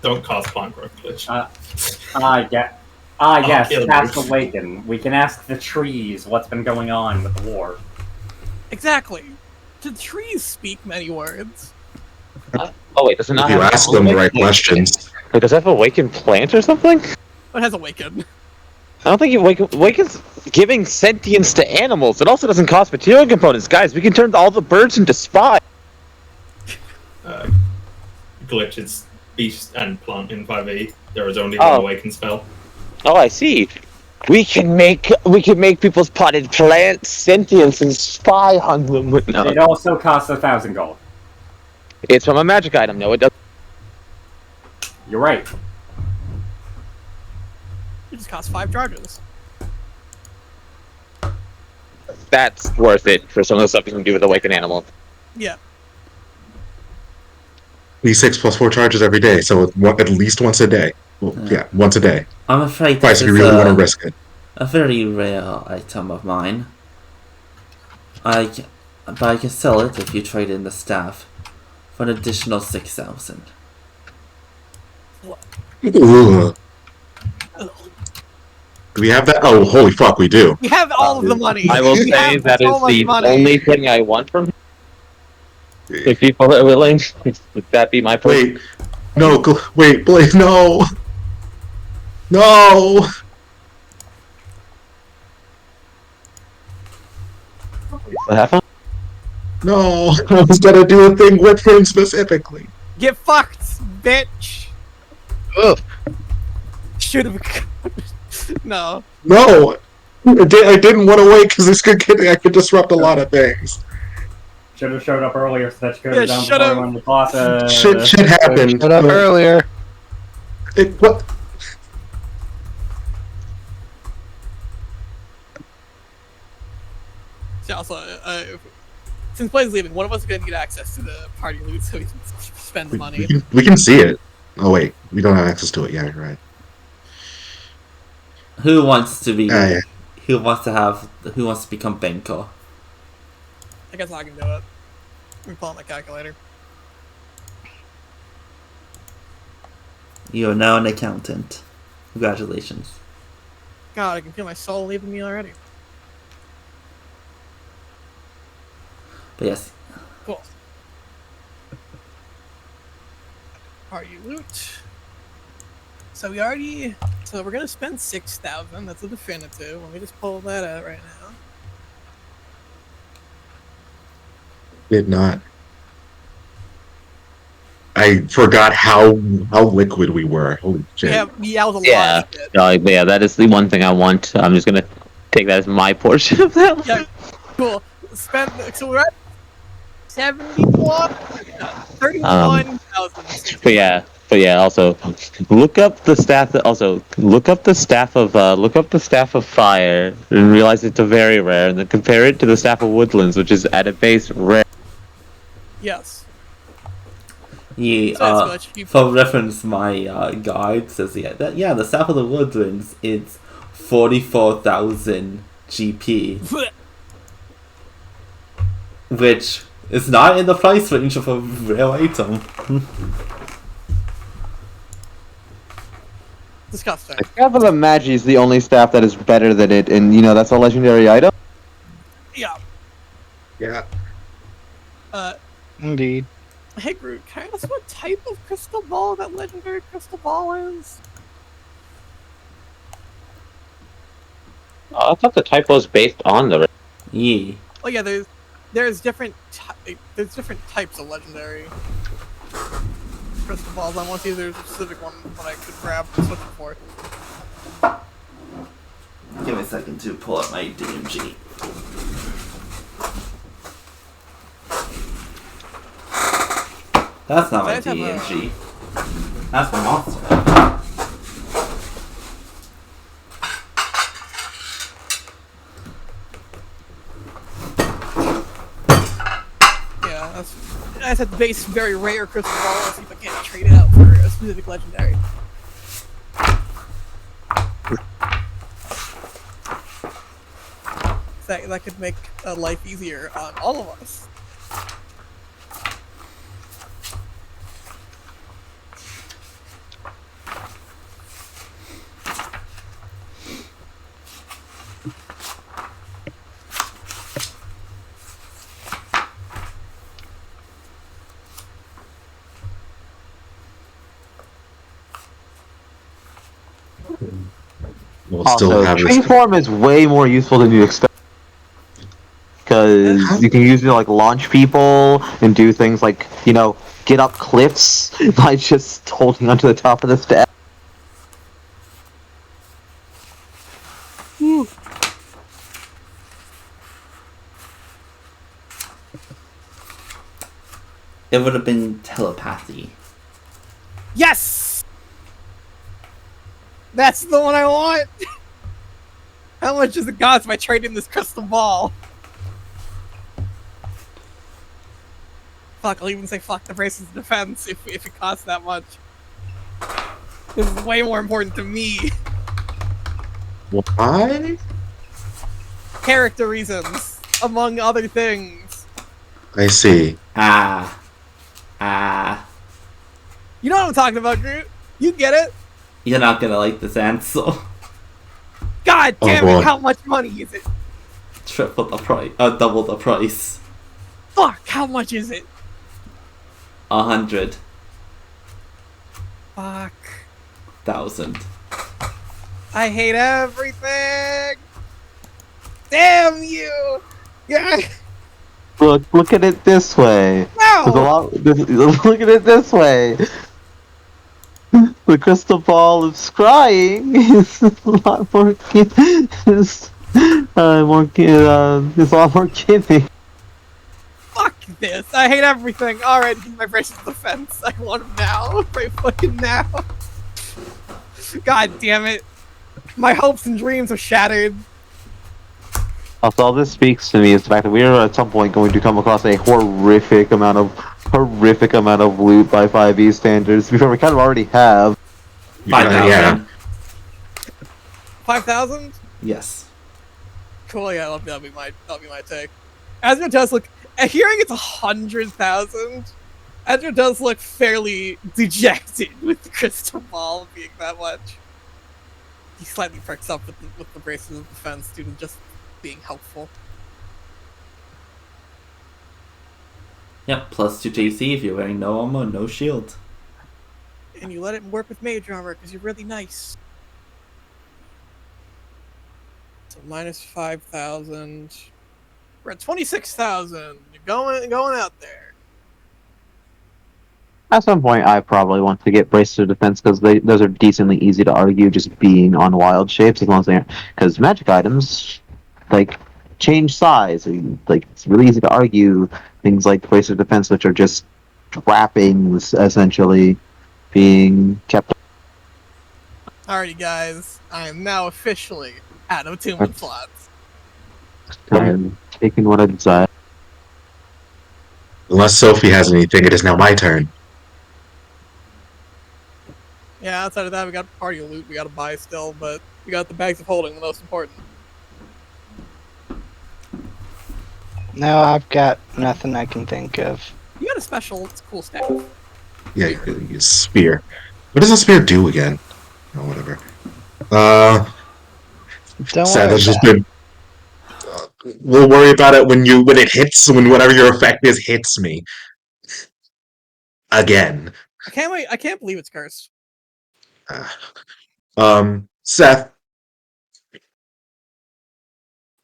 Don't cast plant growth glitch. Yes, cast awaken. We can ask the trees what's been going on with the war. Exactly. Do trees speak many words? Wait, does it not If you have ask them the right questions. Wait, does it have awaken plant or something? It has awaken. I don't think awaken's giving sentience to animals. It also doesn't cost material components. Guys, we can turn all the birds into spies. Glitch is beast and plant in 5e. There is only one awaken spell. Oh, I see. We can make people's potted plants sentience and spy on them. No. It also costs 1,000 gold. It's from a magic item. No, it doesn't. You're right. It just costs 5 charges. That's worth it for some of the stuff you can do with awaken animal. Yeah. D6 plus 4 charges every day, so at least once a day. Well, yeah, once a day. I'm afraid Twice if you really want to risk it. A very rare item of mine. But I can sell it if you trade in the staff for an additional 6,000. Ooh. Do we have that? Oh, holy fuck, we do. We have all of the money. I will say that is the only thing I want from him. If people are willing, would that be my point? Wait. No, wait, Blake, no! No! What happened? No, I was gonna do a thing with him specifically. Get fucked, bitch! Ugh. Should've... No. No! I didn't want to wait because I could disrupt a lot of things. Should have showed up earlier so that you could have done before when the boss. Shit happened. Showed up earlier. What? So also, since Blade's leaving, one of us is going to get access to the party loot so we can spend the money. We can see it. Oh wait, we don't have access to it. Yeah, you're right. Who wants to be? Yeah. Who wants to become Benko? I guess I can do it. Let me pull out my calculator. You are now an accountant. Congratulations. God, I can feel my soul leaving me already. But yes. Cool. Party loot. So we're gonna spend 6,000. That's a definitive. Let me just pull that out right now. Did not. I forgot how liquid we were. Holy shit. Yeah, that was a lot of shit. Yeah, that is the one thing I want. I'm just gonna take that as my portion of that. Yeah, cool. So we're at 71, 31,000. But yeah. Also, look up the staff. Look up the staff of fire and realize it's a very rare, and then compare it to the staff of woodlands, which is at a base rare. Yes. Yeah. For reference, my guide says the staff of the woodlands is 44,000 GP. which is not in the price range of a rare item. Disgusting. The Staff of the Magi is the only staff that is better than it, and that's a legendary item. Yeah. Yeah. Indeed. Hey Groot, can I ask what type of crystal ball that legendary crystal ball is? I thought the type was based on the. Yeah. Oh yeah, there's different types of legendary crystal balls. I want to see if there's a specific one that I could grab and switch it for. Give me a second to pull up my DMG. That's not my DMG. That's my monster. Yeah, that's a base very rare crystal ball. Let's see if I can't trade it out for a specific legendary. That could make life easier on all of us. We'll still Also, have tree this. form is way more useful than you expect. Because you can use it to like launch people and do things like, get up cliffs by just holding onto the top of the staff. It would have been telepathy. Yes! That's the one I want! How much does it cost if I trade in this crystal ball? Fuck, I'll even say fuck the braces of defense if it costs that much. This is way more important to me. Why? Character reasons, among other things. I see. You know what I'm talking about, Groot? You get it? You're not gonna like this answer. God damn boy. it, how much money is it? Triple the price. Double the price. Fuck, how much is it? 100,000. Fuck. I hate everything! Damn you! Yeah. Look at it this way. No! Look at it this way. The crystal ball of scrying is a lot more. It's a lot more giving. Fuck this! I hate everything! Alright, give me my braces of defense. I want them now. Right fucking now. God damn it. My hopes and dreams are shattered. Also, all this speaks to me is the fact that we are at some point going to come across a horrific amount of loot by 5e standards before we kind of already have. 5,000. Yeah. 5,000? Yes. Cool, yeah, that'll be my take. Ezra does look, hearing it's 100,000, Ezra does look fairly dejected with the crystal ball being that much. He slightly perks up with the braces of defense due to just being helpful. Yep, plus 2 JC if you're wearing no armor, no shield. And you let it work with mage armor because you're really nice. So minus 5,000. We're at 26,000. You're going out there. At some point, I probably want to get braces of defense because those are decently easy to argue just being on wild shapes as long as they're because magic items like change size. Like it's really easy to argue things like braces of defense, which are just trappings essentially being kept. Alrighty, guys. I am now officially out of attunement slots. I'm taking what I desire. Unless Sophie has anything, it is now my turn. Yeah, outside of that, we got party loot we gotta buy still, but we got the bags of holding, the most important. No, I've got nothing I can think of. You got a special, it's cool staff. Yeah, you spear. What does a spear do again? Oh, whatever. Don't Sad worry that's just about been. We'll worry about it when it hits, when whatever your effect is hits me. Again. I can't wait. I can't believe it's cursed. Seth.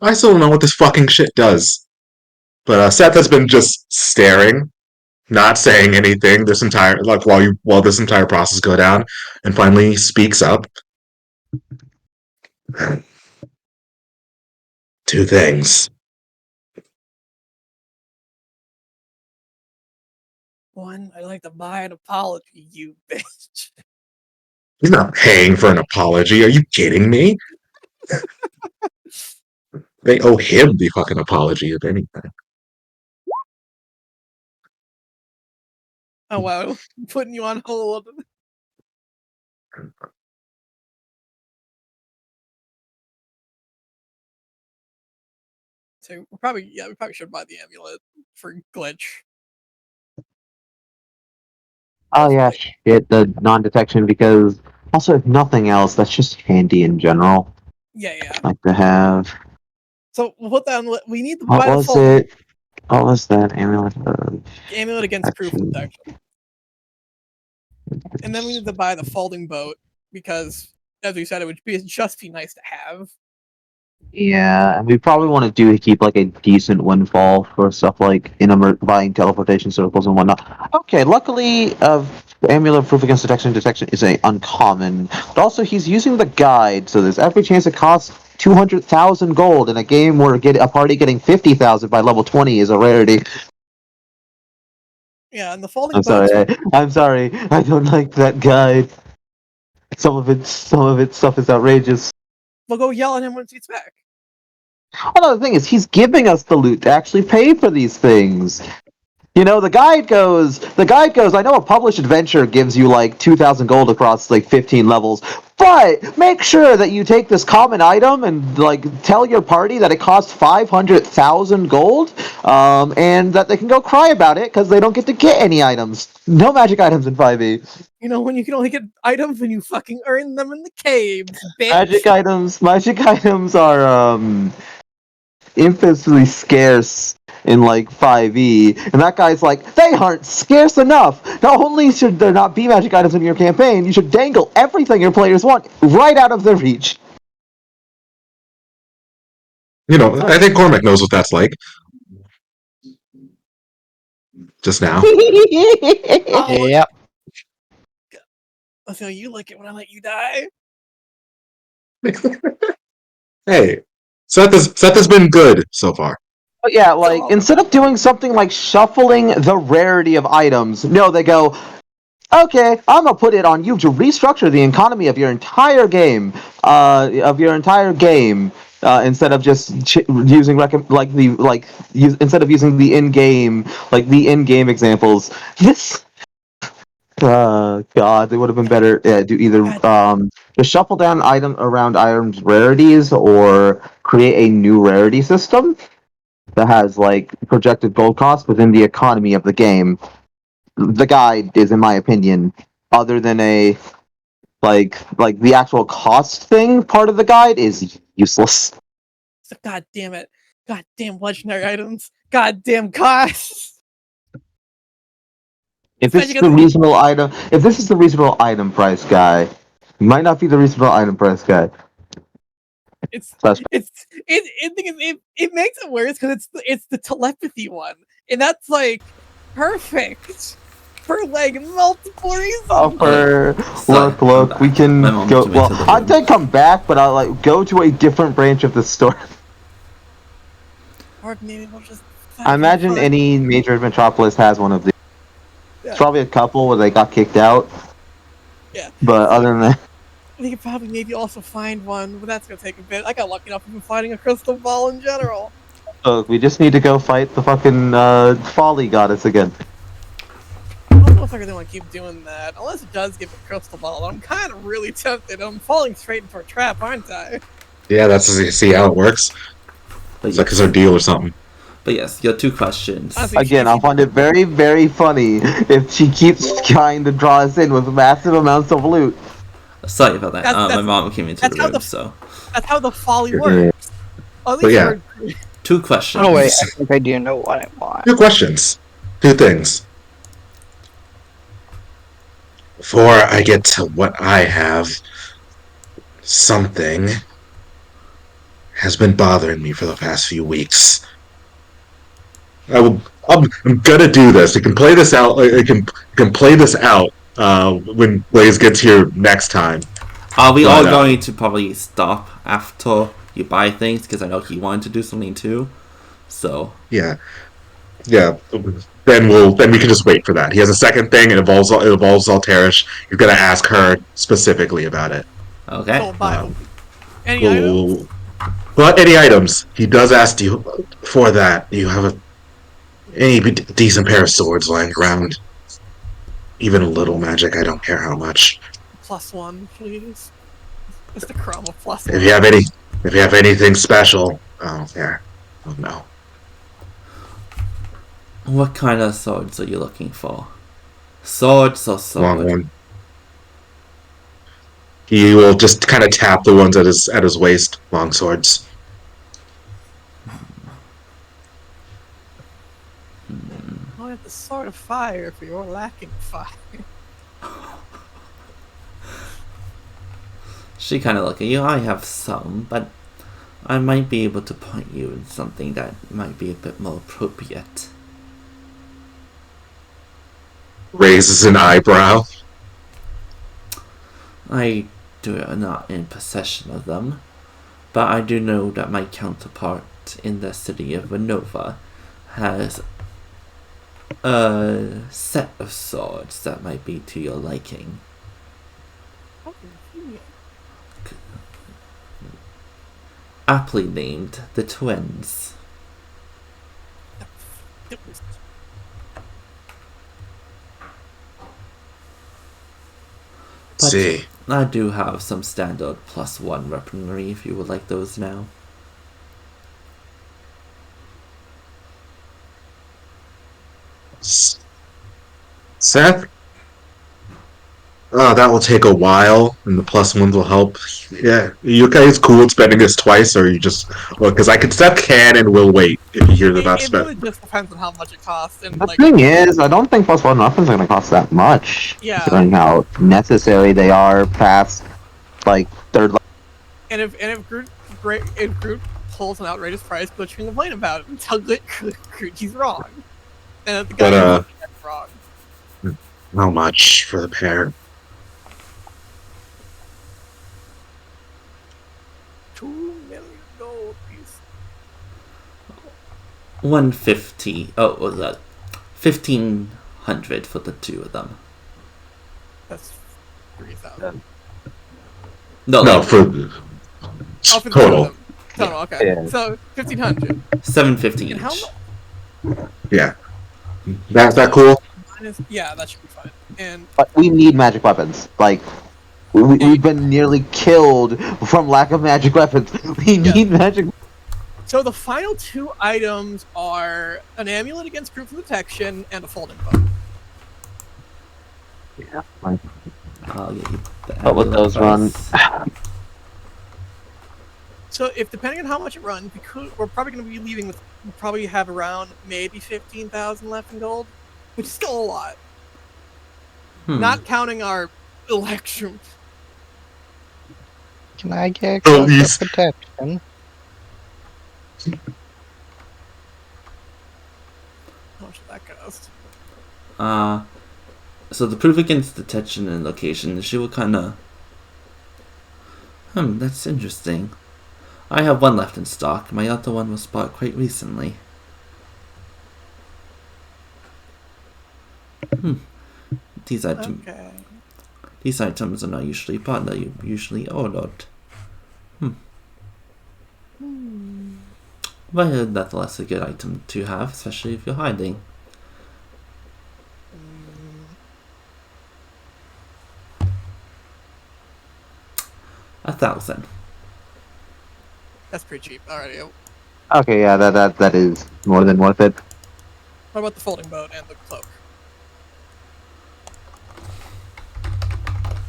I still don't know what this fucking shit does. But Seth has been just staring, not saying anything this entire while this entire process go down, and finally speaks up. Two things. One, I'd like to buy an apology, you bitch. He's not paying for an apology. Are you kidding me? They owe him the fucking apology, if anything. Oh wow, I'm putting you on hold. So we probably should buy the amulet for glitch. Oh yeah, shit, the non-detection, because also if nothing else, that's just handy in general. Yeah. Like to have. So we'll put that on. We need to What buy was the full it? What was that amulet? amulet against proof protection. And then we need to buy the folding boat because, as we said, it would just be nice to have. Yeah, and we probably want to keep like a decent windfall for stuff like buying teleportation circles and whatnot. Okay, luckily, amulet proof against detection is a uncommon, but also he's using the guide, so there's every chance it costs 200,000 gold in a game where a party getting 50,000 by level 20 is a rarity. Yeah, and the folding. I'm sorry. I don't like that guide. Some of its stuff is outrageous. We'll go yell at him once he's back. Well, the thing is, he's giving us the loot to actually pay for these things. You know, the guide goes, I know a published adventure gives you like 2,000 gold across like 15 levels, but make sure that you take this common item and like tell your party that it costs 500,000 gold, and that they can go cry about it because they don't get to get any items. No magic items in 5e. You know, when you can only get items when you fucking earn them in the caves, bitch. Magic items are infamously scarce in like 5e, and that guy's like, they aren't scarce enough. Not only should there not be magic items in your campaign, you should dangle everything your players want right out of their reach. You know, I think Cormac knows what that's like. Just now. Yep. So you like it when I let you die? Hey, Seth has been good so far. But yeah, like, instead of doing something like shuffling the rarity of items, no, they go, okay, I'm gonna put it on you to restructure the economy of your entire game, instead of just using instead of using the in-game examples. This, God, it would have been better do either to shuffle down around items rarities or create a new rarity system that has like projected gold cost within the economy of the game. The guide is, in my opinion, other than a like the actual cost thing part of the guide is useless. God damn it! God damn legendary items! God damn costs! If this is the reasonable item price guy, it might not be the reasonable item price guy. It makes it worse because it's the telepathy one, and that's like perfect for like multiple reasons. Look, we can go. Well, I'd say come back, but I'll like go to a different branch of the store. Or maybe we'll just. I imagine any major metropolis has one of these. Yeah. It's probably a couple where they got kicked out. Yeah. But other than that. We could probably maybe also find one, but that's gonna take a bit. I got lucky enough with finding a crystal ball in general. Look, we just need to go fight the fucking folly goddess again. I don't know if I really want to keep doing that, unless it does give a crystal ball. I'm kind of really tempted. I'm falling straight into a trap, aren't I? Yeah, that's to see how it works. It's like it's our deal or something. But yes, your 2 questions. Honestly, Again, I find it very, very funny if she keeps trying to draw us in with massive amounts of loot. Sorry about that. My That's- mom came into the that's how room, so. That's how the folly Yeah. works. At But least yeah. we're 2 questions. Oh wait, I think I do know what I want. 2 questions. 2 things. Before I get to what I have, something has been bothering me for the past few weeks. I'm gonna do this. You can play this out. You can play this out when Blaze gets here next time. Are we all But, going to probably stop after you buy things? Because I know he wanted to do something too. So. Yeah. Then we can just wait for that. He has a second thing. It involves Alterish. You're gonna ask her specifically about it. Okay. so vital. Any items? But any items. He does ask you for that. Do you have any decent pair of swords lying around? Even a little magic. I don't care how much. +1, please. Just a crumb of +1. If you have anything special, oh yeah, oh no. What kind of swords are you looking for? Swords or sword? Long one. He will just kind of tap the ones at his waist. Long swords. I have the sword of fire if you're lacking fire. She kind of look at you. I have some, but I might be able to point you in something that might be a bit more appropriate. Raises an eyebrow. I do not in possession of them, but I do know that my counterpart in the city of Renova has a set of swords that might be to your liking. Aptly named the Twins. But See. I do have some standard +1 weaponry if you would like those now. Seth? Oh, that will take a while, and the +1s will help. Yeah, you guys cool with spending this twice, or you just... Well, because Seth can and will wait if you hear about It spend. really just depends on how much it costs. And The like, thing is, I don't think +1 weapons are going to cost that much. Yeah. Considering how necessary they are past, like, 3rd level. and if Groot pulls an outrageous price, but you can complain about it and tell Groot he's wrong, and that the guy is wrong. How much for the pair? 2 million gold piece. 150. Oh, what was that? 1,500 for the 2 of them. That's 3,000. No, for Oh, for the total. Total, okay. Yeah. So 1,500. 750 And each. how Yeah. That cool? Yeah, that should be fine. And But we need magic weapons. Like, we've been nearly killed from lack of magic weapons. We need magic. so the final 2 items are an amulet against proof of detection and a folding bow. Yeah. I'll get you the But with amulet those run, price. So if depending on how much it runs, we're probably going to be leaving with, we'll probably have around maybe 15,000 left in gold, which is still a lot. Not counting our electrum. Can I get Oh, cloak yes. of protection? How much did that cost? So the proof against detection and location, she will kinda... that's interesting. I have 1 left in stock. My other one was bought quite recently. These items are not usually bought, they're usually ordered. But nonetheless a good item to have, especially if you're hiding. $1,000. That's pretty cheap already. Okay, yeah, that is more than worth it. What about the folding boat and the cloak?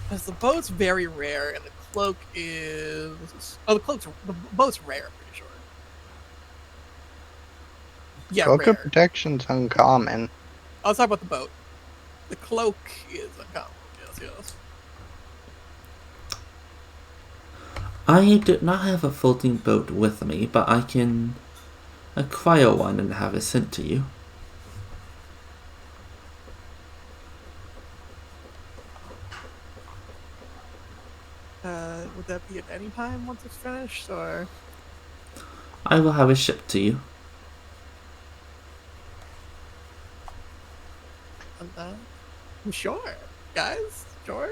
Because the boat's very rare, and the cloak is... Oh, the boat's rare, I'm pretty sure. Yeah, Cloak rare. of protection's uncommon. I'll talk about the boat. The cloak is uncommon. Yes. I do not have a floating boat with me, but I can acquire one and have it sent to you. Would that be at any time once it's finished, or...? I will have it shipped to you. Sure, guys. Sure.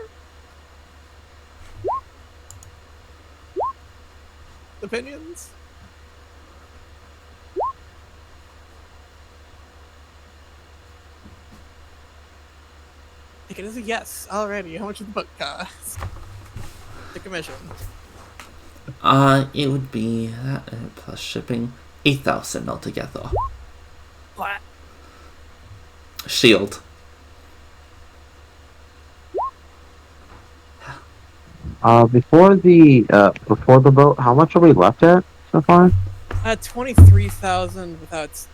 Opinions? I think it is a yes already. How much does the book cost? The commission. It would be that plus shipping, 8,000 altogether. What? Shield. Before the boat, how much are we left at so far? 23,000 without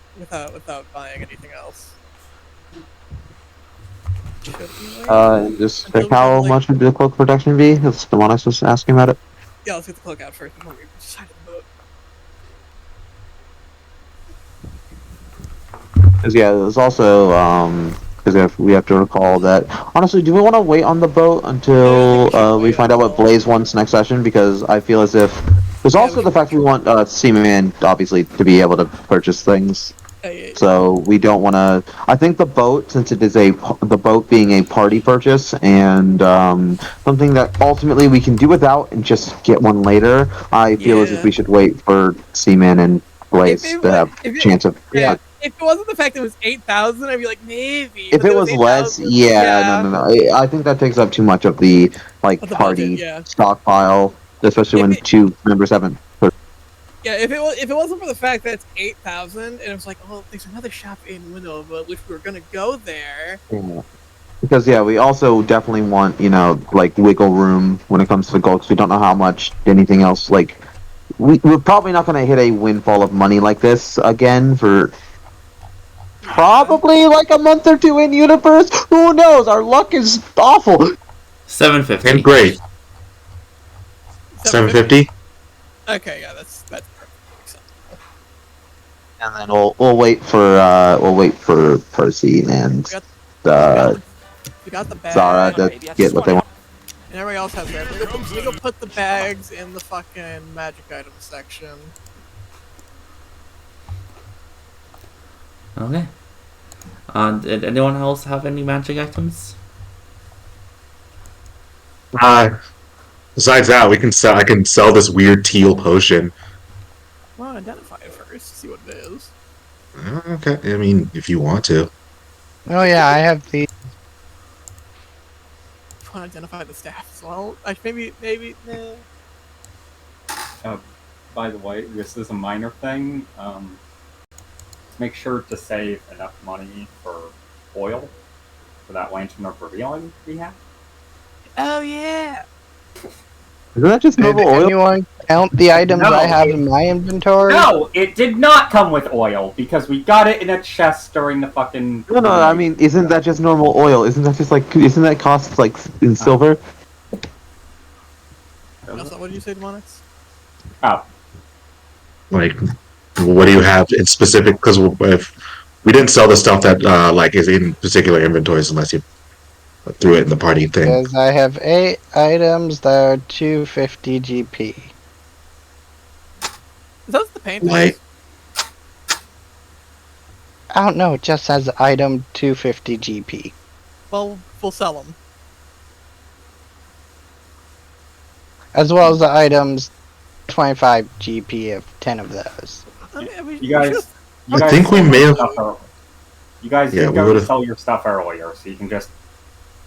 buying anything else. Just how much would the cloak protection be? That's the one I was just asking about it. Yeah, let's get the cloak out first before we decide the boat. Because there's also because we have to recall that. Honestly, do we want to wait on the boat until we find out what Blaze wants next session? Because I feel as if there's also the fact we want Seaman obviously to be able to purchase things. So we don't want to. I think the boat, since it is the boat being a party purchase and something that ultimately we can do without and just get one later, I feel as if we should wait for Seaman and Blaze to have a chance of. Yeah. If it wasn't the fact that it was 8,000, I'd be like, maybe. If it was less, no. I think that takes up too much of the party stockpile, especially when two members haven't. Yeah, if it wasn't for the fact that it's 8,000, and it was like, oh, there's another shop in Winova, which we were gonna go there. Yeah. Because we also definitely want wiggle room when it comes to gold. Because we don't know how much anything else we're probably not gonna hit a windfall of money like this again for. Probably a month or two in universe. Who knows? Our luck is awful. 750. And great. 750. Okay, yeah, that's perfect. And then we'll wait for Percy and we got the bag. Zara to get what they want. And everybody else has theirs. We go put the bags in the fucking magic items section. Okay. Did anyone else have any magic items? Besides that, I can sell this weird teal potion. Well, identify it first. See what it is. Okay, I mean, if you want to. Oh yeah, I have the. I want to identify the staff as well. Maybe. By the way, this is a minor thing. Make sure to save enough money for oil for that lantern of revealing we have. Oh yeah. Isn't that just normal oil? Anyone count the items I have in my inventory? No, it did not come with oil because we got it in a chest during the fucking. No. I mean, isn't that just normal oil? Isn't that just isn't that cost in silver? That's not what you say, Demonix? Oh. What do you have in specific? Because if we didn't sell the stuff that is in particular inventories unless you threw it in the party thing. Because I have 8 items that are 250 GP. Is that the paint? I don't know. It just says item 250 GP. Well, we'll sell them. As well as the items 25 GP of 10 of those. You guys. I think we may have. You guys Yeah, did go to would've- sell your stuff earlier, so you can just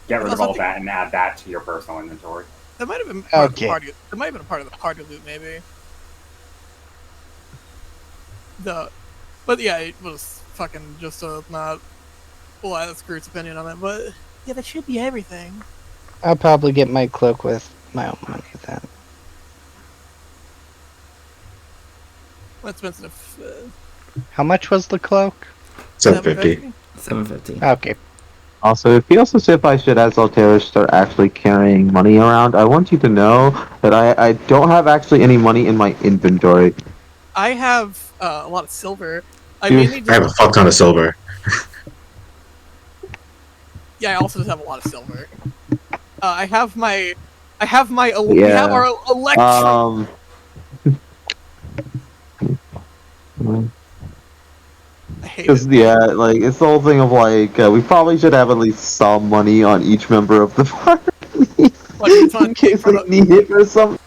get rid of all that and add that to your personal inventory. That might have been part of the Okay. party. That might have been a part of the party loot, maybe. But yeah, it was fucking just not. Well, that's Groot's opinion on it, but yeah, that should be everything. I'll probably get my cloak with my own money then. That's expensive. How much was the cloak? $750. $750. Okay. Also, if you also say if I should, as Alteris, start actually carrying money around, I want you to know that I don't have actually any money in my inventory. I have a lot of silver. I Dude, mainly just, I have a fuck ton of silver. yeah, I also just have a lot of silver. I have my. We have our electro. I hate Because, it. yeah, like, it's the whole thing of, like, we probably should have at least some money on each member of the party. What, do you just want in to take case for they need it or something.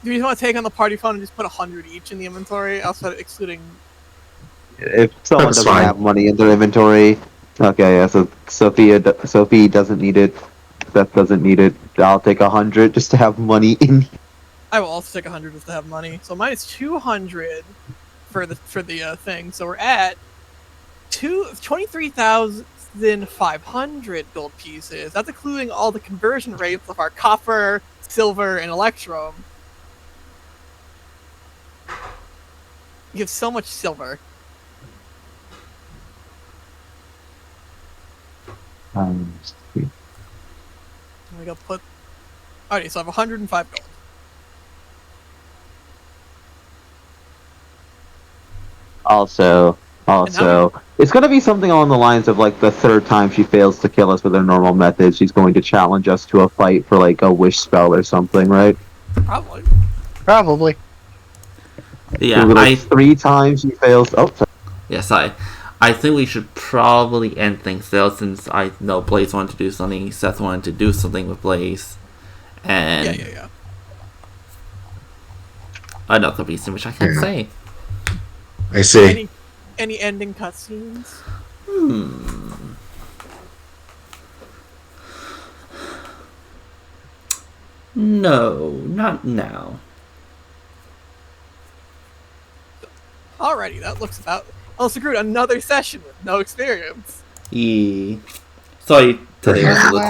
Do you want to take on the party fund and just put 100 each in the inventory, outside excluding? If someone That's doesn't fine. have money in their inventory, okay, yeah, so Sophie doesn't need it, Seth doesn't need it, I'll take 100 just to have money in. I will also take 100 just to have money. So mine is 200 for the thing. So we're at 23,500 gold pieces. That's including all the conversion rates of our copper, silver, and electrum. You have so much silver. Um, I'm gonna put. Alright, so I have 105 gold. Also, it's gonna be something along the lines of, like, the third time she fails to kill us with her normal method, she's going to challenge us to a fight for, like, a wish spell or something, right? Probably. Yeah, like 3 times she fails. Oh, sorry. Yes, I think we should probably end things there, since I know Blaze wanted to do something, Seth wanted to do something with Blaze, and Yeah. another reason which I can't say. I see. Any ending cutscenes? No, not now. Alrighty, that looks about. Oh, so Groot, another session with no experience. Sorry, today was a little